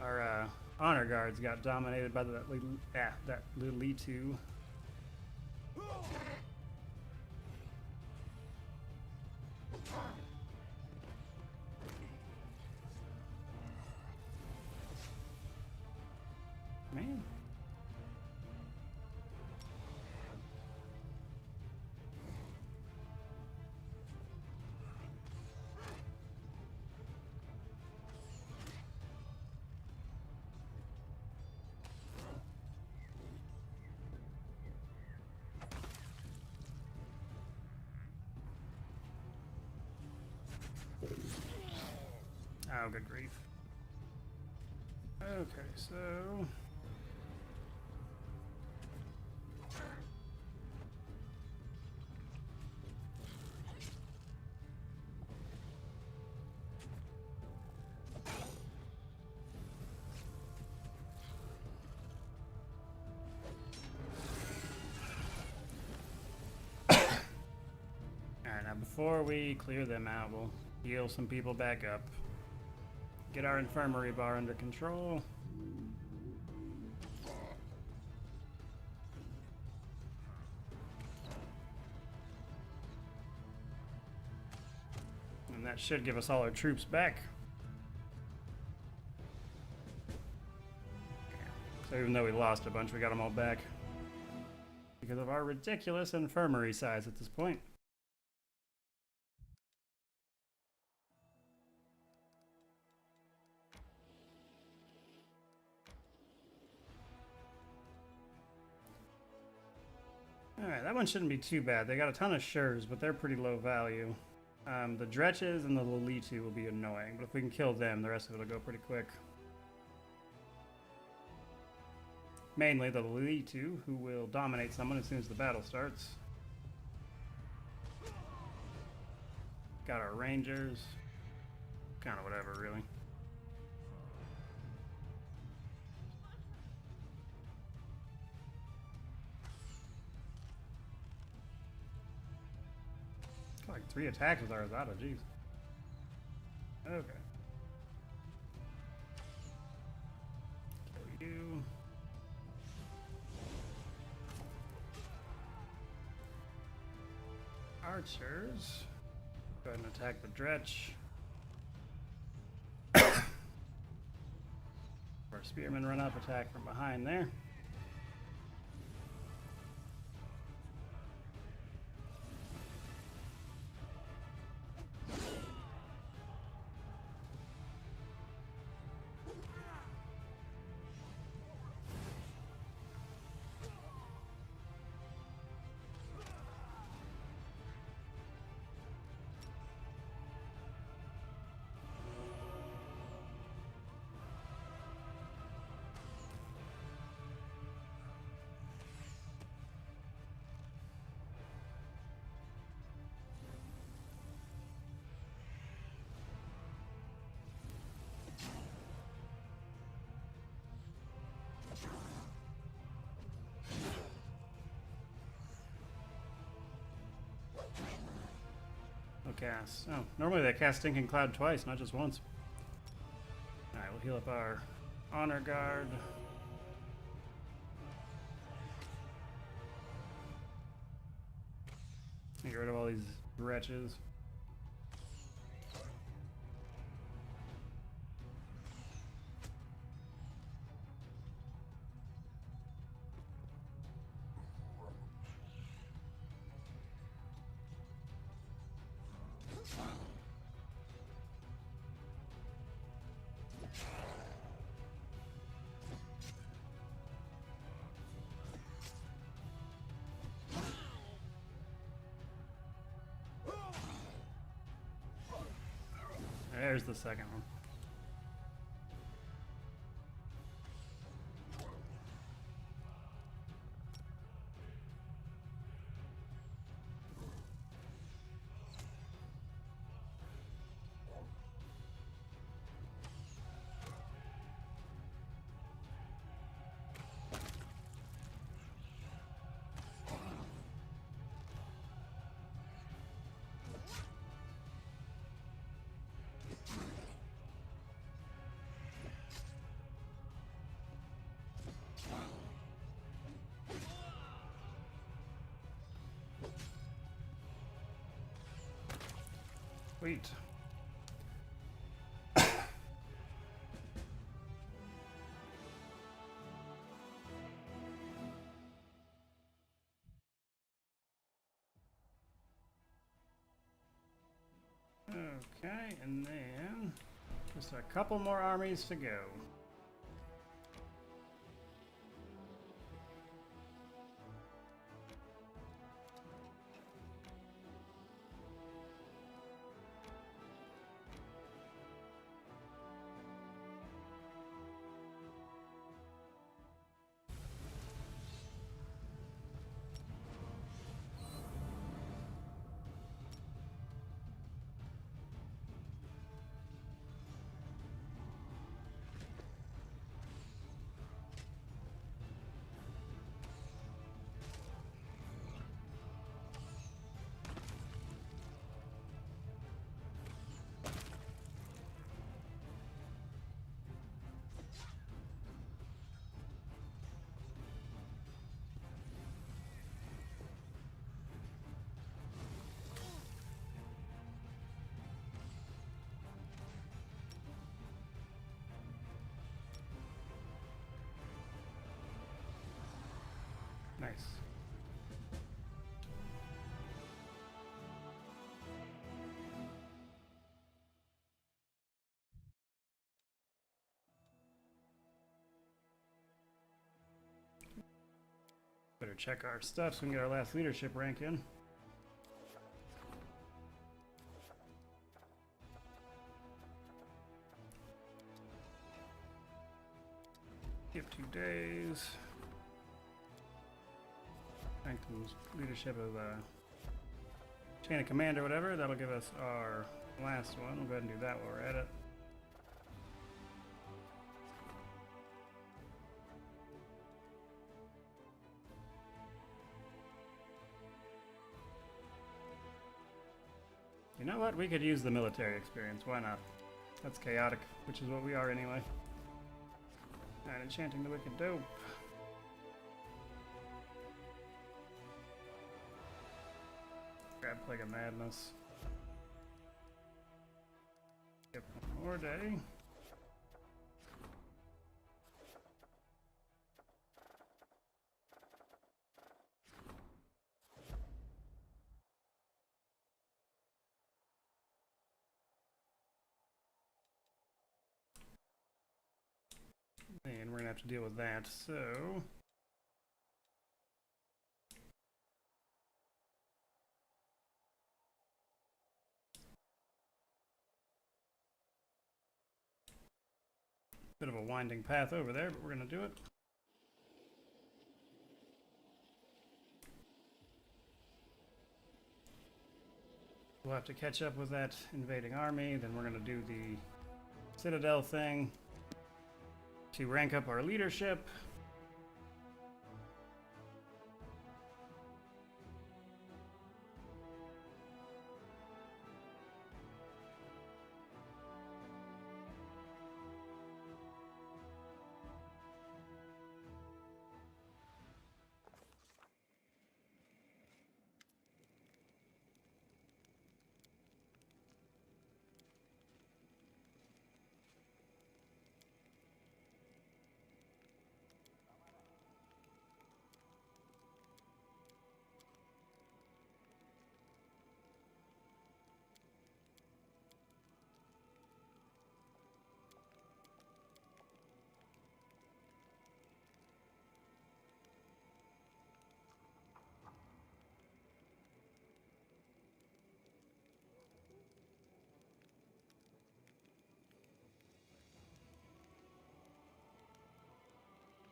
Our honor guards got dominated by that little E2. Man. Oh, good grief. Okay, so... Alright, now before we clear them out, we'll heal some people back up. Get our infirmary bar under control. And that should give us all our troops back. So even though we lost a bunch, we got them all back. Because of our ridiculous infirmary size at this point. Alright, that one shouldn't be too bad. They got a ton of Shurs, but they're pretty low value. The Dretches and the Lilitu will be annoying, but if we can kill them, the rest of it will go pretty quick. Mainly the Lilitu, who will dominate someone as soon as the battle starts. Got our Rangers. Kind of whatever, really. Like 3 attacks with Arzada, jeez. Okay. Kill you. Archers. Go ahead and attack the Dretch. Our spearmen run up, attack from behind there. cast. Oh, normally they cast Stinking Cloud twice, not just once. Alright, we'll heal up our Honor Guard. Get rid of all these wretches. There's the second one. Sweet. Okay, and then just a couple more armies to go. Nice. Better check our stuff so we can get our last leadership rank in. Give 2 days. Strengthens leadership of chain of command or whatever. That'll give us our last one. We'll go ahead and do that while we're at it. You know what? We could use the military experience. Why not? That's chaotic, which is what we are anyway. And enchanting the wicked dope. Grab Plague of Madness. Get one more day. And we're gonna have to deal with that, so bit of a winding path over there, but we're gonna do it. We'll have to catch up with that invading army, then we're gonna do the Citadel thing to rank up our leadership.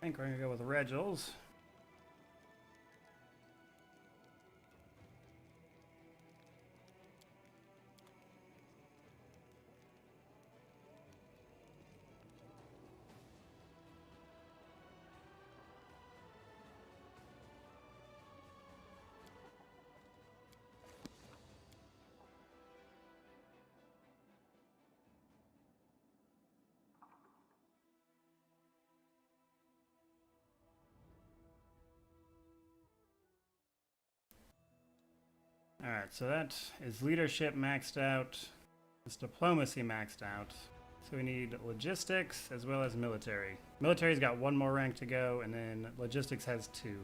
think we're gonna go with Regils. Alright, so that is leadership maxed out. It's diplomacy maxed out. So we need logistics as well as military. Military's got one more rank to go, and then logistics has 2.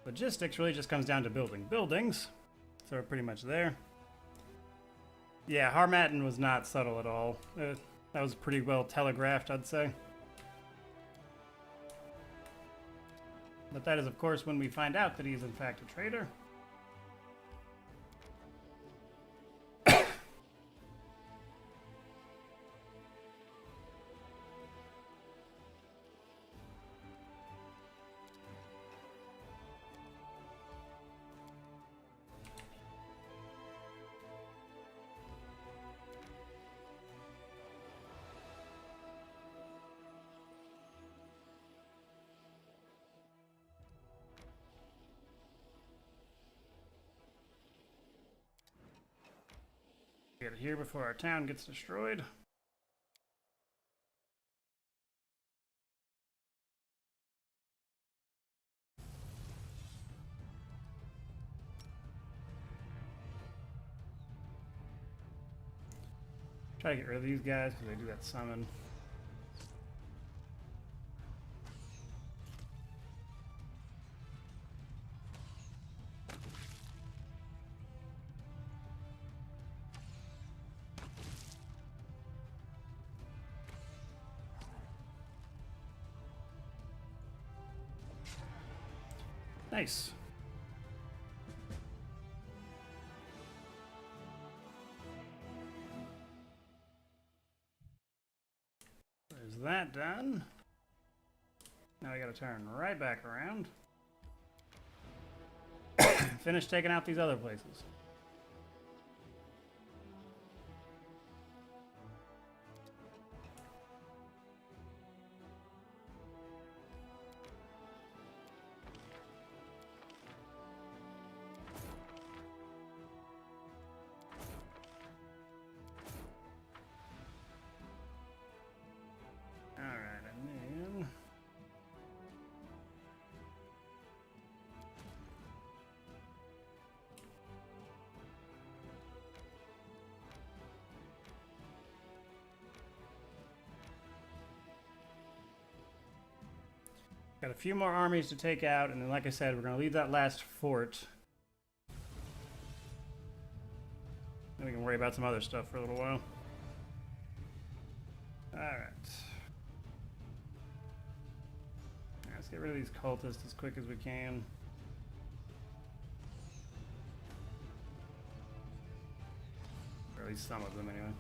Logistics really just comes down to building buildings. So we're pretty much there. Yeah, Harmattan was not subtle at all. That was pretty well telegraphed, I'd say. But that is, of course, when we find out that he is in fact a traitor. Get it here before our town gets destroyed. Try to get rid of these guys because they do that summon. Nice. There's that done. Now we gotta turn right back around. Finish taking out these other places. Got a few more armies to take out, and then like I said, we're going to leave that last fort. Then we can worry about some other stuff for a little while. Alright. Let's get rid of these cultists as quick as we can. Or at least some of them anyway.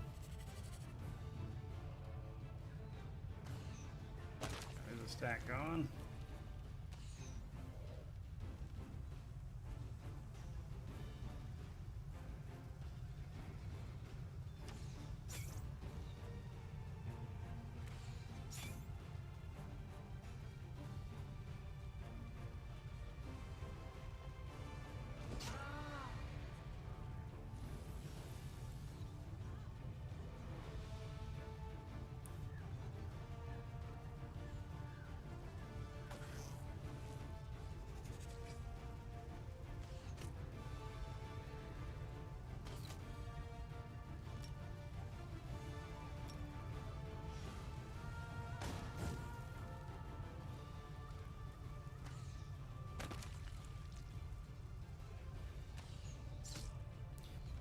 There's a stack going.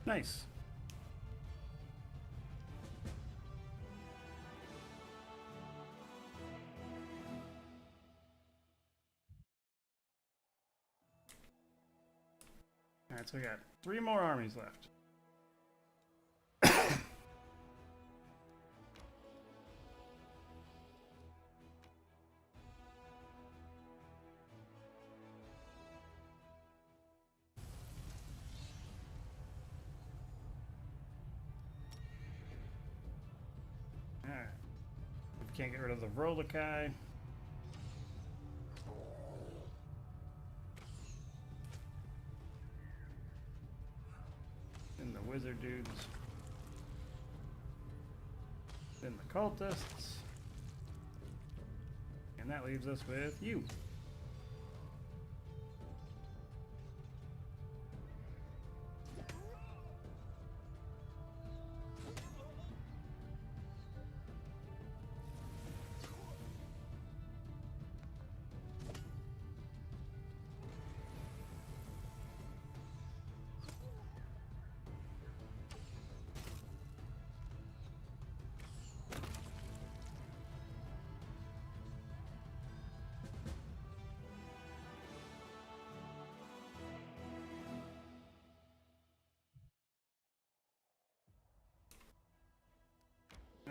Nice. Alright, so we got 3 more armies left. Can't get rid of the Vrolikai. Then the wizard dudes. Then the cultists. And that leaves us with you.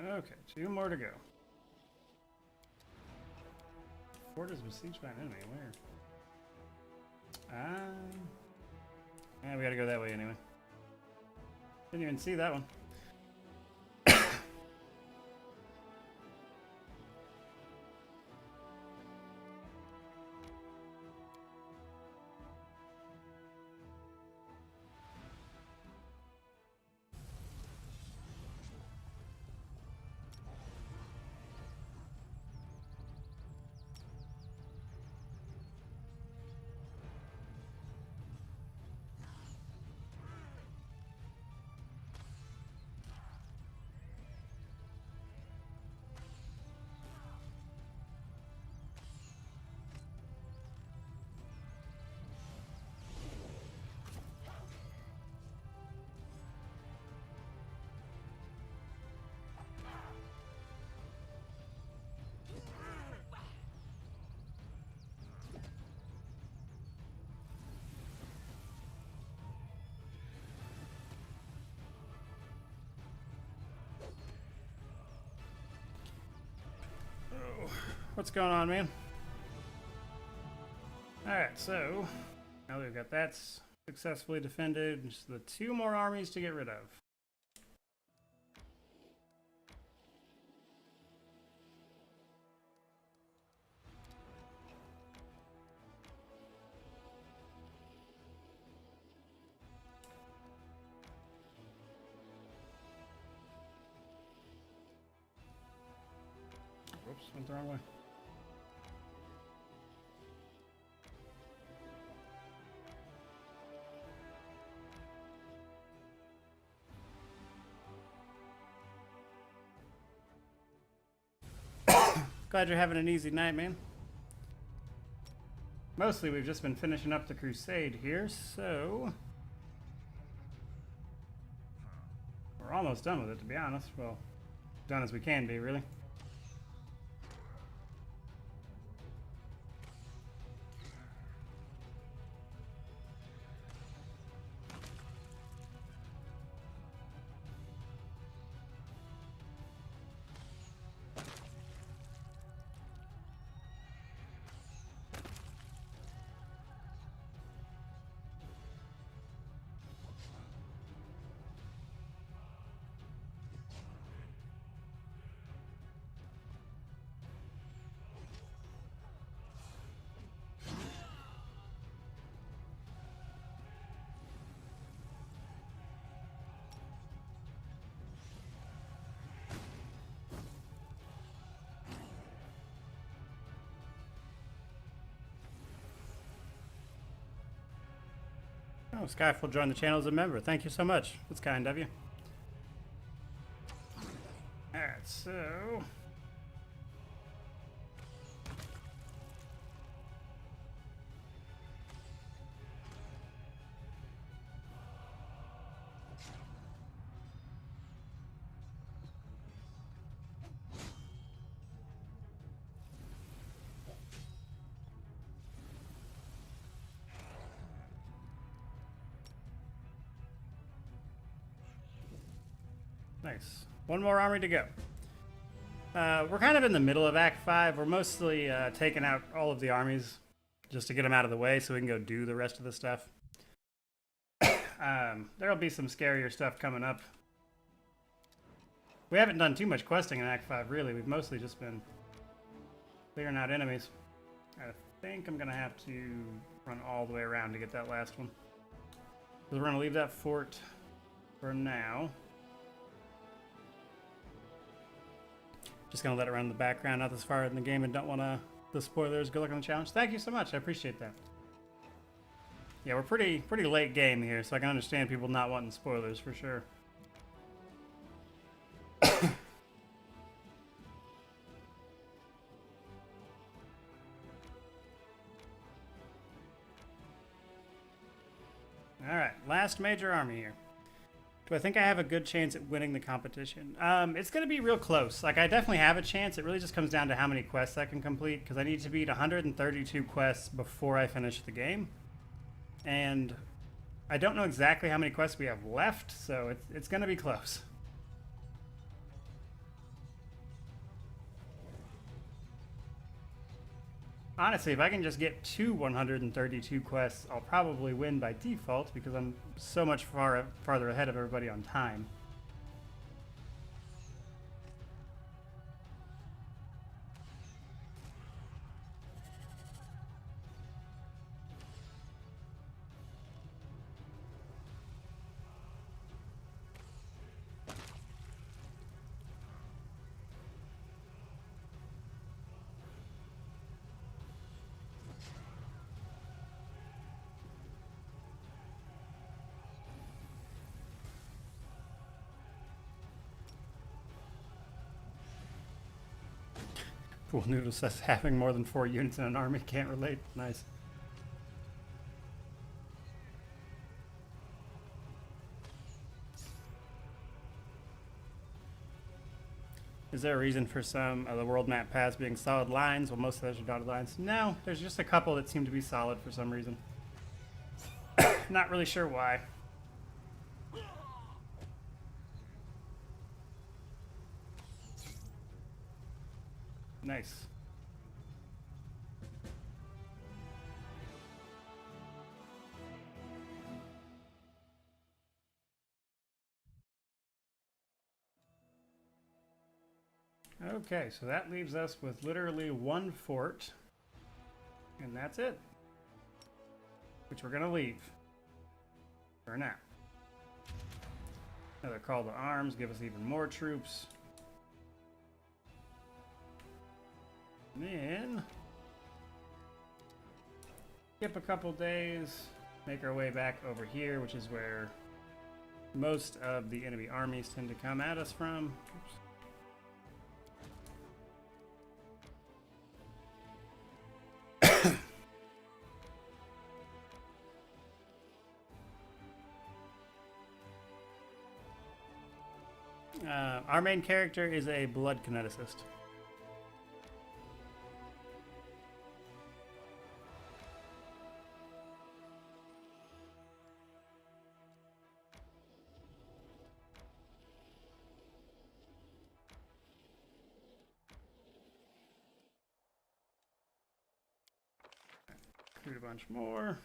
Okay, 2 more to go. Fort is besieged by an enemy. Where? Yeah, we gotta go that way anyway. Didn't even see that one. What's going on, man? Alright, so now that we've got that successfully defended, just the 2 more armies to get rid of. Whoops, went the wrong way. Glad you're having an easy night, man. Mostly we've just been finishing up the Crusade here, so we're almost done with it, to be honest. Well, done as we can be, really. Oh, Skyfall joined the channel as a member. Thank you so much. That's kind of you. Alright, so nice. 1 more army to go. We're kind of in the middle of Act 5. We're mostly taking out all of the armies just to get them out of the way so we can go do the rest of the stuff. There'll be some scarier stuff coming up We haven't done too much questing in Act 5, really. We've mostly just been clearing out enemies. I think I'm going to have to run all the way around to get that last one. So we're going to leave that fort for now. Just going to let it run in the background, not this far in the game, and don't want to... the spoilers. Good luck on the challenge. Thank you so much. I appreciate that. Yeah, we're pretty late game here, so I can understand people not wanting spoilers for sure. Alright, last major army here. Do I think I have a good chance at winning the competition? It's going to be real close. Like, I definitely have a chance. It really just comes down to how many quests I can complete, because I need to beat 132 quests before I finish the game. And I don't know exactly how many quests we have left, so it's going to be close. Honestly, if I can just get to 132 quests, I'll probably win by default because I'm so much farther ahead of everybody on time. Pool Noodle says having more than 4 units in an army can't relate. Nice. Is there a reason for some of the world map paths being solid lines while most of those are dotted lines? No, there's just a couple that seem to be solid for some reason. Not really sure why. Nice. Okay, so that leaves us with literally one fort, and that's it. Which we're gonna leave for now. Another call to arms, give us even more troops. Then skip a couple days, make our way back over here, which is where most of the enemy armies tend to come at us from. Our main character is a blood kineticist. Recruit a bunch more.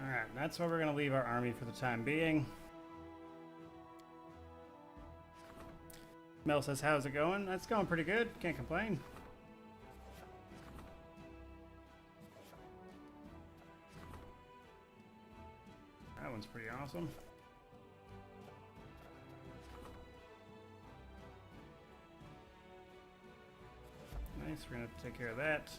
Alright, that's where we're going to leave our army for the time being. Mel says, how's it going? That's going pretty good. Can't complain. That one's pretty awesome. Nice, we're going to take care of that.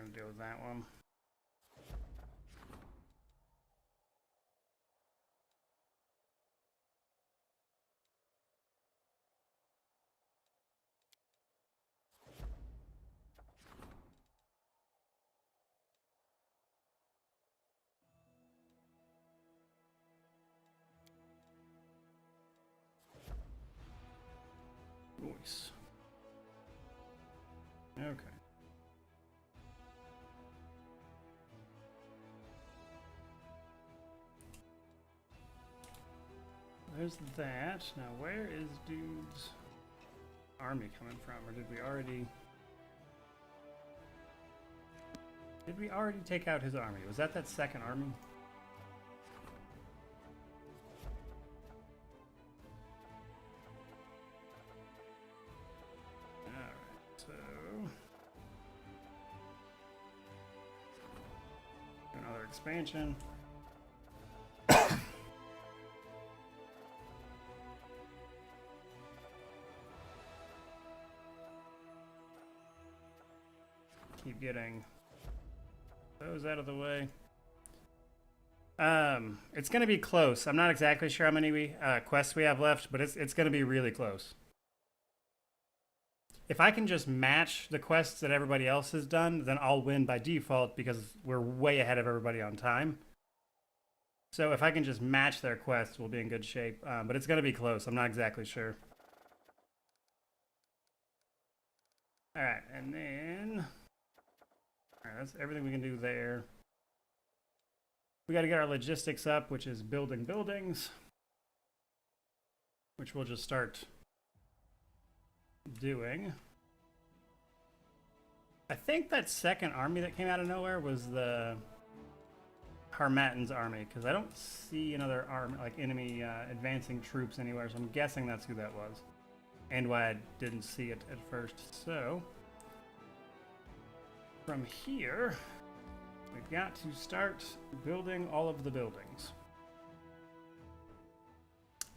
gonna deal with that one. Voice. Okay. There's that. Now, where is dude's army coming from? Or did we already... Did we already take out his army? Was that second army? Alright, so... Another expansion. Keep getting those out of the way. It's going to be close. I'm not exactly sure how many quests we have left, but it's going to be really close. If I can just match the quests that everybody else has done, then I'll win by default because we're way ahead of everybody on time. So if I can just match their quests, we'll be in good shape. But it's going to be close. I'm not exactly sure. All right, and then... Alright, that's everything we can do there. We got to get our logistics up, which is building buildings, which we'll just start doing. I think that second army that came out of nowhere was the Harmattan's army, because I don't see another army, like enemy advancing troops anywhere, so I'm guessing that's who that was, and why I didn't see it at first. So... From here, we've got to start building all of the buildings.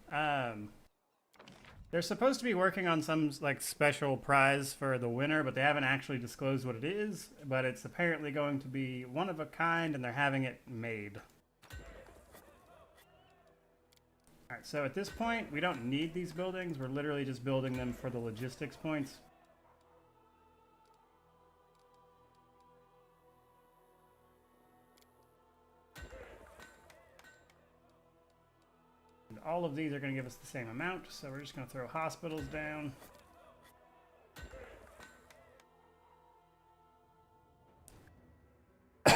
They're supposed to be working on some like special prize for the winner, but they haven't actually disclosed what it is. But it's apparently going to be one of a kind, and they're having it made. All right, so at this point, we don't need these buildings. We're literally just building them for the logistics points. All of these are going to give us the same amount, so we're just going to throw hospitals down. Then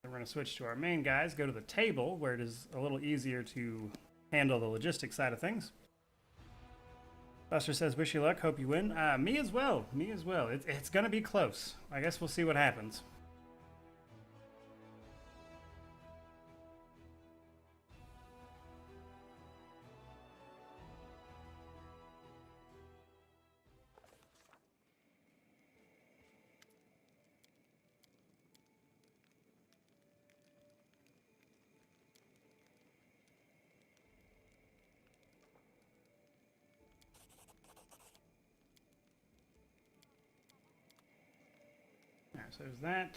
we're going to switch to our main guys, go to the table, where it is a little easier to handle the logistics side of things. Buster says, wish you luck, hope you win. Me as well, me as well. It's going to be close. I guess we'll see what happens. So there's that.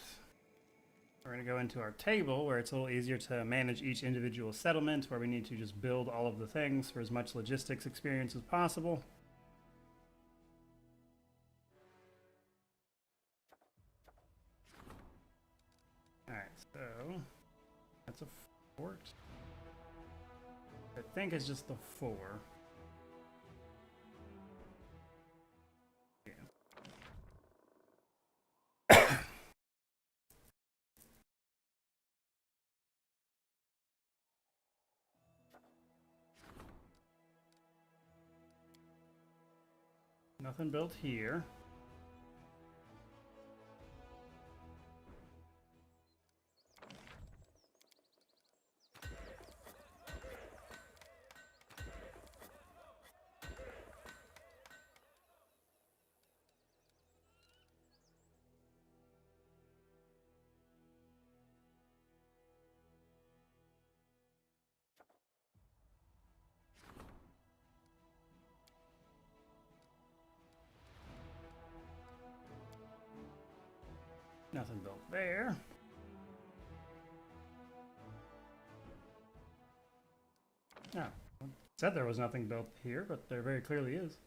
We're going to go into our table where it's a little easier to manage each individual settlement, where we need to just build all of the things for as much logistics experience as possible. Alright, so that's a fort. I think it's just the 4. Nothing built here. Nothing built there. Oh, said there was nothing built here, but there very clearly is.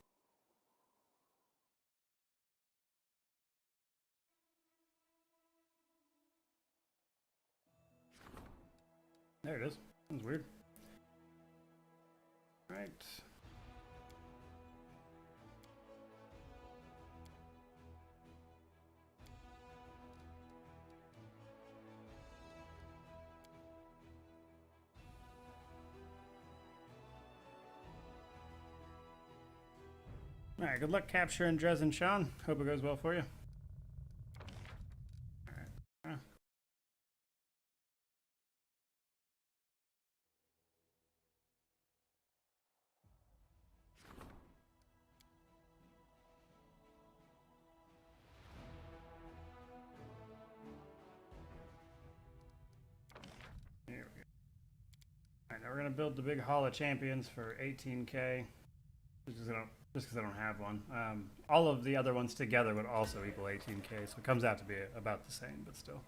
There it is. That's weird. Right. Alright, good luck capturing Dresden, Sean. Hope it goes well for you. Alright. Here we go. Alright, now we're gonna build the big Hall of Champions for 18k. Just because I don't have one. All of the other ones together would also equal 18k, so it comes out to be about the same, but still.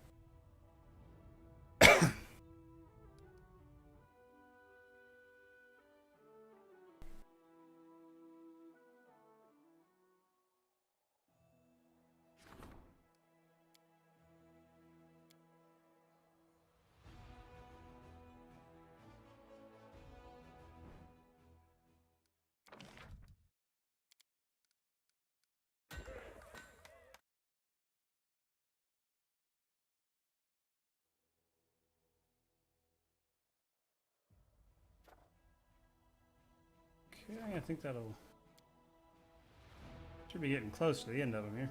Okay, I think that'll... Should be getting close to the end of them here.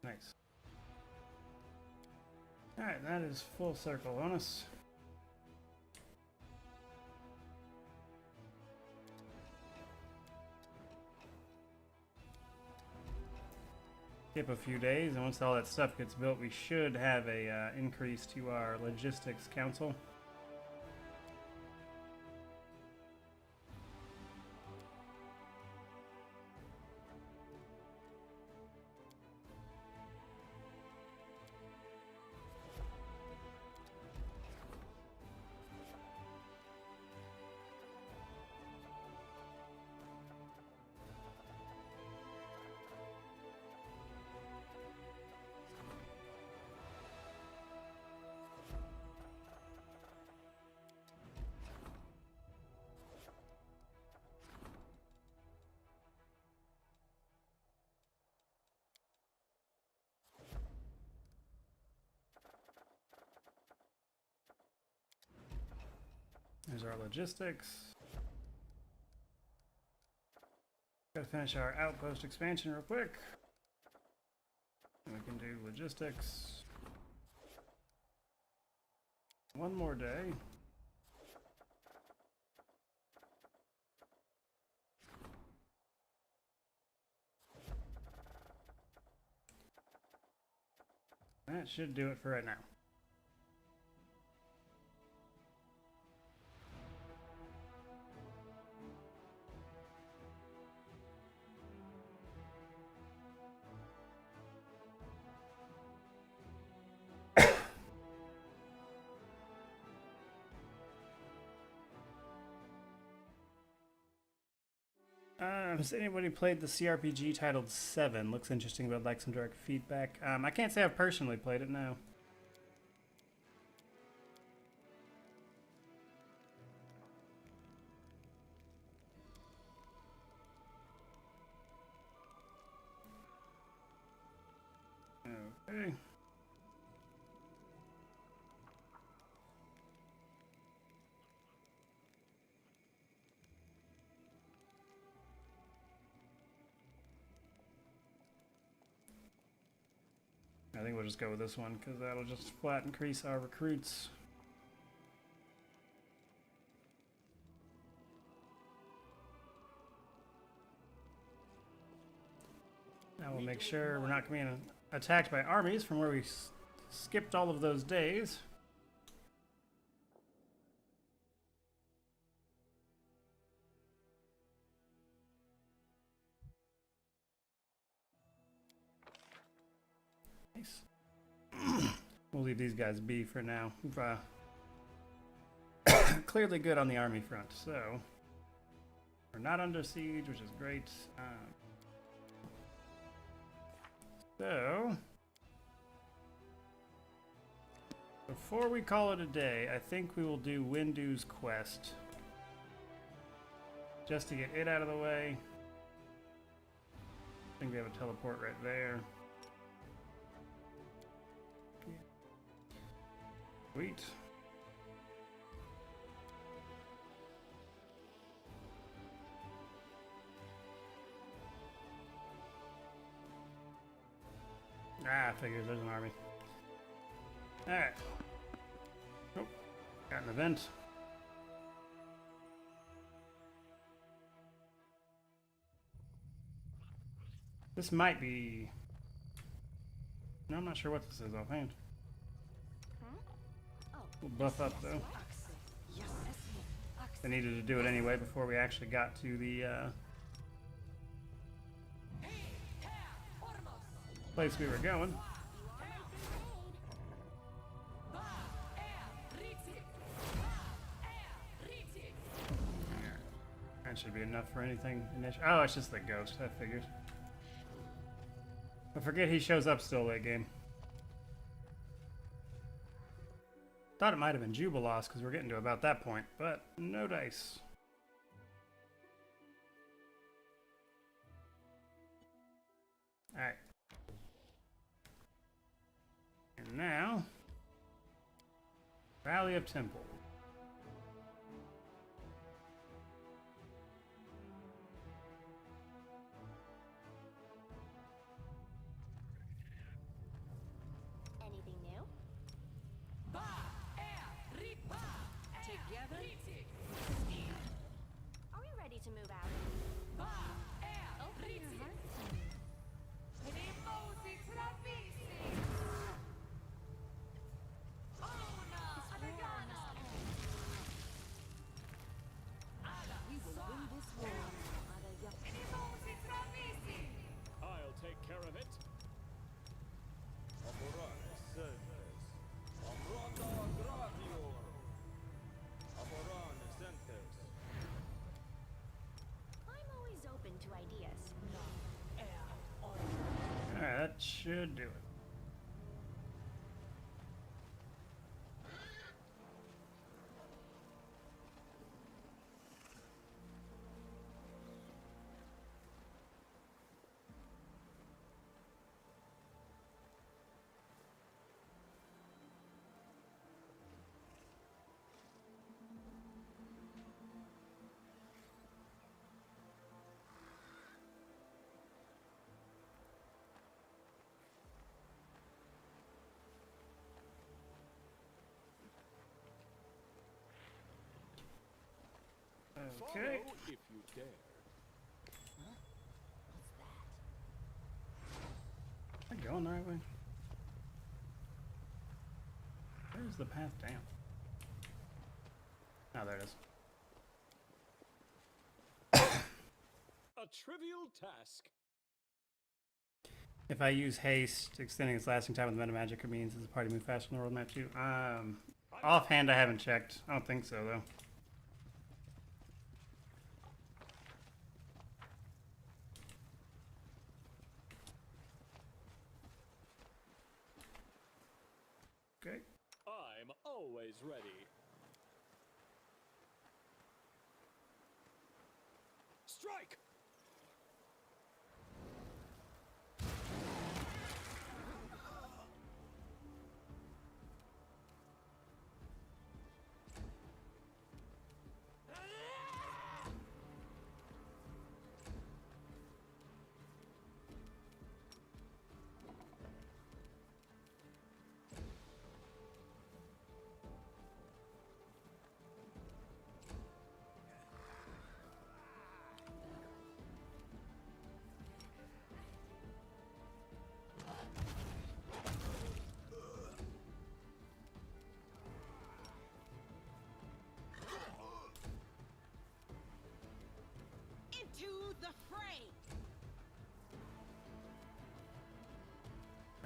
Nice. Alright, that is full circle on us. Skip a few days, and once all that stuff gets built, we should have a increase to our logistics council. There's our logistics. Gotta finish our outpost expansion real quick. And we can do logistics. One more day. That should do it for right now. Has anybody played the CRPG titled 7? Looks interesting, but I'd like some direct feedback. I can't say I've personally played it, no. Okay. I think we'll just go with this one because that'll just flat increase our recruits. I will make sure we're not being attacked by armies from where we skipped all of those days. Nice. We'll leave these guys be for now. We've clearly good on the army front, so we're not under siege, which is great. So before we call it a day, I think we will do Windu's quest just to get it out of the way. I think we have a teleport right there. Sweet. Ah, figures there's an army. Alright. Oh, got an event. This might be... No, I'm not sure what this is offhand. We'll buff up though. I needed to do it anyway before we actually got to the place we were going. That should be enough for anything initial. Oh, it's just the ghost. I figured. I forget he shows up still late game. Thought it might have been Jubilos because we're getting to about that point, but no dice. Alright. And now, Valley of Temple. Anything new? Are we ready to move out? Open your heart to me. We will win this war. I'll take care of it. I'm always open to ideas. Alright, that should do it. Okay. Follow if you dare. What's that? Am I going the right way? Where's the path down? Oh, there it is. A trivial task. If I use haste, extending its lasting time with meta magic, it means does the party move faster in the world map too? Offhand, I haven't checked. I don't think so, though. Okay. I'm always ready. Strike!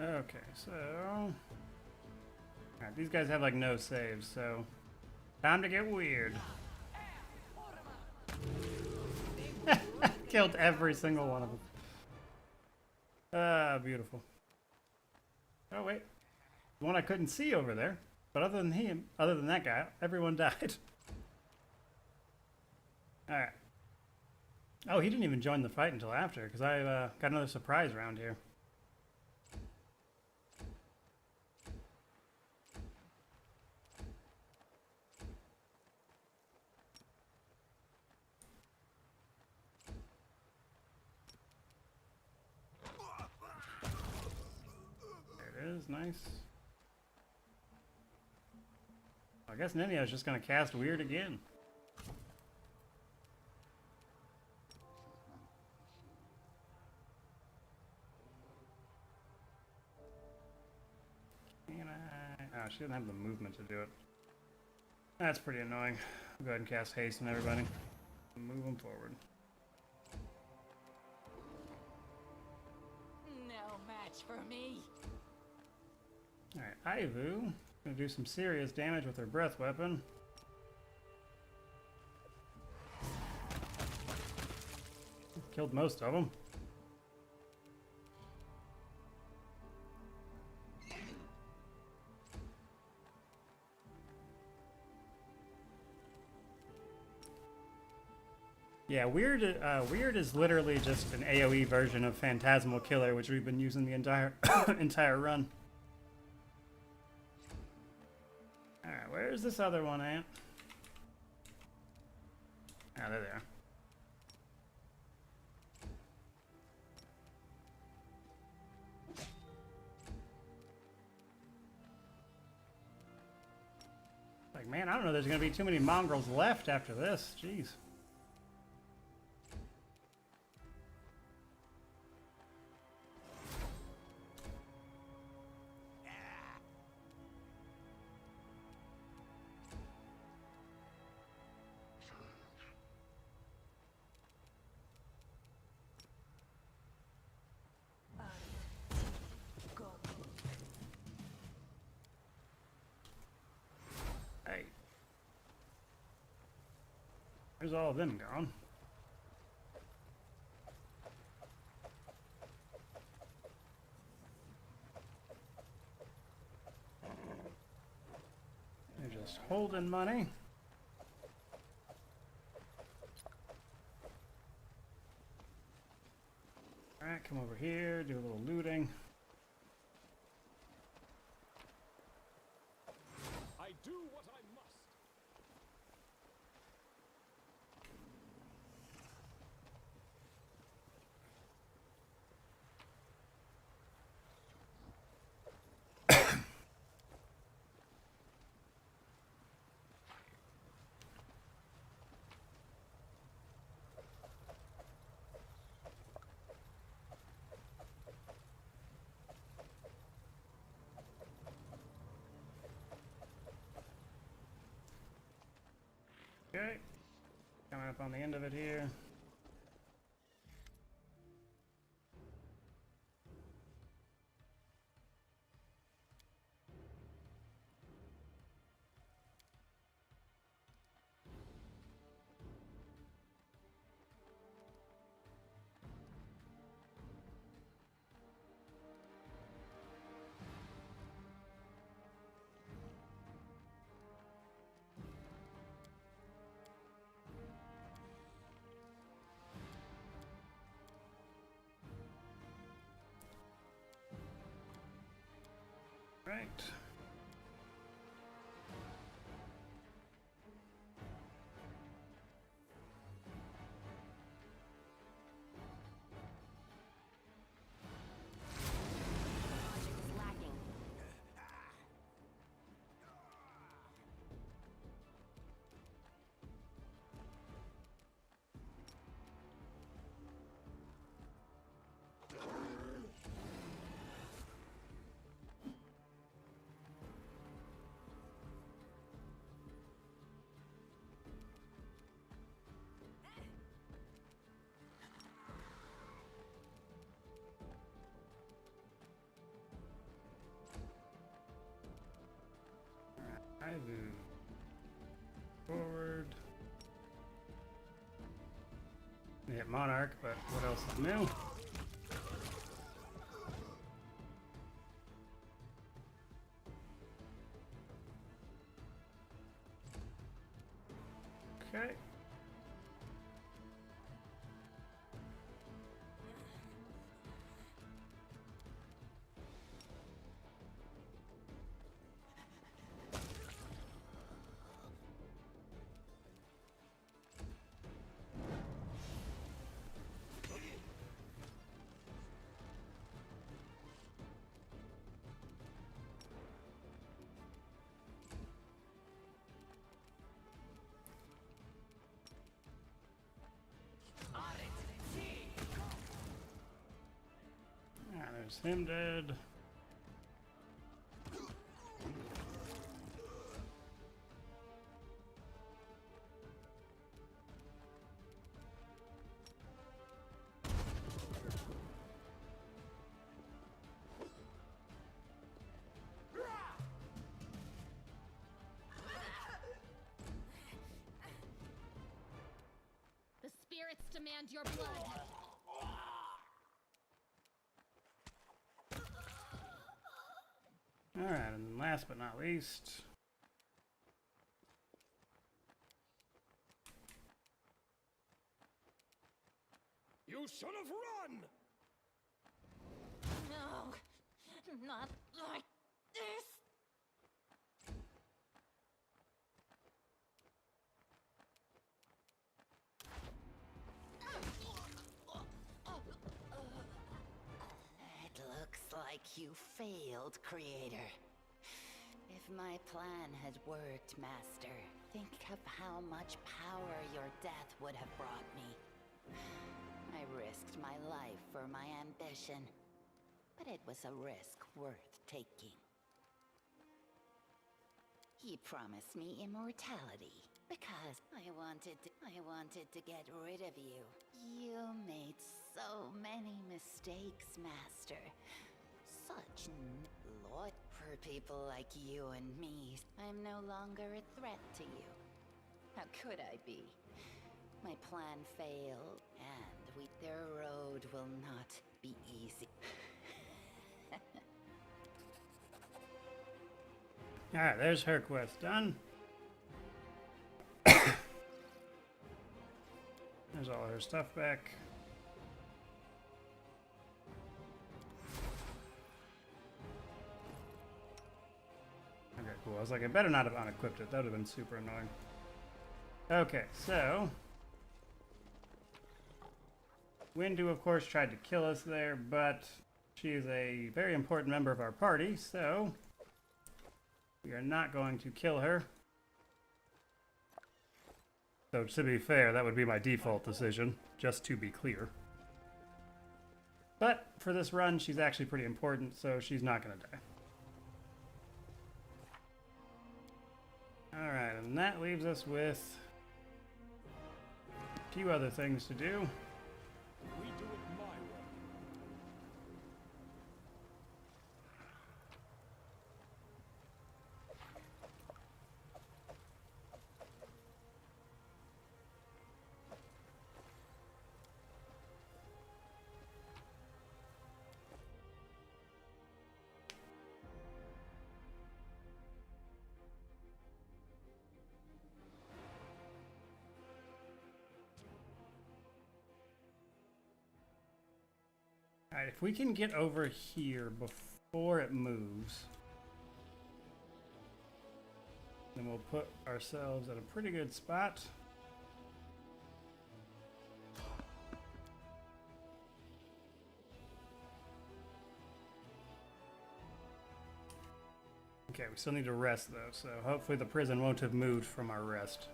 Okay, so... Alright, these guys have like no saves, so... Time to get weird. Killed every single one of them. Ah, beautiful. Oh wait, the one I couldn't see over there. But other than him, other than that guy, everyone died. All right. Oh, he didn't even join the fight until after, because I got another surprise round here. There it is, nice. I guess Ninja's just gonna cast weird again. Can I? Oh, she doesn't have the movement to do it. That's pretty annoying. I'll go ahead and cast haste on everybody. Move them forward. No match for me. Alright, Ivu. Gonna do some serious damage with her breath weapon. Killed most of them. Yeah, Weird is literally just an AoE version of Phantasmal Killer, which we've been using the entire entire run. Alright, where's this other one at? Ah, there they are. Like, man, I don't know there's gonna be too many mongrels left after this. Jeez. Hey. Where's all of them gone? They're just holding money. Alright, come over here, do a little looting. I do what I must. Okay, coming up on the end of it here. Right. Logic is lacking. move forward. They hit Monarch, but what else is new? Okay. There's him dead. The spirits demand your blood. Alright, and last but not least, You should have run! No, not like this. It looks like you failed, Creator. If my plan had worked, Master, think of how much power your death would have brought me. I risked my life for my ambition, but it was a risk worth taking. He promised me immortality because I wanted to get rid of you. You made so many mistakes, Master. Such lot for people like you and me. I'm no longer a threat to you. How could I be? My plan failed, and their road will not be easy. alright, there's her quest done. There's all her stuff back. Okay, cool. I was like, I better not have unequipped it. That would have been super annoying. Okay, so Windu, of course, tried to kill us there, but she is a very important member of our party, so we are not going to kill her. So to be fair, that would be my default decision, just to be clear. But for this run, she's actually pretty important, so she's not going to die. Alright, and that leaves us with a few other things to do. We do it my way. Alright, if we can get over here before it moves, then we'll put ourselves at a pretty good spot. Okay, we still need to rest though, so hopefully the prison won't have moved from our rest.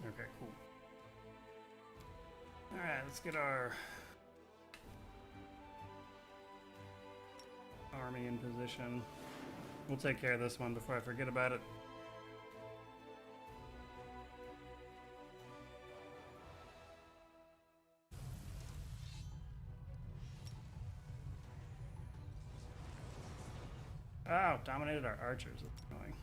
Okay, cool. Alright, let's get our army in position. We'll take care of this one before I forget about it. dominated our archers. That's annoying.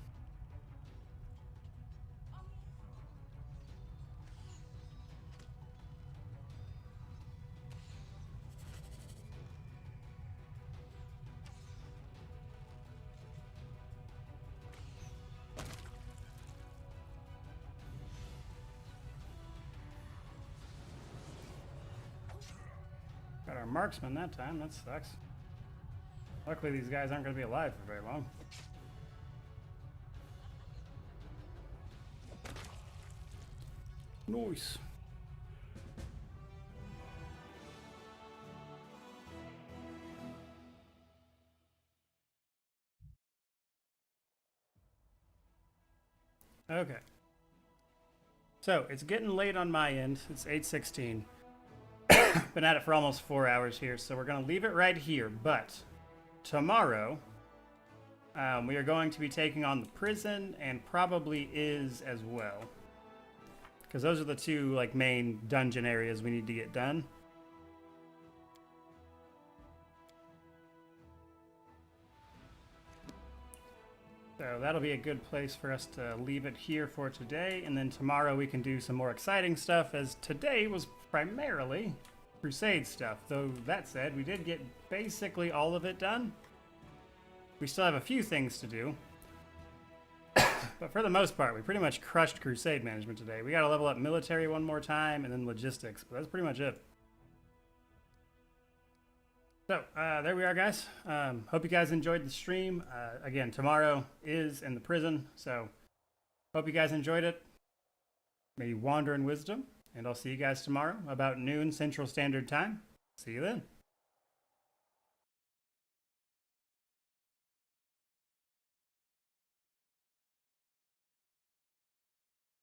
Got our marksman that time. That sucks. Luckily, these guys aren't going to be alive for very long. Nice. Okay. So, it's getting late on my end. It's 8:16. Been at it for almost 4 hours here, so we're going to leave it right here. But tomorrow, we are going to be taking on the prison and probably is as well. Because those are the two like main dungeon areas we need to get done. So that'll be a good place for us to leave it here for today. And then tomorrow we can do some more exciting stuff, as today was primarily Crusade stuff. Though that said, we did get basically all of it done. We still have a few things to do. But for the most part, we pretty much crushed Crusade management today. We got to level up military one more time and then logistics. But that's pretty much it. So, there we are, guys. Hope you guys enjoyed the stream. Again, tomorrow is in the prison, so hope you guys enjoyed it. May you wander in wisdom, and I'll see you guys tomorrow about noon Central Standard Time. See you then.